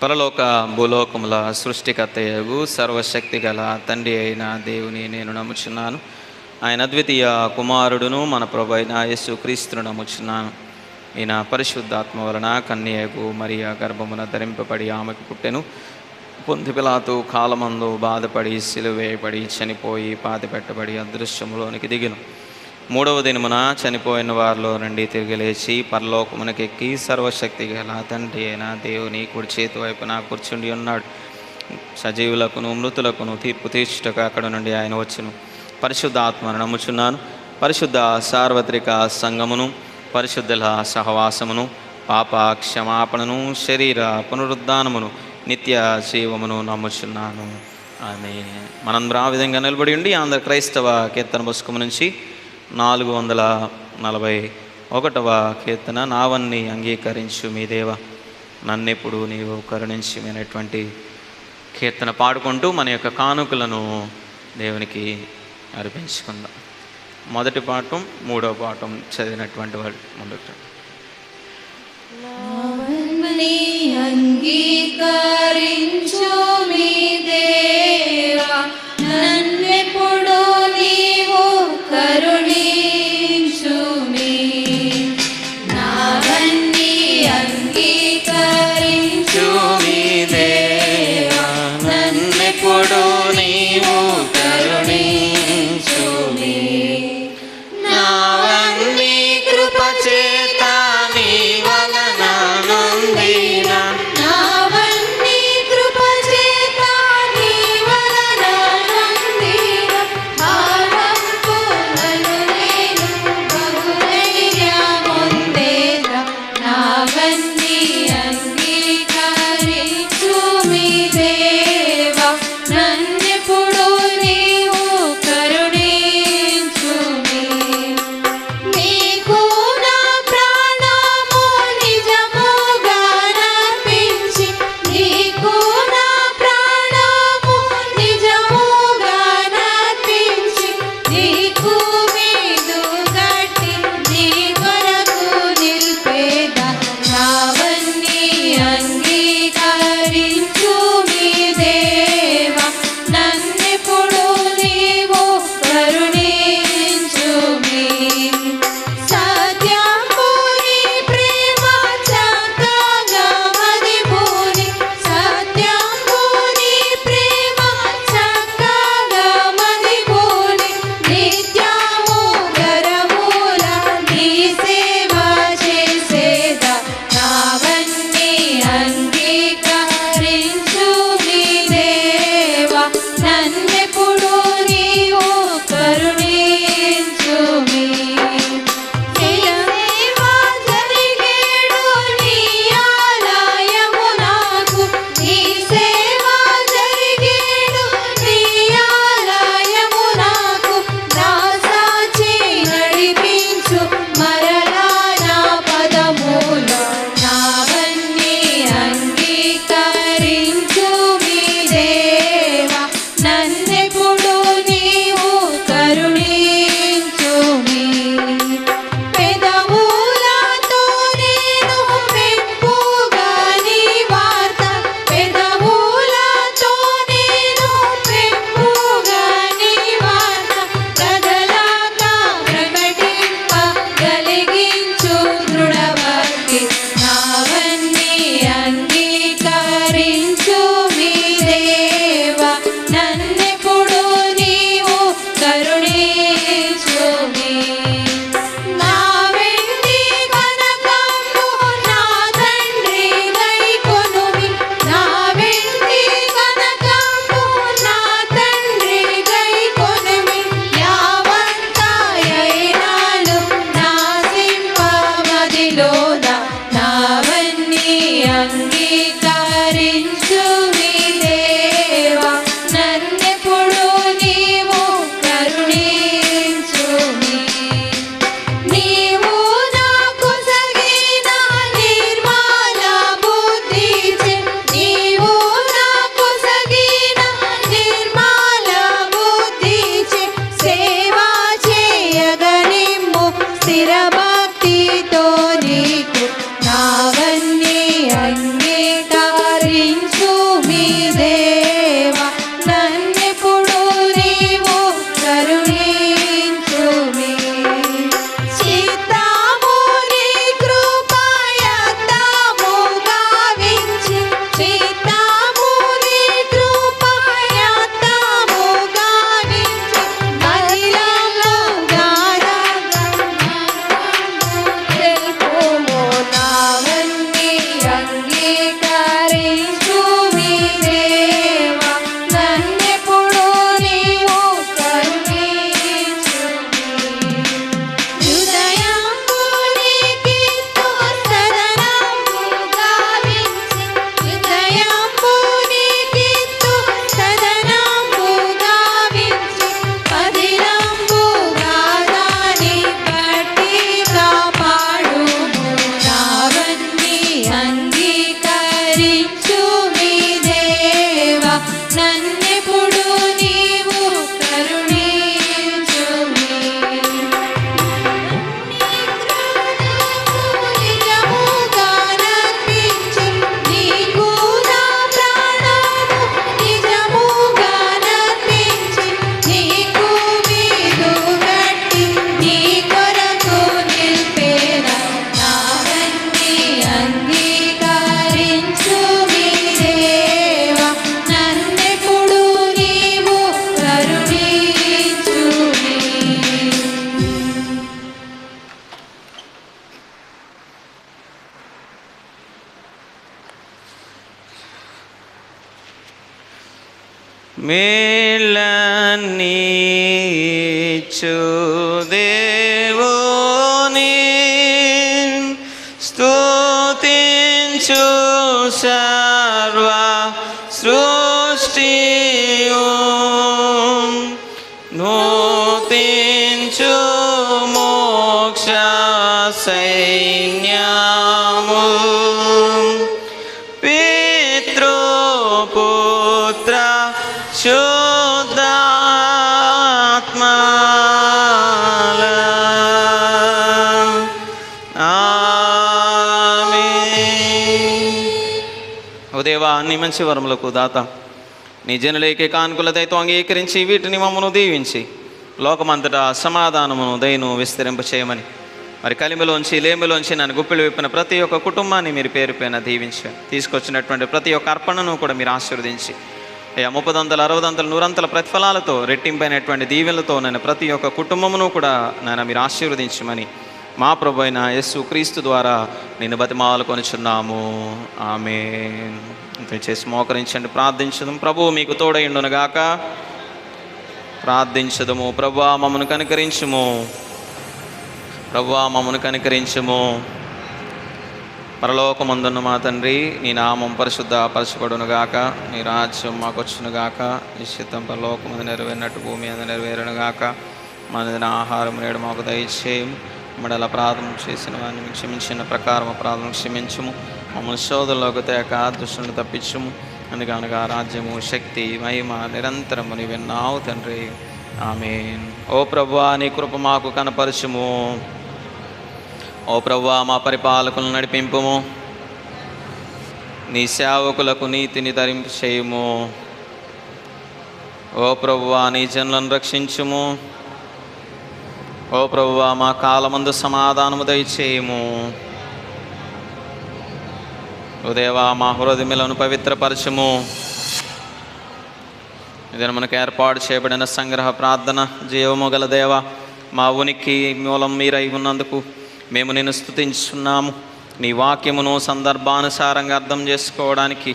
పరలోక భూలోకముల సృష్టికర్తయగు సర్వశక్తి గల తండ్రి అయిన దేవుని నేను నమ్ముచున్నాను. ఆయన అద్వితీయ కుమారుడును మన ప్రభు అయిన యేసుక్రీస్తును నమ్ముచున్నాను. ఈయన పరిశుద్ధాత్మ వలన కన్యకు మరియ గర్భమున ధరింపబడి ఆమెకు పుట్టెను. పొంతి పిలాతు కాలమందు బాధపడి సిలువేయబడి చనిపోయి పాతిపెట్టబడి అదృశ్యములోనికి దిగిను. మూడవ దినమున చనిపోయిన వారిలో నుండి తిరిగి లేచి పరలోకమునకెక్కి సర్వశక్తి గల తండ్రి అయిన దేవుని కుడి చేతి వైపున కూర్చుండి ఉన్నాడు. సజీవులకును మృతులకును తీర్పు తీర్చుటకు అక్కడ నుండి ఆయన వచ్చును. పరిశుద్ధ ఆత్మను నమ్ముచున్నాను. పరిశుద్ధ సార్వత్రిక సంఘమును, పరిశుద్ధుల సహవాసమును, పాప క్షమాపణను, శరీర పునరుద్ధానమును, నిత్య జీవమును నమ్ముచున్నాను. ఆమె మనందరం ఆ విధంగా నిలబడి ఉండి ఆంధ్ర క్రైస్తవ కీర్తన పుస్తకం నుంచి 441వ కీర్తన, నావన్నీ అంగీకరించు మీ దేవ నన్నెప్పుడు నీవు కరుణించమైనటువంటి కీర్తన పాడుకుంటూ మన యొక్క కానుకలను దేవునికి అర్పించుకుందాం. మొదటి పాఠం, మూడవ పాఠం చదివినటువంటి వాళ్ళు ముందుకు. నావన్నీ అంగీకరించు మీ దేవా నన్నెప్పుడు నీవు కరుణించుమి. నావన్నీ అంగీకరించు మీ దేవా నన్నెప్పుడు నీవు కరుణించుమి. నావన్నీ కృప చేత నీ వలన నొందిన, నావన్నీ కృప చేత నీ వలన నొందిన, భావంపులను నేను బహుధైర్యమొందేద. నావన్నీ అంగీకరించు మీ దేవా నన్నెప్పుడు నీవు కరుణించుమి. నీకు నా ప్రాణము నిజముగా నర్పించి, నీకు నా ప్రాణము నిజముగా నర్పించి, నీకు మీదు గట్టి నీ కొరకు నిల్పేద. నావన్నీ అంగీకరించు మీ దేవా నన్నెప్పుడు నీవు కరుణించుమి. సత్యంబుని ప్రేమ చక్కగా మదిబూని, సత్యంబుని ప్రేమ చక్కగా మదిబూని, నిత్యము గరముల నీ సేవ చేసేద. నావన్నీ అంగీకరించు మీ దేవా నన్నెప్పుడు నీవు కరుణించుమి. సేవ జరిగేడు నీ ఆలయము నాకు, నీ సేవ జరిగేడు నీ ఆలయము నాకు. నా సాచి నడిపించు మరలా నా పదములో. నావన్నీ అంగీకరించు మీ దేవా నన్నెప్పుడు నీవు కరుణించుమి. పెదవులతో నేను మెప్పుగా నీ వార్త, పెదవులతో నేను మెప్పుగా నీ వార్త, కదలాక ప్రకటింపగలిగించు దృఢభక్తి. నావన్నీ అంగీకరించు మీ దేవా నన్నెప్పుడు నీవు కరుణించుమి. నా వెండి కనకము నా తండ్రి గైకొనుమి, నా వెండి కనకము నా తండ్రి గైకొనుమి. యావంతాయైనాలు నాశింపమదిలోన, నావన్నీ అంగీకరించు మీ దేవా నన్నెప్పుడు నీవు కరుణించుమి. నీవు నాకు సగిన నిర్మల బుద్ధిచే, నీవు నాకు సగిన నిర్మల బుద్ధిచే, సేవ అంగీకరించు మీ దేవా నన్నెప్పుడు నీవు కరుణించుమి హృదయంబు నీకిత్తు సదనంబు గావించి హృదయంబు నీకిత్తు సదనంబు గావించి పదిలంబుగా దాని పట్టి కాపాడుము నావన్నీ అంగీకరించు మీ దేవా నన్నెప్పుడు నీవు కరుణించుమి నిజముగా నర్పించి నీకు నా ప్రాణము నిజముగా నర్పించి నీకు వీలు గట్టి నీ కొరకు నిల్పేదా నావన్నీ అంగీకరించు మీ దేవా నన్నెప్పుడు నీవు కరుణించుమి మేలనీచు దేవుని స్తుతించు సర్వ సృష్టియు నూతించు మోక్ష సైన్యము పితృపుత్ర శుద్ధాత్మల ఆమేన్. ఓ దేవా నీ మంచి వరములకు దాత నీ జనులేకే కానుకల దయతో అంగీకరించి వీటిని మమ్మను దీవించి లోకమంతటా సమాధానమును దయను విస్తరింప చేయమని మరి కలిమిలోంచి లేమిలోంచి నన్ను గుప్పిలు విప్పిన ప్రతి ఒక్క కుటుంబాన్ని మీరు పేరు పైన దీవించండి. తీసుకొచ్చినటువంటి ప్రతి ఒక్క అర్పణను కూడా మీరు ఆశీర్వదించి అయ్యా 30 60 100 ప్రతిఫలాలతో రెట్టింపైనటువంటి దీవెనలతో నేను ప్రతి ఒక్క కుటుంబమును కూడా నేను మీరు ఆశీర్వదించమని మా ప్రభు అయిన యేసు క్రీస్తు ద్వారా నిన్ను బతిమాలుకొనిచున్నాము. ఆమేన్. చేసి మోకరించండి, ప్రార్థించదము. ప్రభువు మీకు తోడైండునుగాక. ప్రార్థించదము. ప్రభువా మమ్మను కనికరించుము, ప్రభువా మమ్మను కనికరించుము. పరలోకమందున్న మా తండ్రి, నీ నామం పరిశుద్ధపరచబడునుగాక, నీ రాజ్యం మాకు వచ్చునుగాక, నీ చిత్తం పరలోకమందు నెరవేరినట్టు భూమి అందు నెరవేరునుగాక. మా దిన ఆహారం నేడు మాకు దయచేయము, మమ్మల్ని అపరాధం చేసిన వారిని క్షమించిన ప్రకారం అపరాధం క్షమించుము, మమ్మల్ని శోధనలోకి తేక దుష్టులను తప్పించుము. అందుకనగా రాజ్యము శక్తి మహిమ నిరంతరము నీవెన్నావు తండ్రి. ఆమేన్. ఓ ప్రభువా నీ కృప మాకు కనపరచుము. ఓ ప్రభువా మా పరిపాలకులను నడిపింపుము. నీ సేవకులకు నీతిని ధరింపు చేయుము. ఓ ప్రభువా నీ జనులను రక్షించుము. ఓ ప్రభువా మా కాలమందు సమాధానము దయచేయుము. ఓ దేవా మా హృదయములను పవిత్రపరచుము. ఇది మనకు ఏర్పాటు చేయబడిన సంగ్రహ ప్రార్థన. జీవము గల దేవ, మా ఉనికి మూలం మీరై ఉన్నందుకు మేము నిన్ను స్తుతించున్నాము. నీ వాక్యమును సందర్భానుసారంగా అర్థం చేసుకోవడానికి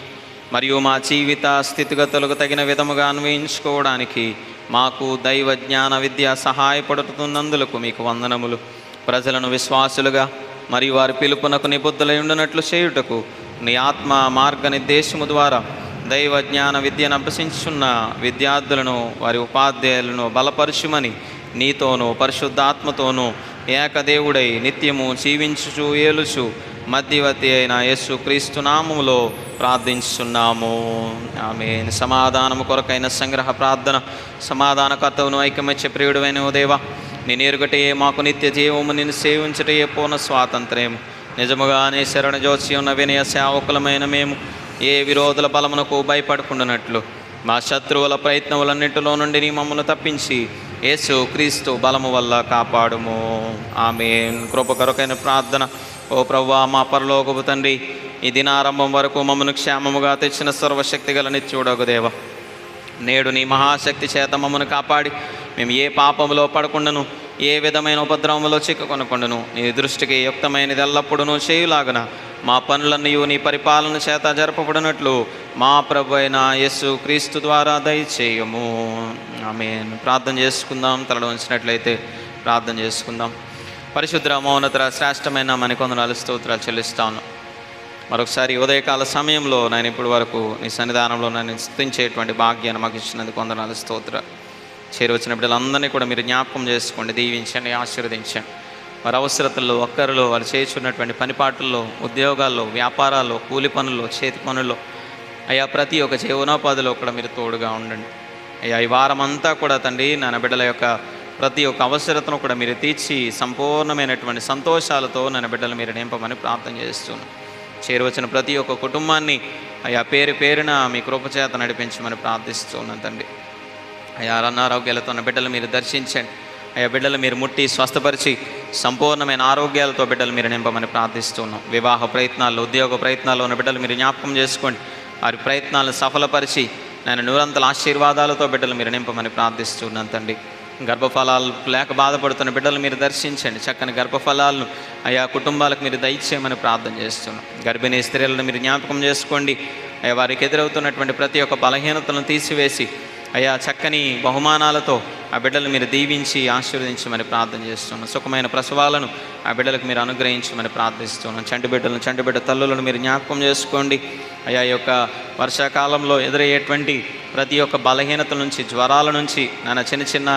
మరియు మా జీవిత స్థితిగతులకు తగిన విధముగా అన్వయించుకోవడానికి మాకు దైవ జ్ఞాన విద్య సహాయపడుతున్నందులకు మీకు వందనములు. ప్రజలను విశ్వాసులుగా మరియు వారి పిలుపునకు నిబద్ధులై ఉండునట్లు చేయుటకు నీ ఆత్మ మార్గనిర్దేశము ద్వారా దైవ జ్ఞాన విద్యను అభ్యసించున్న విద్యార్థులను వారి ఉపాధ్యాయులను బలపరచుమని నీతోనూ పరిశుద్ధాత్మతోనూ ఏకదేవుడై నిత్యము జీవించుచు ఏలుచు మధ్యవర్తి అయిన యేసు క్రీస్తు నామములో ప్రార్థించున్నాము. ఆమేన్. సమాధానము కొరకైన సంగ్రహ ప్రార్థన. సమాధానకర్తవును ఐకమత్య ప్రియుడువైన ఓ దేవా, నేను ఎరుగటే మాకు నిత్య జీవము, నిన్ను సేవించటే పూర్ణ స్వాతంత్ర్యము. నిజముగానే శరణ జోచి ఉన్న వినయ సేవకులమైన మేము ఏ విరోధుల బలమునకు భయపడకుండానట్లు మా శత్రువుల ప్రయత్నములన్నింటిలో నుండి నీ మమ్మల్ని తప్పించి యేసు క్రీస్తు బలము వల్ల కాపాడుము. ఆమేన్. కృప కొరకైన ప్రార్థన. ఓ ప్రభువా మా పరలోకపు తండ్రి, ఈ దినారంభం వరకు మమ్మను క్షేమముగా తెచ్చిన సర్వశక్తి గల నిత్యుడగు దేవ, నేడు నీ మహాశక్తి చేత మమ్మను కాపాడి మేము ఏ పాపములో పడకుండాను ఏ విధమైన ఉపద్రవములో చిక్కుకొనకుండాను నీ దృష్టికి యుక్తమైనది ఎల్లప్పుడూ చేయులాగన మా పనులన్నీ నీ పరిపాలన చేత జరపబడినట్లు మా ప్రభు అయిన యేసు క్రీస్తు ద్వారా దయచేయము. ఆమేన్. ప్రార్థన చేసుకుందాం. తలలు వంచినట్లయితే ప్రార్థన చేసుకుందాం. పరిశుద్ధ మౌనతర శ్రేష్టమైన మనకొందనాలు స్తోత్రాలు చెల్లిస్తాను. మరొకసారి ఉదయకాల సమయంలో నేను ఇప్పటి వరకు నీ సన్నిధానంలో నన్ను స్తుతించేటువంటి భాగ్యాన్ని మాకు ఇచ్చినందుకు వందనాలు స్తోత్ర. చేరవచ్చిన బిడ్డలందరినీ కూడా మీరు జ్ఞాపకం చేసుకోండి, దీవించండి, ఆశీర్వదించండి. వారి అవసరతల్లో, ఒక్కరిలో, వారు చేస్తున్నటువంటి పనిపాట్లలో, ఉద్యోగాల్లో, వ్యాపారాల్లో, కూలి పనుల్లో, చేతి పనుల్లో, అయ్యా ప్రతి ఒక్క జీవనోపాధిలో కూడా మీరు తోడుగా ఉండండి. అయ్యా ఈ వారం అంతా కూడా తండ్రి నా బిడ్డల యొక్క ప్రతి ఒక్క అవసరతను కూడా మీరు తీర్చి సంపూర్ణమైనటువంటి సంతోషాలతో నా బిడ్డలు మీరు నింపమని ప్రార్థన చేస్తున్నాను. చేరువచ్చిన ప్రతి ఒక్క కుటుంబాన్ని అయ్యా పేరు పేరున మీ కృపచేత నడిపించమని ప్రార్థిస్తున్నాను తండ్రి. అయ్యా అనారోగ్యాలతో నా బిడ్డలు మీరు దర్శించండి. అయ్యా బిడ్డలు మీరు ముట్టి స్వస్థపరిచి సంపూర్ణమైన ఆరోగ్యాలతో బిడ్డలు మీరు నింపమని ప్రార్థిస్తున్నాం. వివాహ ప్రయత్నాల్లో, ఉద్యోగ ప్రయత్నాల్లో ఉన్న బిడ్డలు మీరు జ్ఞాపకం చేసుకోండి. వారి ప్రయత్నాలను సఫలపరిచి నేను నూరంతల ఆశీర్వాదాలతో బిడ్డలు మీరు నింపమని ప్రార్థిస్తున్నాను తండ్రి. గర్భఫలాలు లేక బాధపడుతున్న బిడ్డలు మీరు దర్శించండి. చక్కని గర్భఫలాలను అయా కుటుంబాలకు మీరు దయచేయమని ప్రార్థన చేస్తున్నాం. గర్భిణీ స్త్రీలను మీరు జ్ఞాపకం చేసుకోండి. అయ్యా వారికి ఎదురవుతున్నటువంటి ప్రతి ఒక్క బలహీనతలను తీసివేసి అయ్యా చక్కని బహుమానాలతో ఆ బిడ్డలు మీరు దీవించి ఆశీర్వదించమని ప్రార్థన చేస్తున్నాం. సుఖమైన ప్రసవాలను ఆ బిడ్డలకు మీరు అనుగ్రహించమని ప్రార్థిస్తున్నాం. చంటిబిడ్డ తల్లులను మీరు జ్ఞాపకం చేసుకోండి. అయ్యా ఈ యొక్క వర్షాకాలంలో ఎదురయ్యేటువంటి ప్రతి ఒక్క బలహీనతల నుంచి, జ్వరాల నుంచి, నాన్న చిన్న చిన్న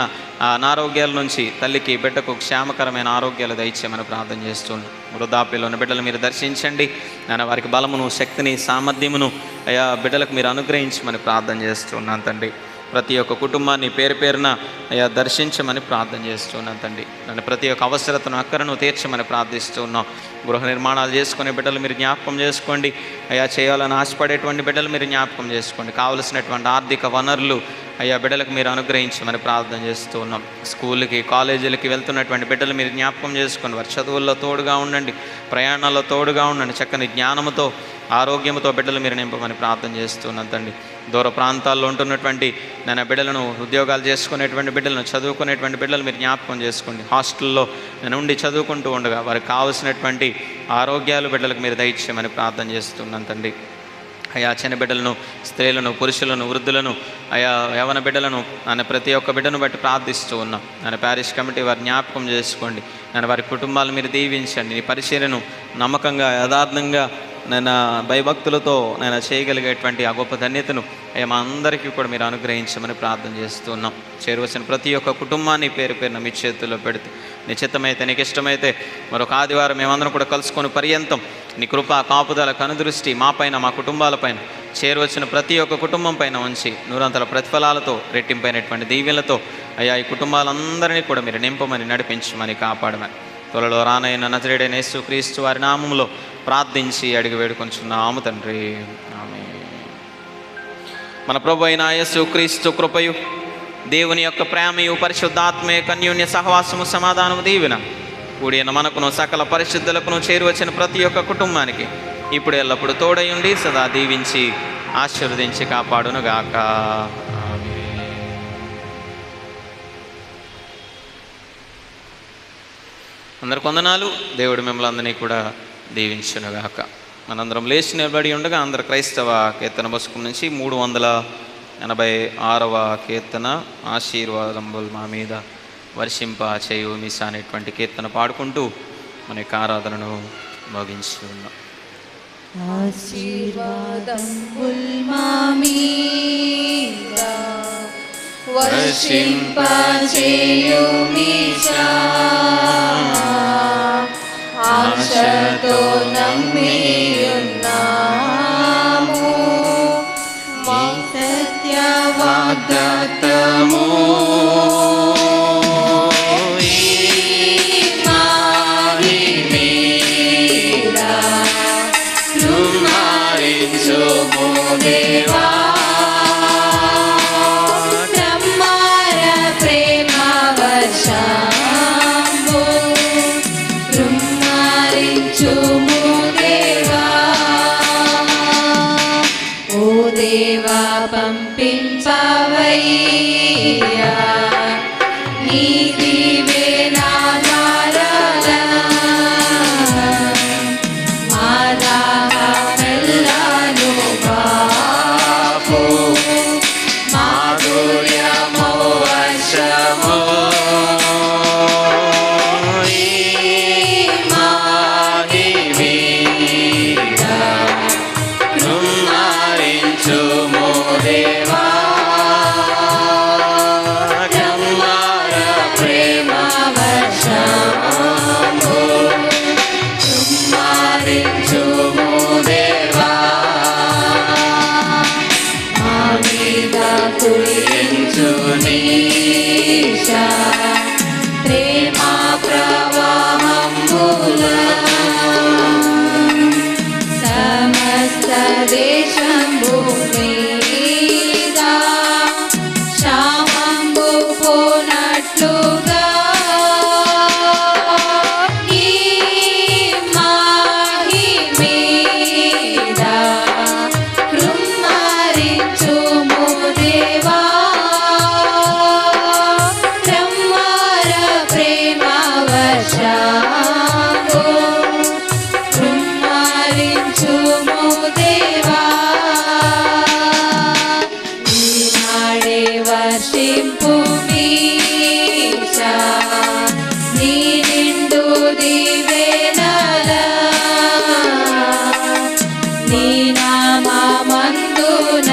అనారోగ్యాల నుంచి తల్లికి బిడ్డకు క్షేమకరమైన ఆరోగ్యాలు దయచేయమని ప్రార్థన చేస్తున్నాం. వృద్ధాప్యంలో ఉన్న బిడ్డలు మీరు దర్శించండి. నాన్న వారికి బలమును, శక్తిని, సామర్థ్యమును అయ్యా బిడ్డలకు మీరు అనుగ్రహించమని ప్రార్థన చేస్తున్నాను తండ్రి. ప్రతి ఒక్క కుటుంబాన్ని పేరు పేరున అయ్యా దర్శించమని ప్రార్థన చేస్తున్నాను తండ్రి. నన్ను ప్రతి ఒక్క అవసరతను, అక్కరను తీర్చమని ప్రార్థిస్తున్నాం. గృహ నిర్మాణాలు చేసుకునే బిడ్డలు మీరు జ్ఞాపకం చేసుకోండి. అయ్యా చేయాలని ఆశపడేటువంటి బిడ్డలు మీరు జ్ఞాపకం చేసుకోండి. కావలసినటువంటి ఆర్థిక వనరులు అయ్యా బిడ్డలకు మీరు అనుగ్రహించమని ప్రార్థన చేస్తూ ఉన్నాం. స్కూళ్ళకి, కాలేజీలకి వెళ్తున్నటువంటి బిడ్డలు మీరు జ్ఞాపకం చేసుకోండి. వారి చదువుల్లో తోడుగా ఉండండి, ప్రయాణాల్లో తోడుగా ఉండండి. చక్కని జ్ఞానంతో, ఆరోగ్యంతో బిడ్డలు మీరు నింపమని ప్రార్థన చేస్తున్నాను తండ్రి. దూర ప్రాంతాల్లో ఉంటున్నటువంటి నేను బిడ్డలను, ఉద్యోగాలు చేసుకునేటువంటి బిడ్డలను, చదువుకునేటువంటి బిడ్డలు మీరు జ్ఞాపకం చేసుకోండి. హాస్టల్లో నేను ఉండి చదువుకుంటూ ఉండగా వారికి కావాల్సినటువంటి ఆరోగ్యాలు బిడ్డలకు మీరు దయచేయమని ప్రార్థన చేస్తున్నాను తండ్రి. అయా చిన్న బిడ్డలను, స్త్రీలను, పురుషులను, వృద్ధులను, అయా యవన బిడ్డలను నన్ను ప్రతి ఒక్క బిడ్డను బట్టి ప్రార్థిస్తూ ఉన్నాం. నన్ను ప్యారిష్ కమిటీ వారి జ్ఞాపకం చేసుకోండి. నన్ను వారి కుటుంబాలను మీరు దీవించండి. నీ పరిచర్యను నమ్మకంగా, యథార్థంగా నేను భయభక్తులతో నేను చేయగలిగేటువంటి ఆ గొప్ప ధన్యతను అయ్యా మా అందరికీ కూడా మీరు అనుగ్రహించమని ప్రార్థన చేస్తున్నాం. చేరువచ్చిన ప్రతి ఒక్క కుటుంబాన్ని పేరు పేరున మీ చేతుల్లో పెడుతూ నీ చిత్తమైతే, నీకు ఇష్టమైతే మరొక ఆదివారం మేమందరం కూడా కలుసుకొని పర్యంతం నీ కృప, కాపుదల, కనుదృష్టి మా పైన, మా కుటుంబాలపైన, చేరువచ్చిన ప్రతి ఒక్క కుటుంబం పైన ఉంచి నూరంతల ప్రతిఫలాలతో, రెట్టింపైనటువంటి దీవెనలతో అయ్యా ఈ కుటుంబాలందరినీ కూడా మీరు నింపమని, నడిపించమని, కాపాడమని త్వరలో రానైన నజరేయుడైన యేసుక్రీస్తు వారి నామములో ప్రార్థించి అడిగి వేడుకొంచున్నాము తండ్రి. ఆమేన్. మన ప్రభు అయిన యేసుక్రీస్తు కృపయు, దేవుని యొక్క ప్రేమయు, పరిశుద్ధాత్మయ కన్యోన్య సహవాసము, సమాధానము, దీవెన కూడిన మనకును సకల పరిశుద్ధులకును చేరువచ్చిన ప్రతి ఒక్క కుటుంబానికి ఇప్పుడు ఎల్లప్పుడు తోడయుండి సదా దీవించి ఆశీర్వదించి కాపాడునుగాక. అందరికి వందనాలు. దేవుడు మిమ్మల్ని అందరినీ కూడా దీవించునుగాక. మనందరం లేచి నిలబడి ఉండగా అందరు క్రైస్తవ కీర్తన పుస్తకం నుంచి 386వ కీర్తన, ఆశీర్వాదములు మా మీద వర్షింప చేయు మిసా అనేటువంటి కీర్తన పాడుకుంటూ మన యొక్క ఆరాధనను ముగించుకున్నాం. ఆశీర్వాదముల్ మా మీద వర్షింప చేయు మిసా, ఆశతో నమ్మియున్నాము మీ సత్య వాగ్దానము. దేవా బ్రహ్మార ప్రేమ వర్షము బ్రహ్మారించుము దేవా. ఓ దేవా పంపించవయ్యా నీ దీవెన ధారల, మాదా దేశంబు మీద క్షామంబు పోనట్లుగా ఈ మాహి మీద కృమ్మరించుము దేవా బ్రహ్మర ప్రేమ వర్షము కృమ్మరించుము దేవా ఈనాడే వర్షింపు మీశా నీ నిండు దివెనల నీ నామమందున